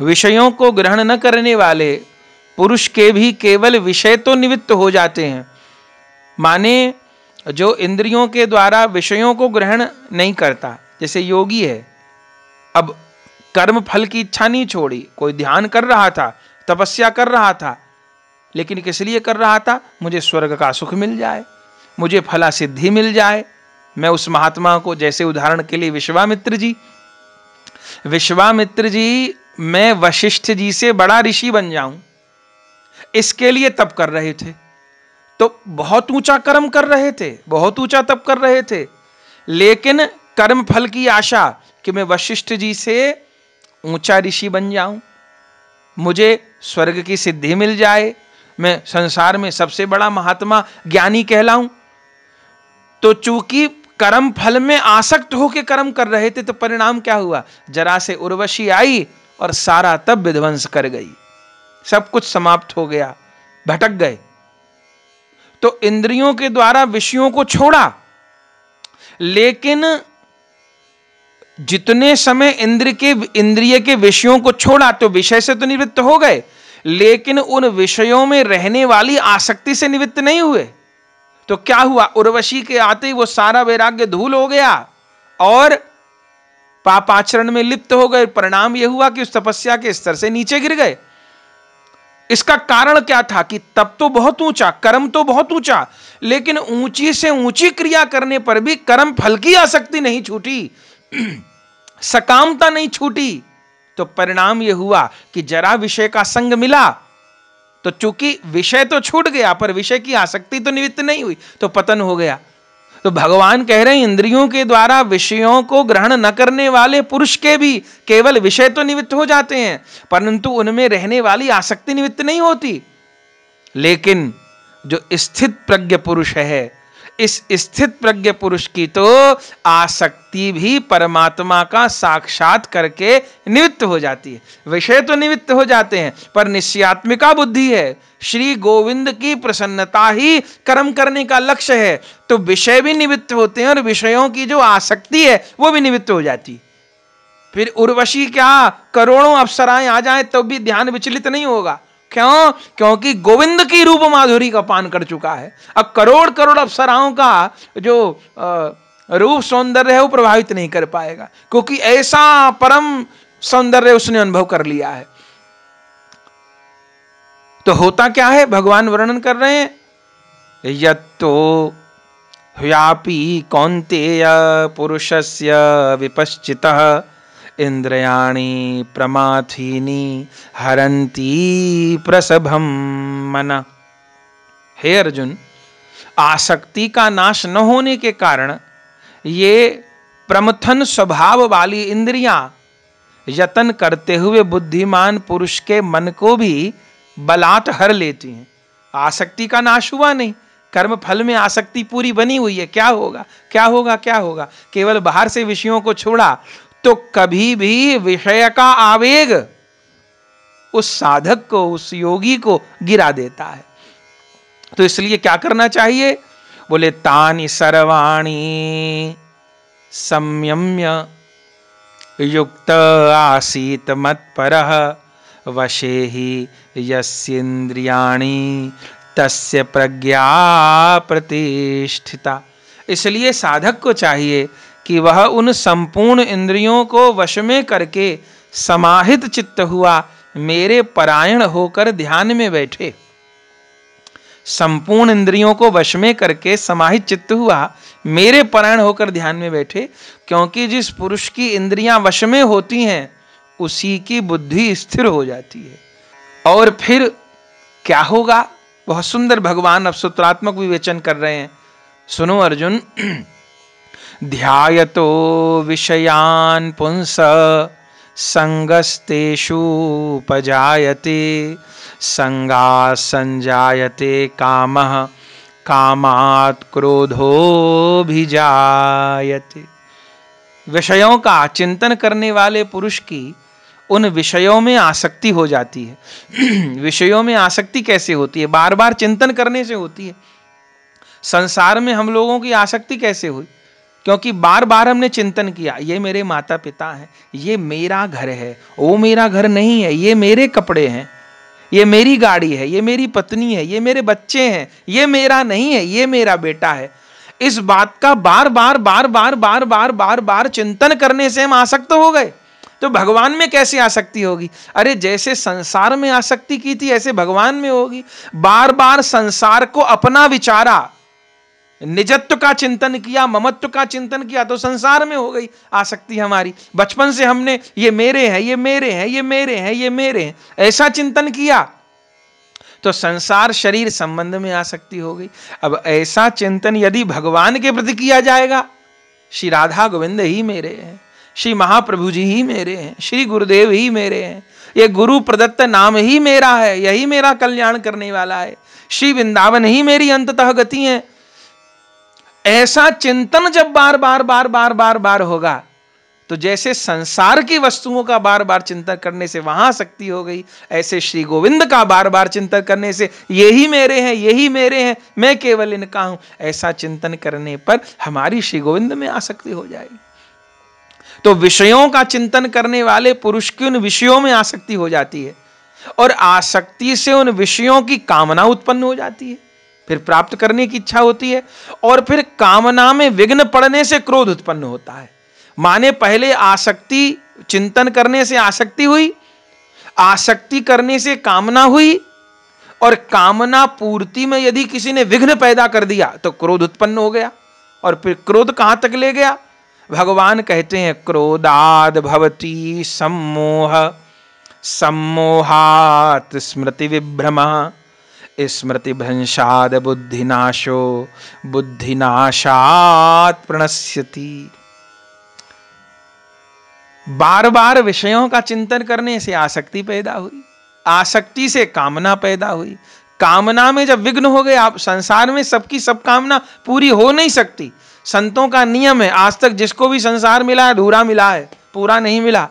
विषयों को ग्रहण न करने वाले पुरुष के भी केवल विषय तो निवृत्त हो जाते हैं। माने जो इंद्रियों के द्वारा विषयों को ग्रहण नहीं करता, जैसे योगी है, अब कर्म फल की इच्छा नहीं छोड़ी, कोई ध्यान कर रहा था, तपस्या कर रहा था, लेकिन किस लिए कर रहा था? मुझे स्वर्ग का सुख मिल जाए, मुझे फला सिद्धि मिल जाए। मैं उस महात्मा को, जैसे उदाहरण के लिए विश्वामित्र जी, मैं वशिष्ठ जी से बड़ा ऋषि बन जाऊं, इसके लिए तप कर रहे थे। तो बहुत ऊंचा कर्म कर रहे थे, बहुत ऊंचा तप कर रहे थे, लेकिन कर्म फल की आशा कि मैं वशिष्ठ जी से ऊंचा ऋषि बन जाऊं, मुझे स्वर्ग की सिद्धि मिल जाए, मैं संसार में सबसे बड़ा महात्मा ज्ञानी कहलाऊं। तो चूंकि कर्म फल में आसक्त होकर कर्म कर रहे थे, तो परिणाम क्या हुआ? जरा से उर्वशी आई और सारा तप विध्वंस कर गई, सब कुछ समाप्त हो गया, भटक गए। तो इंद्रियों के द्वारा विषयों को छोड़ा, लेकिन जितने समय इंद्रिय के विषयों को छोड़ा तो विषय से तो निवृत्त हो गए, लेकिन उन विषयों में रहने वाली आसक्ति से निवृत्त नहीं हुए। तो क्या हुआ? उर्वशी के आते ही वो सारा वैराग्य धूल हो गया और पापाचरण में लिप्त हो गए। परिणाम यह हुआ कि उस तपस्या के स्तर से नीचे गिर गए। इसका कारण क्या था? कि तप तो बहुत ऊंचा, कर्म तो बहुत ऊंचा, लेकिन ऊंची से ऊंची क्रिया करने पर भी कर्म फल की आसक्ति नहीं छूटी, सकामता नहीं छूटी। तो परिणाम यह हुआ कि जरा विषय का संग मिला, तो चूंकि विषय तो छूट गया पर विषय की आसक्ति तो निवृत्त नहीं हुई, तो पतन हो गया। तो भगवान कह रहे हैं इंद्रियों के द्वारा विषयों को ग्रहण न करने वाले पुरुष के भी केवल विषय तो निवृत्त हो जाते हैं, परंतु उनमें रहने वाली आसक्ति निवृत्त नहीं होती। लेकिन जो स्थित प्रज्ञ पुरुष है, इस स्थित प्रज्ञ पुरुष की तो आसक्ति भी परमात्मा का साक्षात करके निवृत्त हो जाती है। विषय तो निवृत्त हो जाते हैं, पर निश्चयात्मिका बुद्धि है, श्री गोविंद की प्रसन्नता ही कर्म करने का लक्ष्य है, तो विषय भी निवृत्त होते हैं और विषयों की जो आसक्ति है वो भी निवृत्त हो जाती। फिर उर्वशी क्या करोड़ों अप्सराएं आ जाएं तब भी ध्यान विचलित नहीं होगा। क्यों? क्योंकि गोविंद की रूप माधुरी का पान कर चुका है। अब करोड़ करोड़ अप्सराओं का जो रूप सौंदर्य है वो प्रभावित नहीं कर पाएगा, क्योंकि ऐसा परम सौंदर्य उसने अनुभव कर लिया है। तो होता क्या है? भगवान वर्णन कर रहे हैं, यत्तो व्यापी कौन्तेय पुरुषस्य विपश्चितः इंद्रियाणि प्रमाथीनि हरन्ति प्रसभम मन। हे अर्जुन, आसक्ति का नाश न होने के कारण ये प्रमथन स्वभाव वाली इंद्रियां यत्न करते हुए बुद्धिमान पुरुष के मन को भी बलात् हर लेती हैं। आसक्ति का नाश हुआ नहीं, कर्म फल में आसक्ति पूरी बनी हुई है। क्या होगा? क्या होगा? क्या होगा? केवल बाहर से विषयों को छोड़ा तो कभी भी विषय का आवेग उस साधक को, उस योगी को गिरा देता है। तो इसलिए क्या करना चाहिए? बोले तानि सर्वाणि संयम्य युक्त आसीत मत्परः वशे हि यस्येन्द्रियाणि तस्य प्रज्ञा प्रतिष्ठिता। इसलिए साधक को चाहिए कि वह उन संपूर्ण इंद्रियों को वश में करके समाहित चित्त हुआ मेरे परायण होकर ध्यान में बैठे। संपूर्ण इंद्रियों को वश में करके समाहित चित्त हुआ मेरे परायण होकर ध्यान में बैठे, क्योंकि जिस पुरुष की इंद्रियां वश में होती हैं उसी की बुद्धि स्थिर हो जाती है। और फिर क्या होगा? बहुत सुंदर भगवान अब सूत्रात्मक विवेचन कर रहे हैं। सुनो अर्जुन, ध्यायतो विषयान पुंस संगस्तेषु उपजायते संगा संजायते कामः कामात् क्रोधो भी जायते। विषयों का चिंतन करने वाले पुरुष की उन विषयों में आसक्ति हो जाती है। विषयों में आसक्ति कैसे होती है? बार बार चिंतन करने से होती है। संसार में हम लोगों की आसक्ति कैसे हुई? क्योंकि बार बार हमने चिंतन किया, ये मेरे माता पिता हैं, ये मेरा घर है, वो मेरा घर नहीं है, ये मेरे कपड़े हैं, ये मेरी गाड़ी है, ये मेरी पत्नी है, ये मेरे बच्चे हैं, ये मेरा नहीं है, ये मेरा बेटा है। इस बात का बार बार बार बार बार बार बार बार चिंतन करने से हम आसक्त हो गए। तो भगवान में कैसे आसक्ति होगी? अरे जैसे संसार में आसक्ति की थी ऐसे भगवान में होगी। बार बार संसार को अपना विचारा, निजत्व का चिंतन किया, ममत्व का चिंतन किया, तो संसार में हो गई आसक्ति हमारी। बचपन से हमने ये मेरे हैं, ये मेरे हैं, ये मेरे हैं, ये मेरे हैं, ऐसा चिंतन किया तो संसार शरीर संबंध में आसक्ति हो गई। अब ऐसा चिंतन यदि भगवान के प्रति किया जाएगा, श्री राधा गोविंद ही मेरे हैं, श्री महाप्रभु जी ही मेरे हैं, श्री गुरुदेव ही मेरे हैं, ये गुरु प्रदत्त नाम ही मेरा है, यही मेरा कल्याण करने वाला है, श्री वृंदावन ही मेरी अंततः गति है, ऐसा चिंतन जब बार बार बार बार बार बार होगा तो जैसे संसार की वस्तुओं का बार बार चिंतन करने से वहां आसक्ति हो गई, ऐसे श्री गोविंद का बार बार चिंतन करने से यही मेरे हैं, यही मेरे हैं, मैं केवल इनका हूं, ऐसा चिंतन करने पर हमारी श्री गोविंद में आसक्ति हो जाएगी। तो विषयों का चिंतन करने वाले पुरुष की उन विषयों में आसक्ति हो जाती है और आसक्ति से उन विषयों की कामना उत्पन्न हो जाती है, फिर प्राप्त करने की इच्छा होती है और फिर कामना में विघ्न पड़ने से क्रोध उत्पन्न होता है। माने पहले आसक्ति चिंतन करने से आसक्ति हुई, आसक्ति करने से कामना हुई और कामना पूर्ति में यदि किसी ने विघ्न पैदा कर दिया तो क्रोध उत्पन्न हो गया और फिर क्रोध कहां तक ले गया? भगवान कहते हैं क्रोधाद् भवति सम्मोह सम्मोहात् स्मृति विभ्रमः स्मृति भ्रंशाद बुद्धिनाशो बुद्धिनाशात् प्रणश्यति। बार बार विषयों का चिंतन करने से आसक्ति पैदा हुई, आसक्ति से कामना पैदा हुई, कामना में जब विघ्न हो गए, आप संसार में सबकी सब कामना पूरी हो नहीं सकती। संतों का नियम है, आज तक जिसको भी संसार मिला है अधूरा मिला है, पूरा नहीं मिला,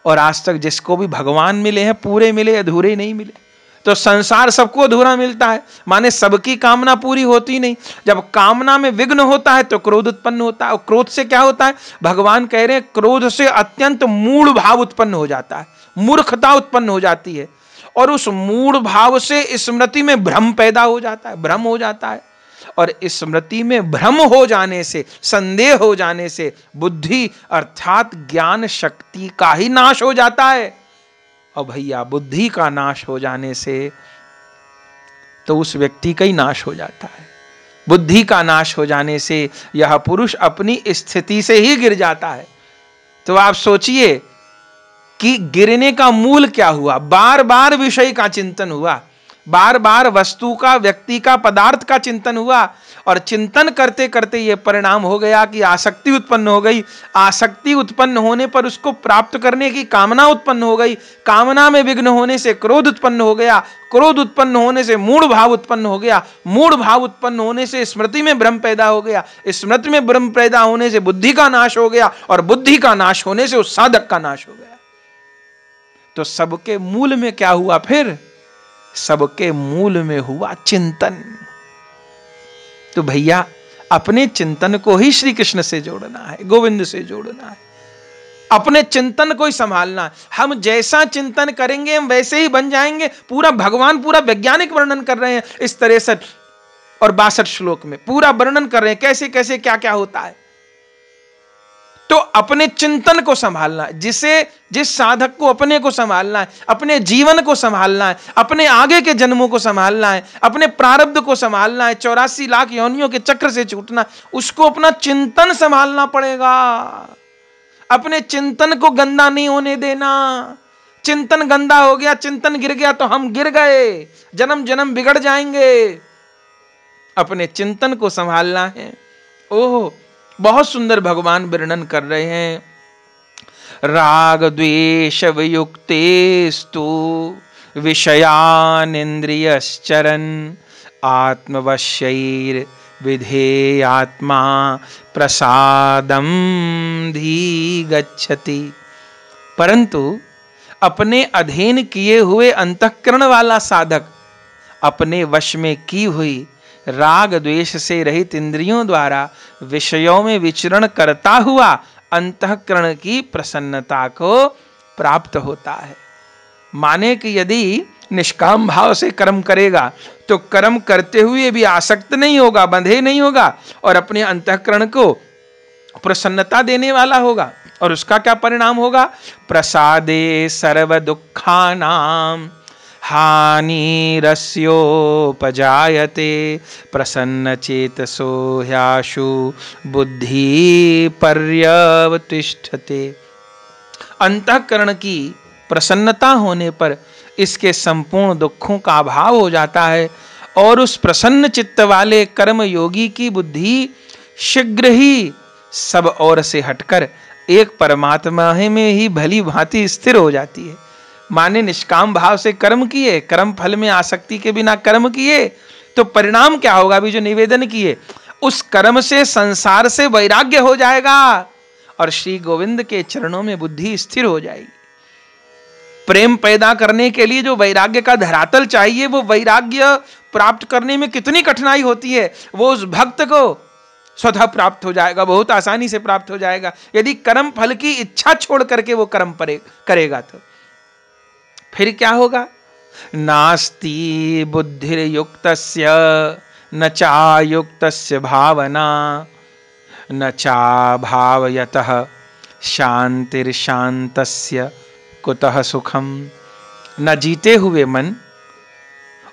और आज तक जिसको भी भगवान मिले हैं पूरे मिले, अधूरे नहीं मिले। तो संसार सबको अधूरा मिलता है, माने सबकी कामना पूरी होती नहीं। जब कामना में विघ्न होता है तो क्रोध उत्पन्न होता है, और क्रोध से क्या होता है? भगवान कह रहे हैं क्रोध से अत्यंत मूढ़ भाव उत्पन्न हो जाता है, मूर्खता उत्पन्न हो जाती है, और उस मूढ़ भाव से स्मृति में भ्रम पैदा हो जाता है, भ्रम हो जाता है, और स्मृति में भ्रम हो जाने से, संदेह हो जाने से बुद्धि अर्थात ज्ञान शक्ति का ही नाश हो जाता है। और भैया बुद्धि का नाश हो जाने से तो उस व्यक्ति का ही नाश हो जाता है। बुद्धि का नाश हो जाने से यह पुरुष अपनी स्थिति से ही गिर जाता है। तो आप सोचिए कि गिरने का मूल क्या हुआ? बार बार विषय का चिंतन हुआ, बार बार वस्तु का, व्यक्ति का, पदार्थ का चिंतन हुआ, और चिंतन करते करते यह परिणाम हो गया कि आसक्ति उत्पन्न हो गई। आसक्ति उत्पन्न होने पर उसको प्राप्त करने की कामना उत्पन्न हो गई, कामना में विघ्न होने से क्रोध उत्पन्न हो गया, क्रोध उत्पन्न होने से मूढ़ भाव उत्पन्न हो गया, मूढ़ भाव उत्पन्न होने से स्मृति में भ्रम पैदा हो गया, स्मृति में भ्रम पैदा होने से बुद्धि का नाश हो गया, और बुद्धि का नाश होने से उस साधक का नाश हो गया। तो सबके मूल में क्या हुआ? फिर सबके मूल में हुआ चिंतन। तो भैया अपने चिंतन को ही श्री कृष्ण से जोड़ना है, गोविंद से जोड़ना है, अपने चिंतन को ही संभालना है। हम जैसा चिंतन करेंगे हम वैसे ही बन जाएंगे। पूरा भगवान पूरा वैज्ञानिक वर्णन कर रहे हैं इस 63 और 62 श्लोक में, पूरा वर्णन कर रहे हैं कैसे कैसे क्या क्या होता है। तो अपने चिंतन को संभालना है, जिस साधक को अपने को संभालना है, अपने जीवन को संभालना है, अपने आगे के जन्मों को संभालना है, अपने प्रारब्ध को संभालना है, 84 लाख योनियों के चक्र से छूटना, उसको अपना चिंतन संभालना पड़ेगा। अपने चिंतन को गंदा नहीं होने देना, चिंतन गंदा हो गया, चिंतन गिर गया तो हम गिर गए, जन्म जन्म बिगड़ जाएंगे। अपने चिंतन को संभालना है। ओह, बहुत सुंदर भगवान वर्णन कर रहे हैं। राग द्वेष वियुक्तेस्तु विषयानिन्द्रियश्चरन् आत्मवश्यैर् विधेयात्मा प्रसादम धी गच्छति। परंतु अपने अधीन किए हुए अंतःकरण वाला साधक अपने वश में की हुई राग द्वेष से रहित इंद्रियों द्वारा विषयों में विचरण करता हुआ अंतःकरण की प्रसन्नता को प्राप्त होता है। माने कि यदि निष्काम भाव से कर्म करेगा तो कर्म करते हुए भी आसक्त नहीं होगा, बंधे नहीं होगा और अपने अंतःकरण को प्रसन्नता देने वाला होगा। और उसका क्या परिणाम होगा? प्रसादे सर्व दुखानां हानिरस्योपजायते प्रसन्न चेतसो ह्याशु बुद्धि पर्यवतिष्ठते। अंतःकरण की प्रसन्नता होने पर इसके संपूर्ण दुखों का अभाव हो जाता है और उस प्रसन्न चित्त वाले कर्म योगी की बुद्धि शीघ्र ही सब ओर से हटकर एक परमात्मा में ही भली भांति स्थिर हो जाती है। माने निष्काम भाव से कर्म किए, कर्म फल में आसक्ति के बिना कर्म किए तो परिणाम क्या होगा? अभी जो निवेदन किए उस कर्म से संसार से वैराग्य हो जाएगा और श्री गोविंद के चरणों में बुद्धि स्थिर हो जाएगी। प्रेम पैदा करने के लिए जो वैराग्य का धरातल चाहिए वो वैराग्य प्राप्त करने में कितनी कठिनाई होती है, वो उस भक्त को स्वतः प्राप्त हो जाएगा, बहुत आसानी से प्राप्त हो जाएगा यदि कर्म फल की इच्छा छोड़ करके वो कर्म करेगा। तो फिर क्या होगा? नास्ति बुद्धिर्युक्तस्य न चायुक्तस्य भावना न चा भावयतः शांतिर्शांतस्य कुतः सुखम। न जीते हुए मन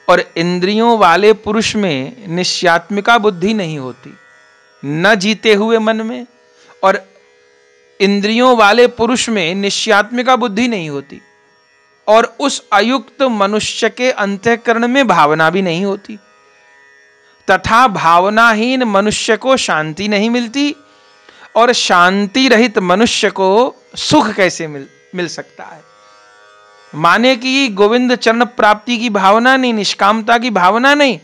और इंद्रियों वाले पुरुष में निश्चयात्मिका बुद्धि नहीं होती। न जीते हुए मन में और इंद्रियों वाले पुरुष में निश्चयात्मिका बुद्धि नहीं होती और उस अयुक्त मनुष्य के अंतःकरण में भावना भी नहीं होती तथा भावनाहीन मनुष्य को शांति नहीं मिलती और शांति रहित मनुष्य को सुख कैसे मिल सकता है। माने कि गोविंद चरण प्राप्ति की भावना नहीं, निष्कामता की भावना नहीं,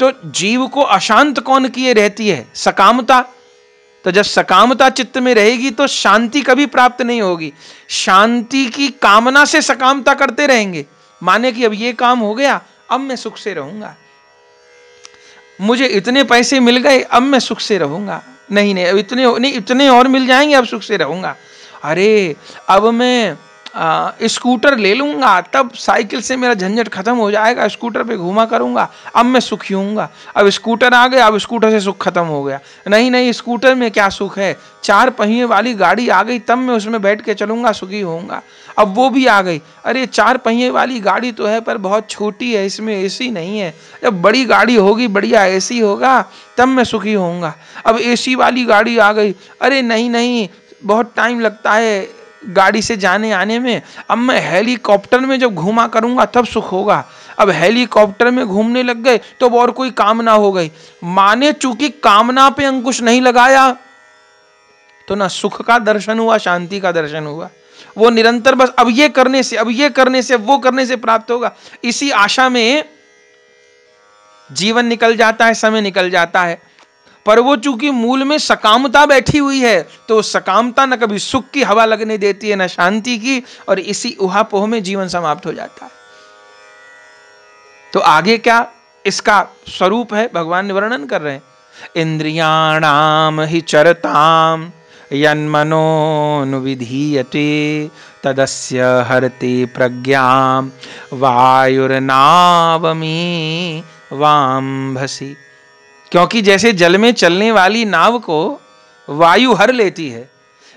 तो जीव को अशांत कौन किए रहती है? सकामता। तो जब सकामता चित्त में रहेगी तो शांति कभी प्राप्त नहीं होगी। शांति की कामना से सकामता करते रहेंगे। माने कि अब ये काम हो गया, अब मैं सुख से रहूंगा, मुझे इतने पैसे मिल गए, अब मैं सुख से रहूंगा, नहीं नहीं अब इतने और मिल जाएंगे, अब सुख से रहूंगा। अरे अब मैं स्कूटर ले लूंगा, तब साइकिल से मेरा झंझट खत्म हो जाएगा, स्कूटर पे घूमा करूंगा, अब मैं सुखी होऊंगा। अब स्कूटर आ गया, अब स्कूटर से सुख खत्म हो गया। नहीं नहीं, स्कूटर में क्या सुख है, 4 पहिए वाली गाड़ी आ गई, तब मैं उसमें बैठ के चलूंगा, सुखी होऊंगा। अब वो भी आ गई, अरे 4 पहिए वाली गाड़ी तो है पर बहुत छोटी है, इसमें एसी नहीं है, जब बड़ी गाड़ी होगी, बढ़िया एसी होगा, तब मैं सुखी होऊंगा। अब एसी वाली गाड़ी आ गई, अरे नहीं नहीं बहुत टाइम लगता है गाड़ी से जाने आने में, अब मैं हेलीकॉप्टर में जब घूमा करूंगा तब सुख होगा। अब हेलीकॉप्टर में घूमने लग गए तो और कोई कामना हो गई। माने चूंकि कामना पे अंकुश नहीं लगाया तो ना सुख का दर्शन हुआ, शांति का दर्शन हुआ। वो निरंतर बस अब ये करने से, अब ये करने से, वो करने से प्राप्त होगा, इसी आशा में जीवन निकल जाता है, समय निकल जाता है। पर वो चूंकि मूल में सकामता बैठी हुई है तो सकामता न कभी सुख की हवा लगने देती है, न शांति की, और इसी उहापोह में जीवन समाप्त हो जाता है। तो आगे क्या इसका स्वरूप है भगवान ने वर्णन कर रहे हैं। इंद्रियाणाम हि चरताम यन्मनोनुविधीयते तदस्य हरते प्रज्ञाम वायुर्नावमी वाम्भसी। क्योंकि जैसे जल में चलने वाली नाव को वायु हर लेती है,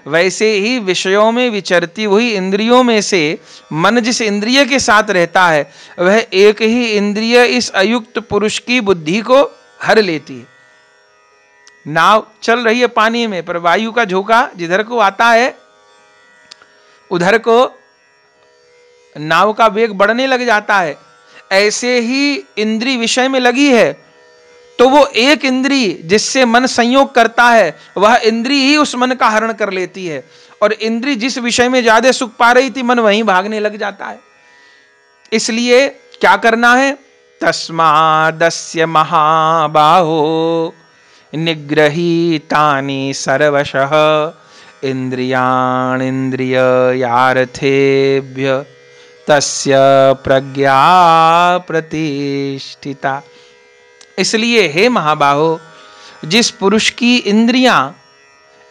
वैसे ही विषयों में विचरती हुई इंद्रियों में से मन जिस इंद्रिय के साथ रहता है वह एक ही इंद्रिय इस अयुक्त पुरुष की बुद्धि को हर लेती है। नाव चल रही है पानी में, पर वायु का झोंका जिधर को आता है उधर को नाव का वेग बढ़ने लग जाता है। ऐसे ही इंद्री विषय में लगी है तो वो एक इंद्री जिससे मन संयोग करता है वह इंद्री ही उस मन का हरण कर लेती है, और इंद्री जिस विषय में ज्यादा सुख पा रही थी मन वहीं भागने लग जाता है। इसलिए क्या करना है? तस्मादस्य महाबाहो निग्रहीतानि सर्वशः इंद्रियाणीन्द्रियार्थेभ्य तस्य प्रज्ञा प्रतिष्ठिता। इसलिए हे महाबाहो, जिस पुरुष की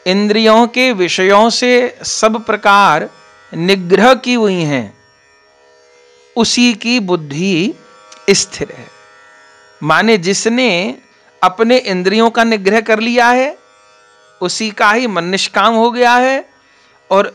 इंद्रियों के विषयों से सब प्रकार निग्रह की हुई हैं, उसी की बुद्धि स्थिर है। माने जिसने अपने इंद्रियों का निग्रह कर लिया है उसी का ही मन निष्काम हो गया है, और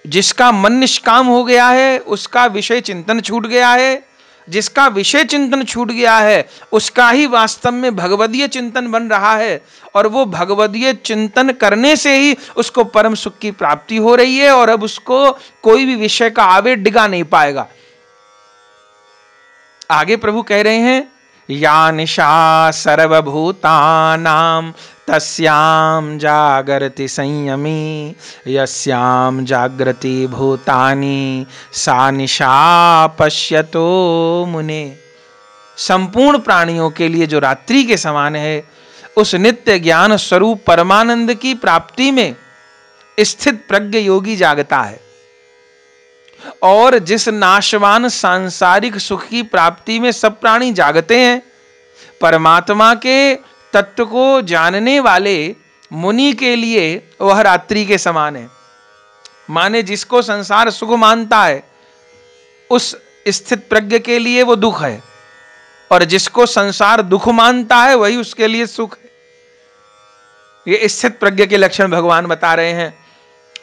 जिसका मन निष्काम हो गया है उसका विषय चिंतन छूट गया है। जिसका विषय चिंतन छूट गया है उसका ही वास्तव में भगवदीय चिंतन बन रहा है, और वो भगवदीय चिंतन करने से ही उसको परम सुख की प्राप्ति हो रही है, और अब उसको कोई भी विषय का आवेश डिगा नहीं पाएगा। आगे प्रभु कह रहे हैं, या निशा सर्वभूतानां तस्यां जागर्ति संयमी यस्यां जागृति भूतानि सा निशा पश्यतो मुने। संपूर्ण प्राणियों के लिए जो रात्रि के समान है, उस नित्य ज्ञान स्वरूप परमानंद की प्राप्ति में स्थित प्रज्ञ योगी जागता है, और जिस नाशवान सांसारिक सुख की प्राप्ति में सब प्राणी जागते हैं, परमात्मा के तत्व को जानने वाले मुनि के लिए वह रात्रि के समान है। माने जिसको संसार सुख मानता है उस स्थित प्रज्ञ के लिए वो दुख है, और जिसको संसार दुख मानता है वही उसके लिए सुख है। ये स्थित प्रज्ञ के लक्षण भगवान बता रहे हैं।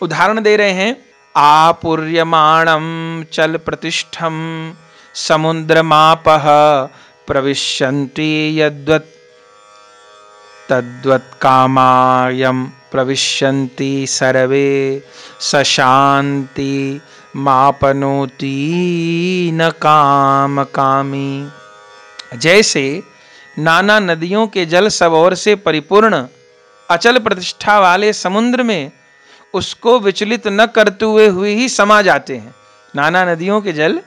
उदाहरण दे रहे हैं, आपूर्यमाणं चल प्रतिष्ठम समुद्रमापः प्रविशन्ति यद्वत् तद्वत् कामायं प्रविशन्ति सर्वे सशान्ति मापनोति न काम कामी। जैसे नाना नदियों के जल सब ओर से परिपूर्ण अचल प्रतिष्ठा वाले समुद्र में उसको विचलित न करते हुए ही समा जाते हैं। नाना नदियों के जल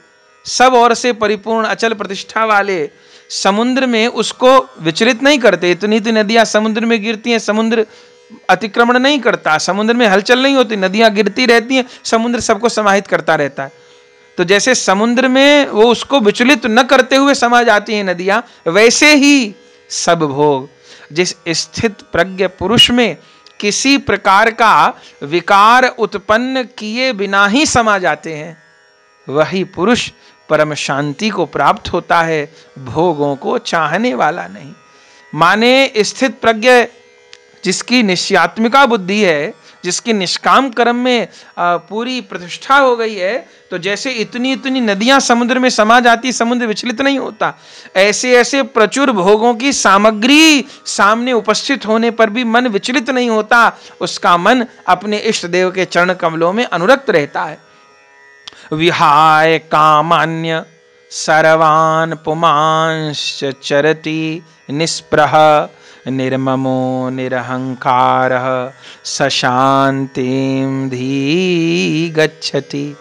सब ओर से परिपूर्ण अचल प्रतिष्ठा वाले समुद्र में उसको विचलित नहीं करते। इतनी नदियां समुद्र में गिरती हैं, समुद्र अतिक्रमण नहीं करता, समुद्र में हलचल नहीं होती, नदियां गिरती रहती हैं, समुद्र सबको समाहित करता रहता है। तो जैसे समुद्र में वो उसको विचलित न करते हुए समा जाती हैं नदियां, वैसे ही सब भोग जिस स्थित प्रज्ञ पुरुष में किसी प्रकार का विकार उत्पन्न किए बिना ही समा जाते हैं, वही पुरुष परम शांति को प्राप्त होता है, भोगों को चाहने वाला नहीं। माने स्थित प्रज्ञ जिसकी निश्चयात्मिका बुद्धि है, जिसकी निष्काम कर्म में पूरी प्रतिष्ठा हो गई है, तो जैसे इतनी नदियां समुद्र में समा जाती, समुद्र विचलित नहीं होता, ऐसे ऐसे प्रचुर भोगों की सामग्री सामने उपस्थित होने पर भी मन विचलित नहीं होता। उसका मन अपने इष्ट देव के चरण कमलों में अनुरक्त रहता है। विहाय कामान्य सर्वान् पुमांश्च चरति निस्पृह निर्ममो निरहंकारः सशांतिं धी गच्छति।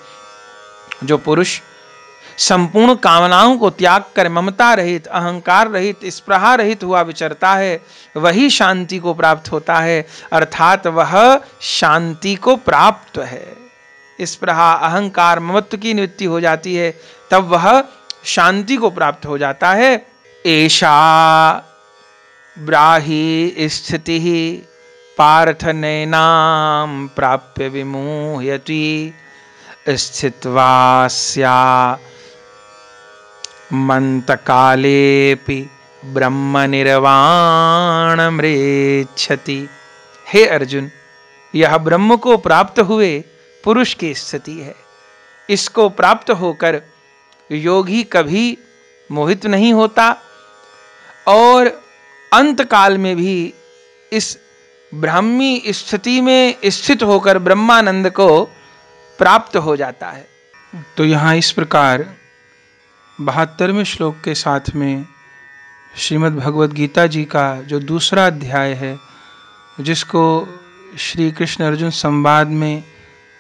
जो पुरुष संपूर्ण कामनाओं को त्याग कर ममता रहित, अहंकार रहित, स्पृहा रहित हुआ विचरता है, वही शांति को प्राप्त होता है, अर्थात वह शांति को प्राप्त है। स्पृहा, अहंकार, ममत्व की निवृत्ति हो जाती है, तब वह शांति को प्राप्त हो जाता है। एषा ब्राहि स्थिति पार्थ नैनां प्राप्य विमुह्यति स्थित्वास्या मंतकालेपि ब्रह्म निर्वाणमृच्छति। हे अर्जुन, यह ब्रह्म को प्राप्त हुए पुरुष की स्थिति है। इसको प्राप्त होकर योगी कभी मोहित नहीं होता, और अंत काल में भी इस ब्राह्मी स्थिति में स्थित होकर ब्रह्मानंद को प्राप्त हो जाता है। तो यहाँ इस प्रकार 72वें श्लोक के साथ में श्रीमद् भगवद गीता जी का जो दूसरा अध्याय है, जिसको श्री कृष्ण अर्जुन संवाद में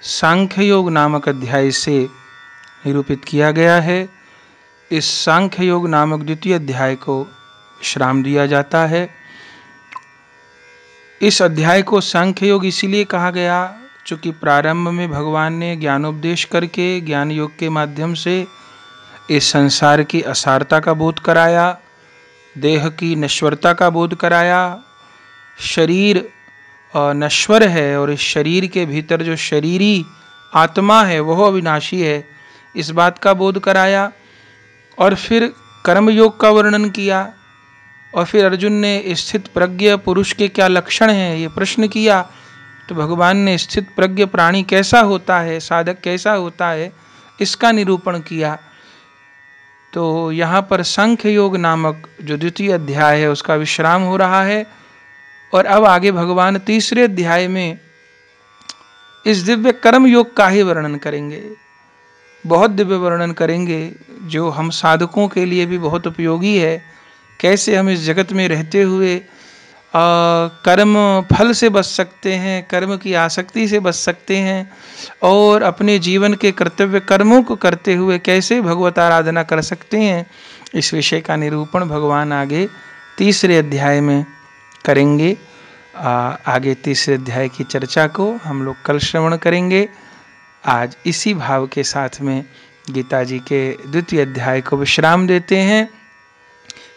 सांख्य योग नामक अध्याय से निरूपित किया गया है, इस सांख्य योग नामक द्वितीय अध्याय को विश्राम दिया जाता है। इस अध्याय को सांख्य योग इसीलिए कहा गया चूँकि प्रारंभ में भगवान ने ज्ञानोपदेश करके ज्ञान योग के माध्यम से इस संसार की असारता का बोध कराया, देह की नश्वरता का बोध कराया। शरीर नश्वर है और इस शरीर के भीतर जो शरीरी आत्मा है वह अविनाशी है, इस बात का बोध कराया। और फिर कर्म योग का वर्णन किया और फिर अर्जुन ने स्थित प्रज्ञ पुरुष के क्या लक्षण हैं ये प्रश्न किया। तो भगवान ने स्थित प्रज्ञ प्राणी कैसा होता है, साधक कैसा होता है, इसका निरूपण किया। तो यहाँ पर सांख्य योग नामक जो द्वितीय अध्याय है उसका विश्राम हो रहा है और अब आगे भगवान तीसरे अध्याय में इस दिव्य कर्म योग का ही वर्णन करेंगे। बहुत दिव्य वर्णन करेंगे जो हम साधकों के लिए भी बहुत उपयोगी है। कैसे हम इस जगत में रहते हुए कर्म फल से बच सकते हैं, कर्म की आसक्ति से बच सकते हैं और अपने जीवन के कर्तव्य कर्मों को करते हुए कैसे भगवत आराधना कर सकते हैं, इस विषय का निरूपण भगवान आगे तीसरे अध्याय में करेंगे। आगे तीसरे अध्याय की चर्चा को हम लोग कल श्रवण करेंगे। आज इसी भाव के साथ में गीता जी के द्वितीय अध्याय को विश्राम देते हैं।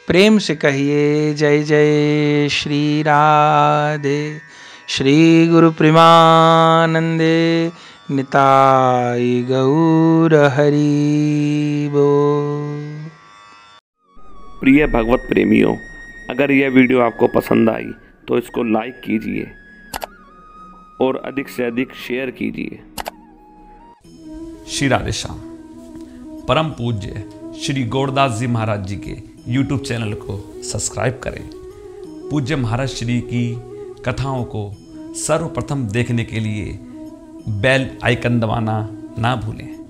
प्रेम से कहिए जय जय श्री राधे। श्री गुरु प्रेमानंदे निताय गौर हरि बोल। प्रिय भगवत प्रेमियों, अगर यह वीडियो आपको पसंद आई तो इसको लाइक कीजिए और अधिक से अधिक शेयर कीजिए। श्री राधे श्याम। परम पूज्य श्री गौरदास जी महाराज जी के YouTube चैनल को सब्सक्राइब करें। पूज्य महाराज श्री की कथाओं को सर्वप्रथम देखने के लिए बेल आइकन दबाना ना भूलें।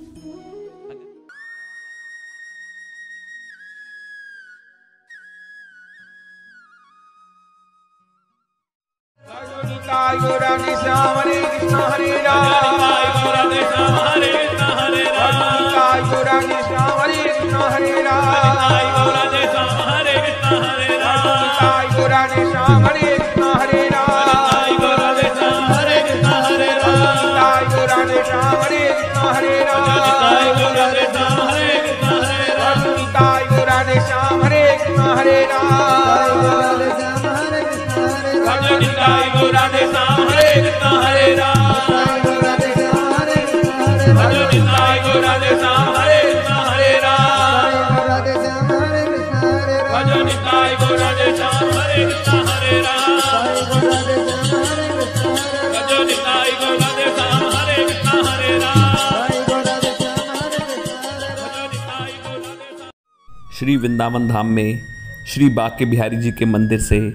श्री वृंदावन धाम में श्री बांके बिहारी जी के मंदिर से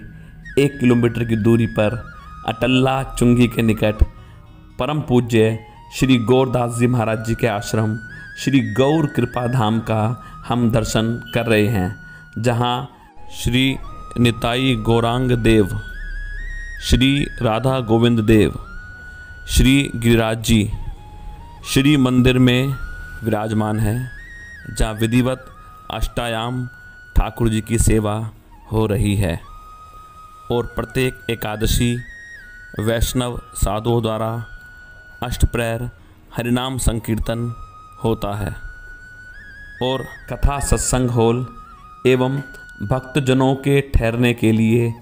1 किलोमीटर की दूरी पर अटल्ला चुंगी के निकट परम पूज्य श्री गौरदास जी महाराज जी के आश्रम श्री गौर कृपा धाम का हम दर्शन कर रहे हैं, जहां श्री निताई गौरांग देव, श्री राधा गोविंद देव, श्री गिरिराज जी श्री मंदिर में विराजमान है, जहाँ विधिवत अष्टायाम ठाकुर जी की सेवा हो रही है और प्रत्येक एकादशी वैष्णव साधुओं द्वारा अष्टप्रहर हरिनाम संकीर्तन होता है और कथा सत्संग हॉल एवं भक्तजनों के ठहरने के लिए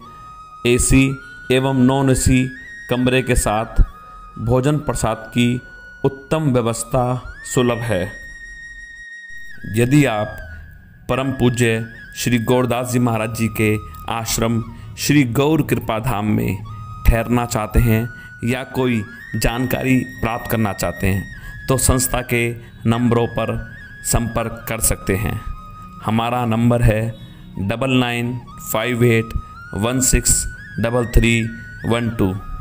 एसी एवं नॉन एसी कमरे के साथ भोजन प्रसाद की उत्तम व्यवस्था सुलभ है। यदि आप परम पूज्य श्री गौरदास जी महाराज जी के आश्रम श्री गौर कृपा धाम में ठहरना चाहते हैं या कोई जानकारी प्राप्त करना चाहते हैं तो संस्था के नंबरों पर संपर्क कर सकते हैं। हमारा नंबर है 9958163312।